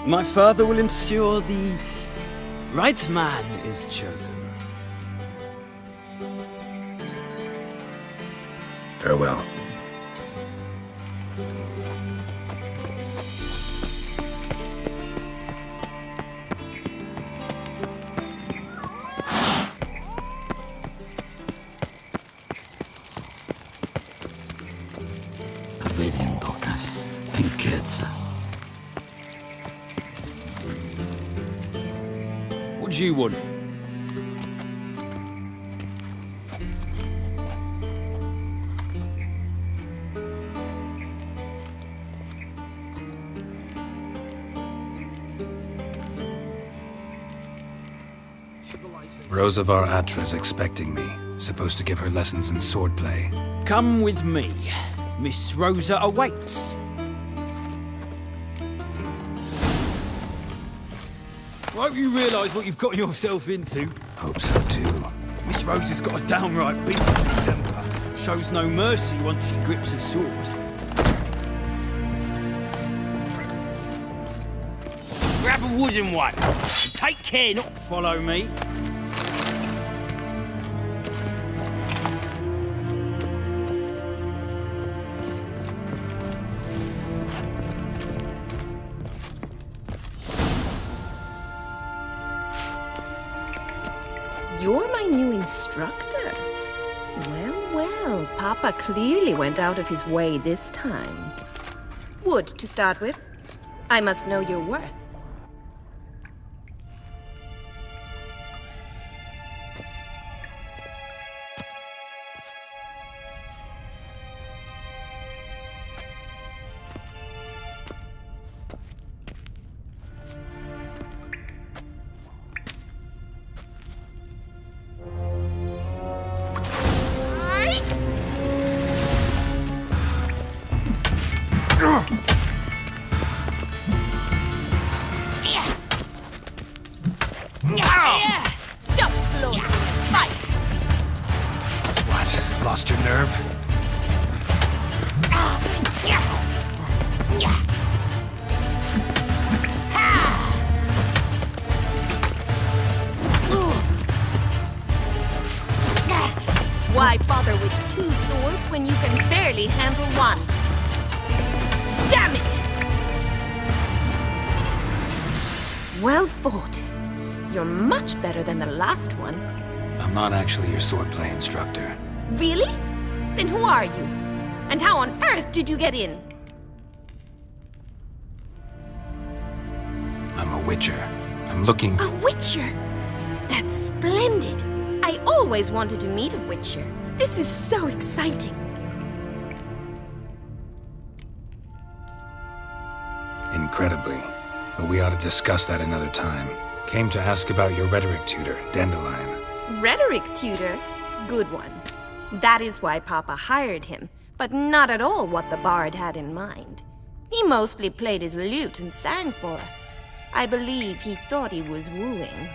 My father will ensure the right man is chosen. Farewell. Velen docas en quetzal. What do you want? Rosa var Atra's expecting me. Supposed to give her lessons in swordplay. Come with me. Miss Rosa awaits. Won't you realise what you've got yourself into? Hope so too. Miss Rosa's got a downright beastly temper. Shows no mercy once she grips a sword. Grab a wooden one. Take care not to follow me. You're my new instructor? Well, well, Papa clearly went out of his way this time. Wood, to start with. I must know your worth. Stop floating. Fight. What? Lost your nerve? Why bother with two swords when you can barely handle one? Damn it! Well fought. You're much better than the last one. I'm not actually your swordplay instructor. Really? Then who are you? And how on earth did you get in? I'm a witcher. I'm looking A witcher? That's splendid. I always wanted to meet a witcher. This is so exciting. Incredibly. But we ought to discuss that another time. Came to ask about your rhetoric tutor, Dandelion. Rhetoric tutor? Good one. That is why Papa hired him, but not at all what the bard had in mind. He mostly played his lute and sang for us. I believe he thought he was wooing.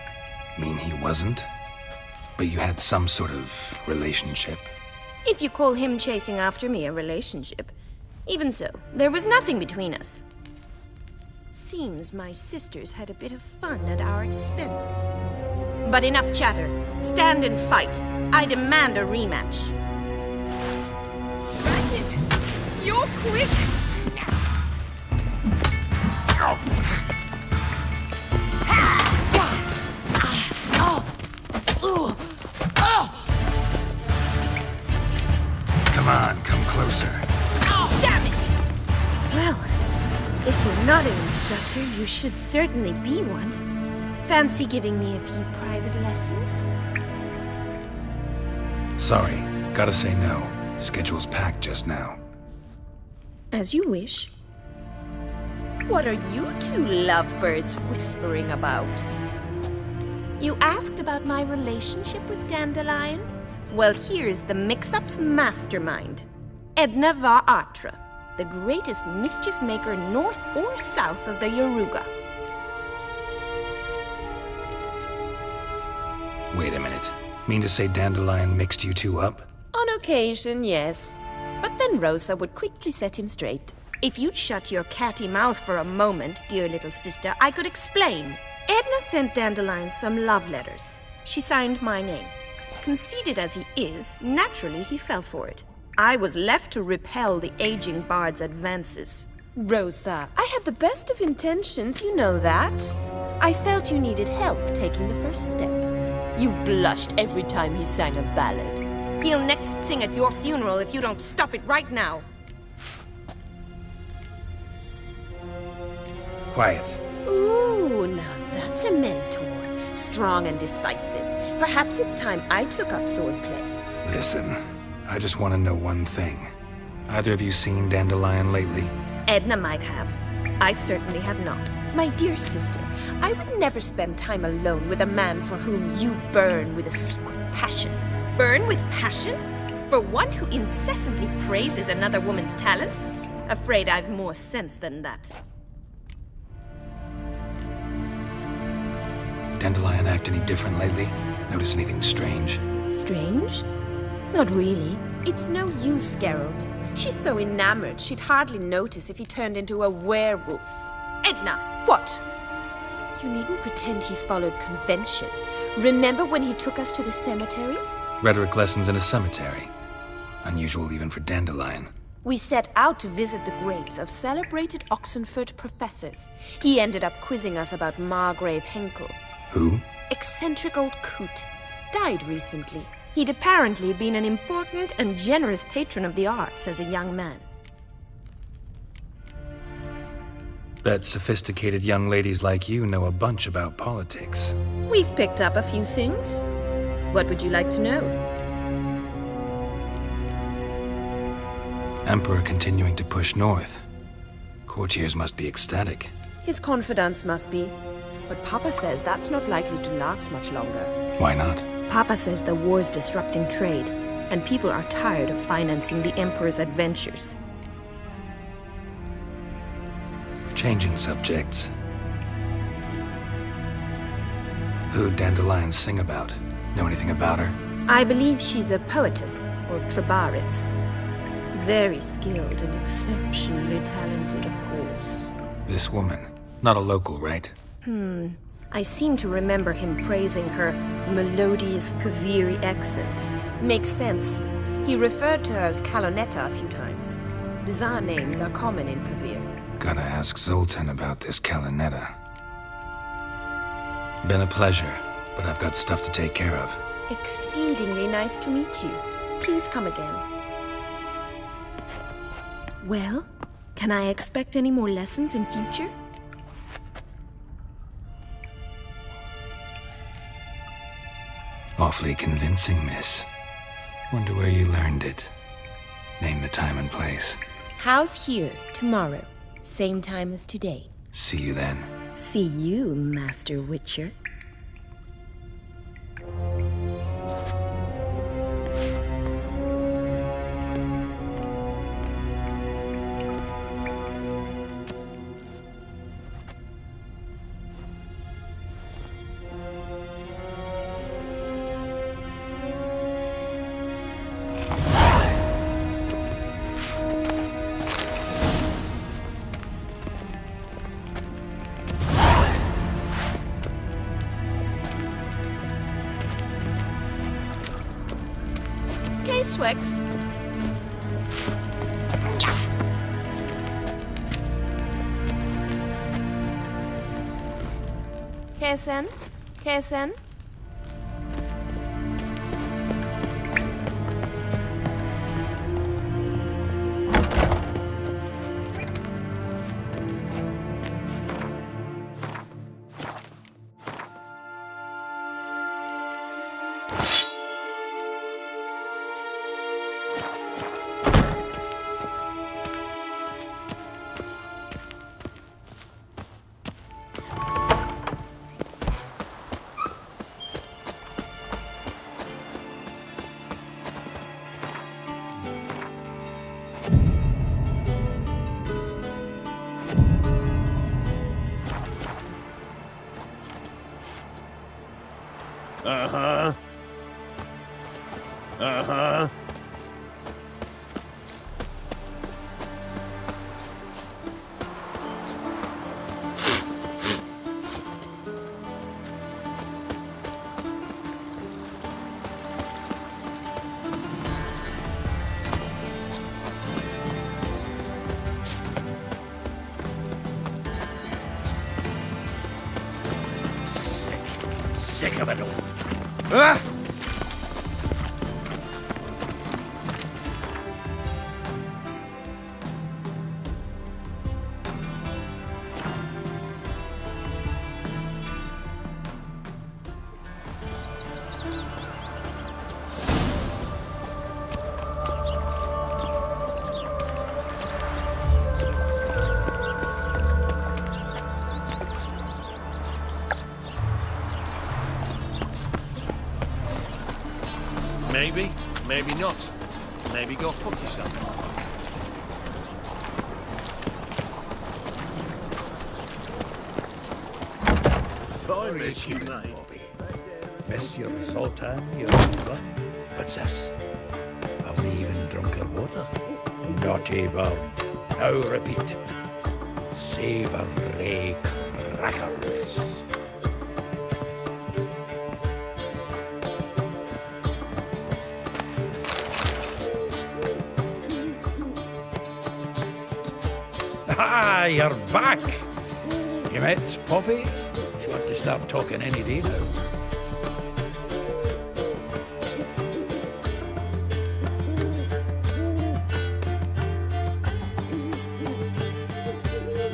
Mean he wasn't? But you had some sort of relationship? If you call him chasing after me a relationship. Even so, there was nothing between us. Seems my sisters had a bit of fun at our expense. But enough chatter. Stand and fight. I demand a rematch. Racket! You're quick! Come on, come closer. Oh, damn it! Well, if you're not an instructor, you should certainly be one. Fancy giving me a few private lessons? Sorry, gotta say no. Schedule's packed just now. As you wish. What are you two lovebirds whispering about? You asked about my relationship with Dandelion? Well, here's the mix-up's mastermind. Edna var Atra, the greatest mischief maker north or south of the Yaruga. Wait a minute. Mean to say Dandelion mixed you two up? On occasion, yes. But then Rosa would quickly set him straight. If you'd shut your catty mouth for a moment, dear little sister, I could explain. Edna sent Dandelion some love letters. She signed my name. Conceited as he is, naturally he fell for it. I was left to repel the aging bard's advances. Rosa, I had the best of intentions, you know that. I felt you needed help taking the first step. You blushed every time he sang a ballad. He'll next sing at your funeral if you don't stop it right now. Quiet. Ooh, now that's a mentor. Strong and decisive. Perhaps it's time I took up swordplay. Listen, I just want to know one thing. Either of you seen Dandelion lately? Edna might have. I certainly have not. My dear sister, I would never spend time alone with a man for whom you burn with a secret passion. Burn with passion? For one who incessantly praises another woman's talents? Afraid I've more sense than that. Dandelion act any different lately? Notice anything strange? Strange? Not really. It's no use, Geralt. She's so enamored she'd hardly notice if he turned into a werewolf. Edna, what? You needn't pretend he followed convention. Remember when he took us to the cemetery? Rhetoric lessons in a cemetery. Unusual even for Dandelion. We set out to visit the graves of celebrated Oxenford professors. He ended up quizzing us about Margrave Henkel. Who? Eccentric old coot. Died recently. He'd apparently been an important and generous patron of the arts as a young man. Bet sophisticated young ladies like you know a bunch about politics. We've picked up a few things. What would you like to know? Emperor continuing to push north. Courtiers must be ecstatic. His confidants must be. But Papa says that's not likely to last much longer. Why not? Papa says the war's disrupting trade, and people are tired of financing the Emperor's adventures. Changing subjects. Who'd Dandelion sing about? Know anything about her? I believe she's a poetess, or Trebaritz. Very skilled and exceptionally talented, of course. This woman. Not a local, right? I seem to remember him praising her melodious Kaviri accent. Makes sense. He referred to her as Calonetta a few times. Bizarre names are common in Kavir. Gotta ask Zoltan about this Calonetta. Been a pleasure, but I've got stuff to take care of. Exceedingly nice to meet you. Please come again. Well, can I expect any more lessons in future? Awfully convincing, miss. Wonder where you learned it. Name the time and place. House here, tomorrow. Same time as today. See you then. See you, Master Witcher. Swix. Kesen? Kesen? Uh-huh. Uh-huh. Sick of it all. Ah! Maybe, maybe not. Maybe go fuck yourself. Fine meeting, Bobby. Monsieur Zoltan, your brother. What's this? Haven't even drunk her water. Naughty bird. Now repeat. Savoury crackers. Ah, you're back. You met Poppy? She ought to start talking any day now.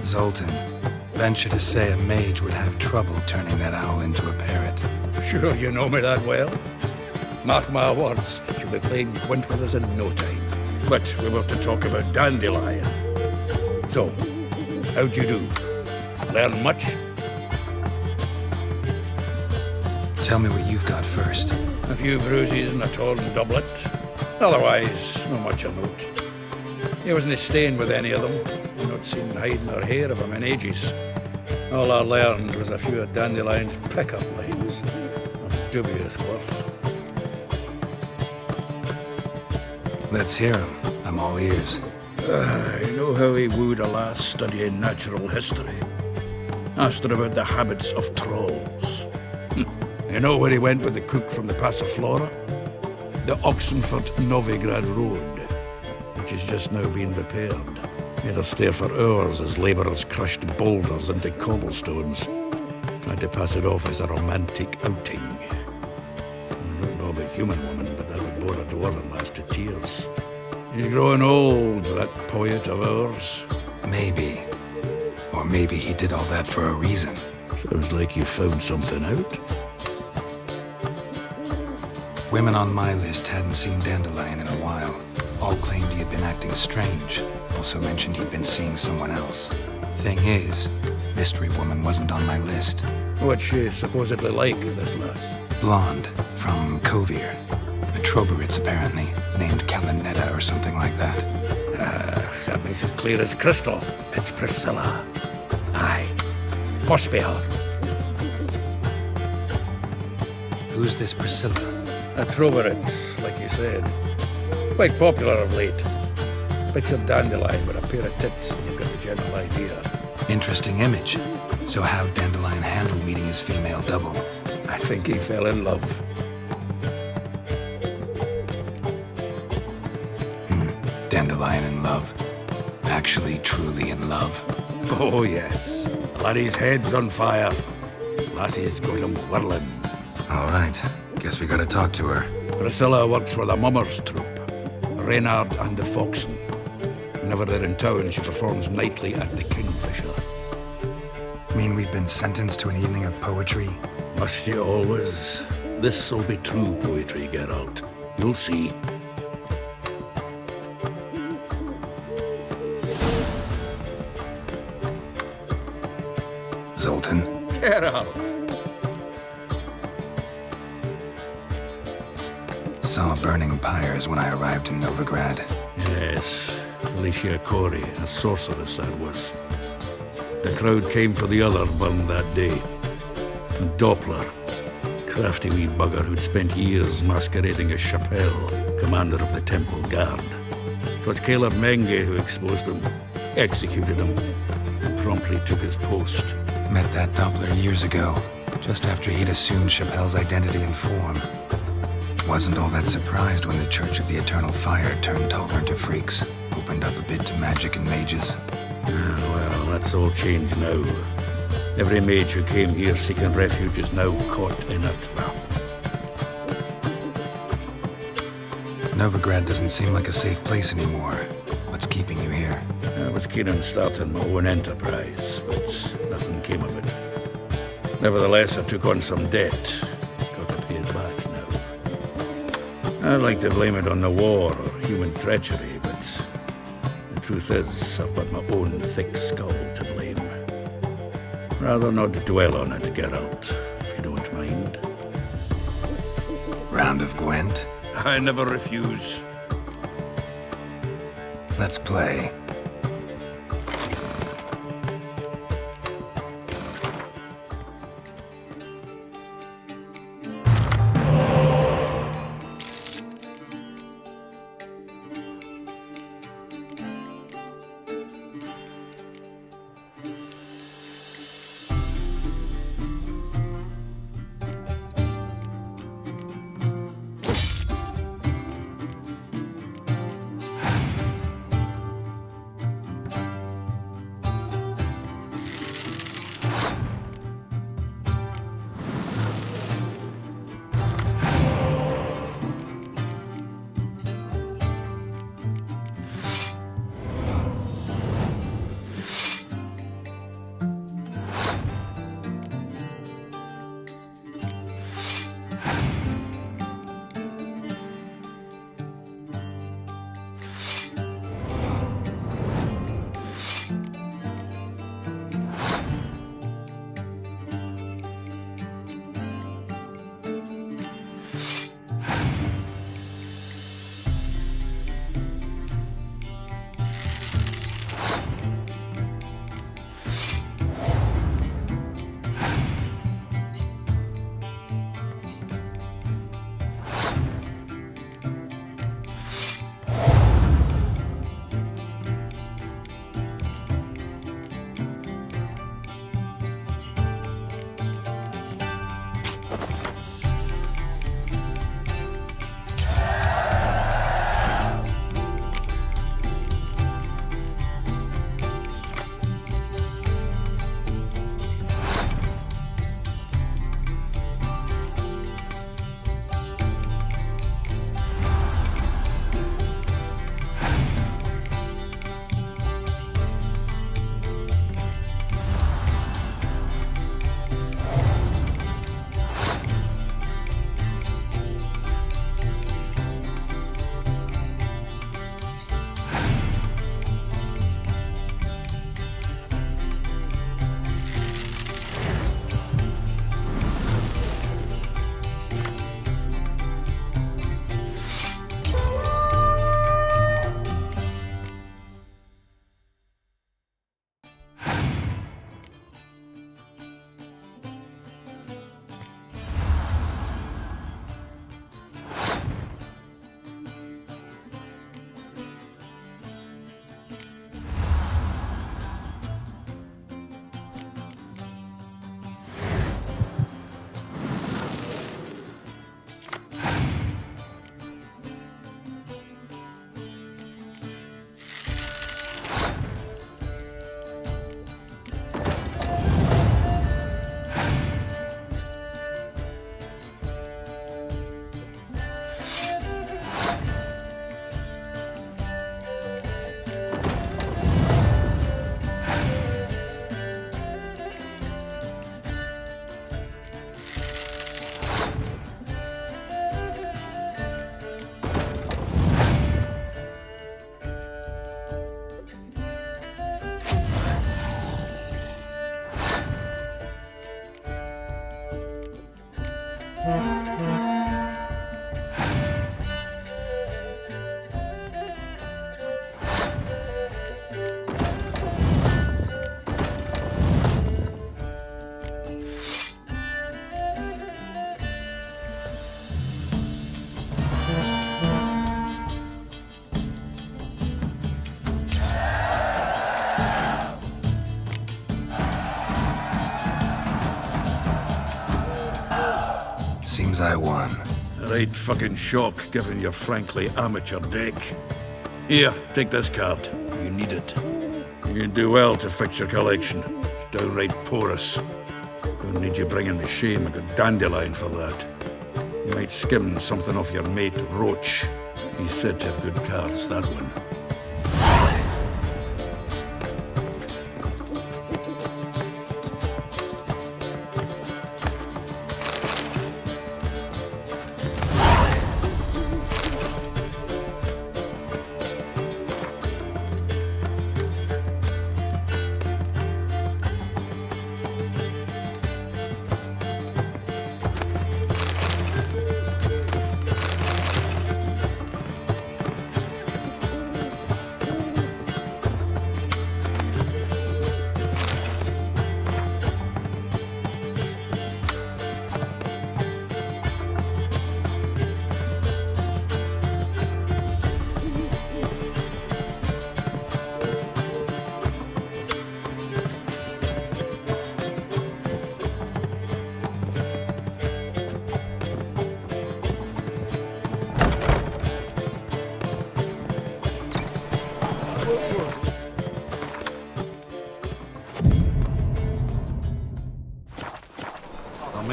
Zoltan, venture to say a mage would have trouble turning that owl into a parrot. Sure you know me that well. Mark my words, she'll be playing quint with us in no time. But we were to talk about Dandelion. So, how'd you do? Learn much? Tell me what you've got first. A few bruises and a torn doublet. Otherwise, not much of note. He wasn't staying with any of them. I've not seen hide nor hair of him in ages. All I learned was a few of Dandelion's pick-up lines. Of dubious worth. Let's hear him. I'm all ears. I know how he wooed a lass studying natural history. Asked her about the habits of trolls. You know where he went with the cook from the Passiflora? The Oxenford Novigrad Road, which is just now being repaired. Made her stare for hours as labourers crushed boulders into cobblestones, trying to pass it off as a romantic outing. I don't know about human women, but that would bore a dwarven lass to tears. He's growing old, that poet of ours. Maybe. Or maybe he did all that for a reason. Sounds like you found something out. Women on my list hadn't seen Dandelion in a while. All claimed he had been acting strange. Also mentioned he'd been seeing someone else. Thing is, Mystery Woman wasn't on my list. What's she supposedly like, this lass? Blonde, from Kovir. A Troberitz, apparently, named Kalanetta or something like that. That makes it clear as crystal. It's Priscilla. Aye. Must be her. Who's this Priscilla? A Troberitz, like you said. Quite popular of late. Picture Dandelion with a pair of tits, and you've got the general idea. Interesting image. So how'd Dandelion handle meeting his female double? I think he fell in love. Dandelion in love. Actually, truly in love. Oh, yes. Laddie's head's on fire. Lassie's got him whirling. All right. Guess we gotta talk to her. Priscilla works for the Mummers troupe. Reynard and the Foxen. Whenever they're in town, she performs nightly at the Kingfisher. Mean we've been sentenced to an evening of poetry? Must you always? This'll be true poetry, Geralt. You'll see. Zoltan? Geralt! Saw burning pyres when I arrived in Novigrad. Yes, Felicia Corey, a sorceress that was. The crowd came for the other one that day. A Doppler, crafty wee bugger who'd spent years masquerading as Chappelle, commander of the Temple Guard. 'Twas Caleb Menge who exposed him, executed him, and promptly took his post. Met that Doppler years ago, just after he'd assumed Chappelle's identity and form. Wasn't all that surprised when the Church of the Eternal Fire turned tolerant to freaks, opened up a bit to magic and mages. Well, that's all changed now. Every mage who came here seeking refuge is now caught in a trap. Novigrad doesn't seem like a safe place anymore. What's keeping you here? I was keen on starting my own enterprise, but nothing came of it. Nevertheless, I took on some debt. Got to pay it back now. I'd like to blame it on the war or human treachery, but the truth is, I've got my own thick skull to blame. Rather not dwell on it, Geralt, if you don't mind. Round of Gwent? I never refuse. Let's play. Seems I won. Right fucking shock, given your frankly amateur deck. Here, take this card. You need it. You do well to fix your collection. It's downright porous. Don't need you bringing me shame. I got dandelion for that. You might skim something off your mate, Roach. He's said to have good cards, that one.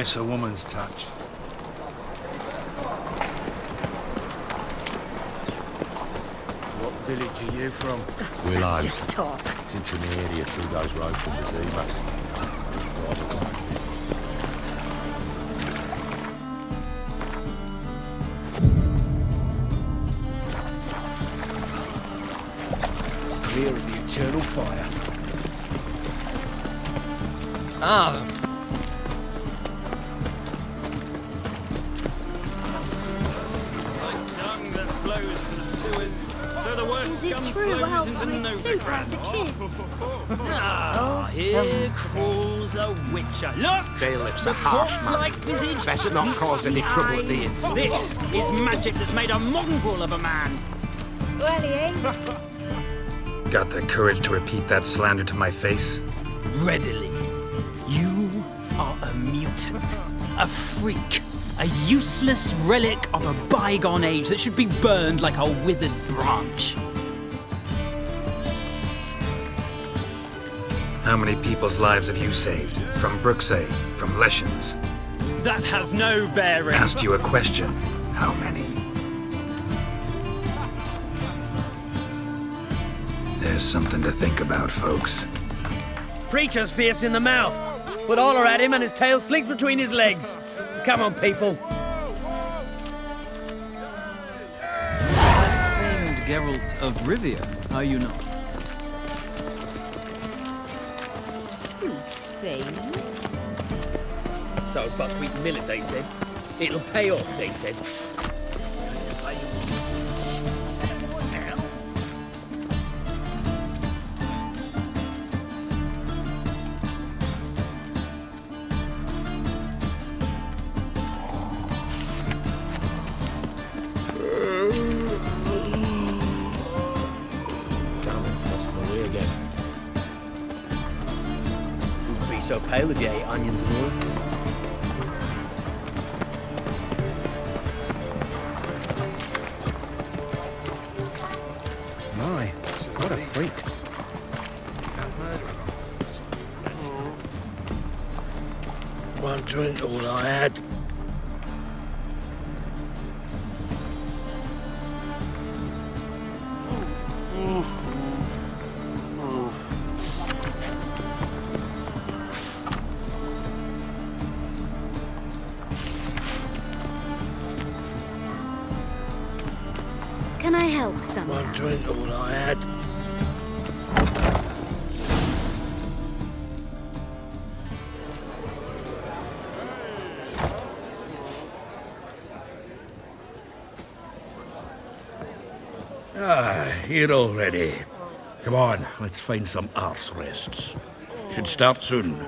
miss a woman's touch. What village are you from? Willow. Just talk. It's into the area 2 days' road from Zima. It's clear as the eternal fire. Ah. Like dung that flows to the sewers, so the worst Is it scum true flows elves into make soup Novigrad. out to kids? Ah, here crawls a witcher. Look! Bailiff's The a harsh man. corpse-like visage, Best the not cause any beastly trouble at the eyes. inn. This is magic that's made a mongrel of a man. Well, he ain't. Got the courage to repeat that slander to my face? Readily. You are a mutant, a freak, a useless relic of a bygone age that should be burned like a withered branch. How many people's lives have you saved? From Brooksay, from Leshens? That has no bearing. Asked you a question. How many? There's something to think about, folks. Preacher's fierce in the mouth. Put holler at him and his tail slinks between his legs. Come on, people. Famed Geralt of Rivia, are you not? Sweet thing. So, buckwheat millet, they said. It'll pay off, they said. So pale if you ate onions and all. My, what a freak. One drink, all I had. Can I help someone? One drink, all I had. Here already. Come on, let's find some arse rests. Should start soon.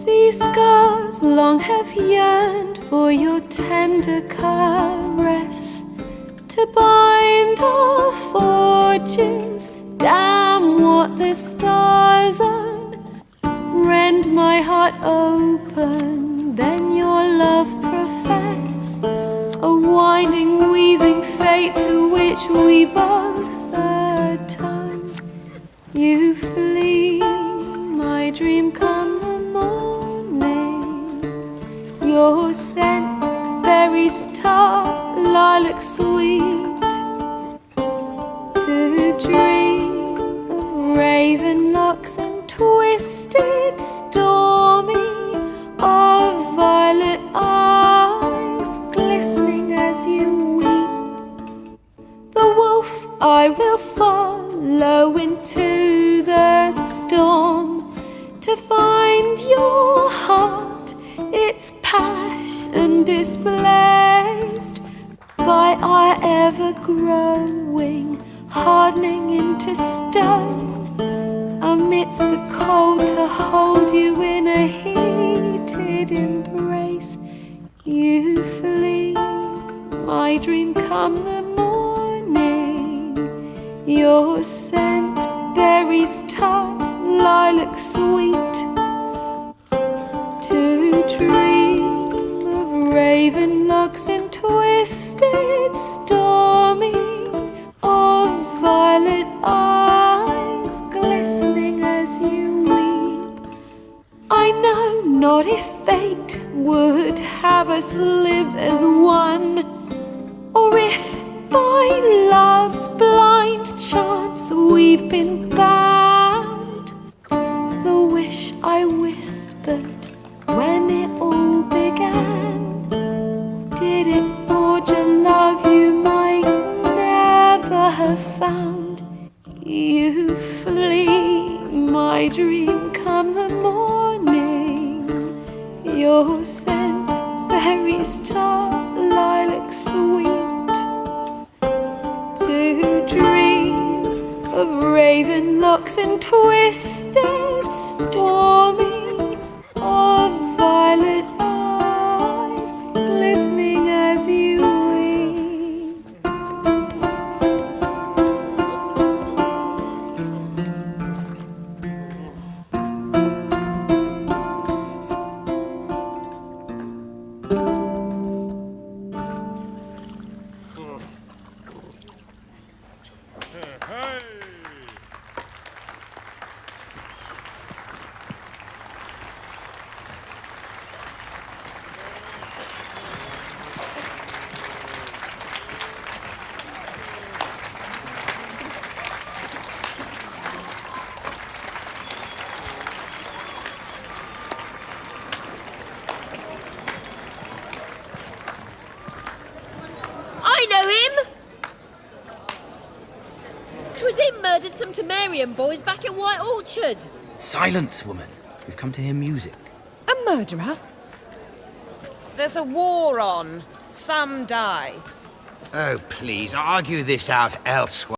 These scars long have yearned for your tender caress, to bind our fortunes. Damn what the stars own. Rend my heart open, then your love profess, a winding, weaving fate to which we both atone. You flee, my dream come the morning. Your scent, berries tart, lilac sweet. To dream of raven locks and twisted stormy, of violet I will follow into the storm to find your heart, its passion displaced by our ever-growing, hardening into stone, amidst the cold to hold you in a heated embrace. You flee, my dream come the morning, your scent, berries tart, lilac sweet, to dream of raven locks and twisted, stormy, of violet eyes glistening as you weep. I know not if fate would have us live as one, or if by love's blind chance we've been bound. The wish I whispered when it all began, did it forge a love you might never have found? You flee, my dream come the morning, your scent, berries tart, lilac sweet, to dream of raven locks and twisted, stormy, of violet eyes glistening as you weep. I know him! 'Twas him murdered some Temerian boys back at White Orchard. Silence, woman. We've come to hear music. A murderer? There's a war on. Some die. Oh, please, argue this out elsewhere.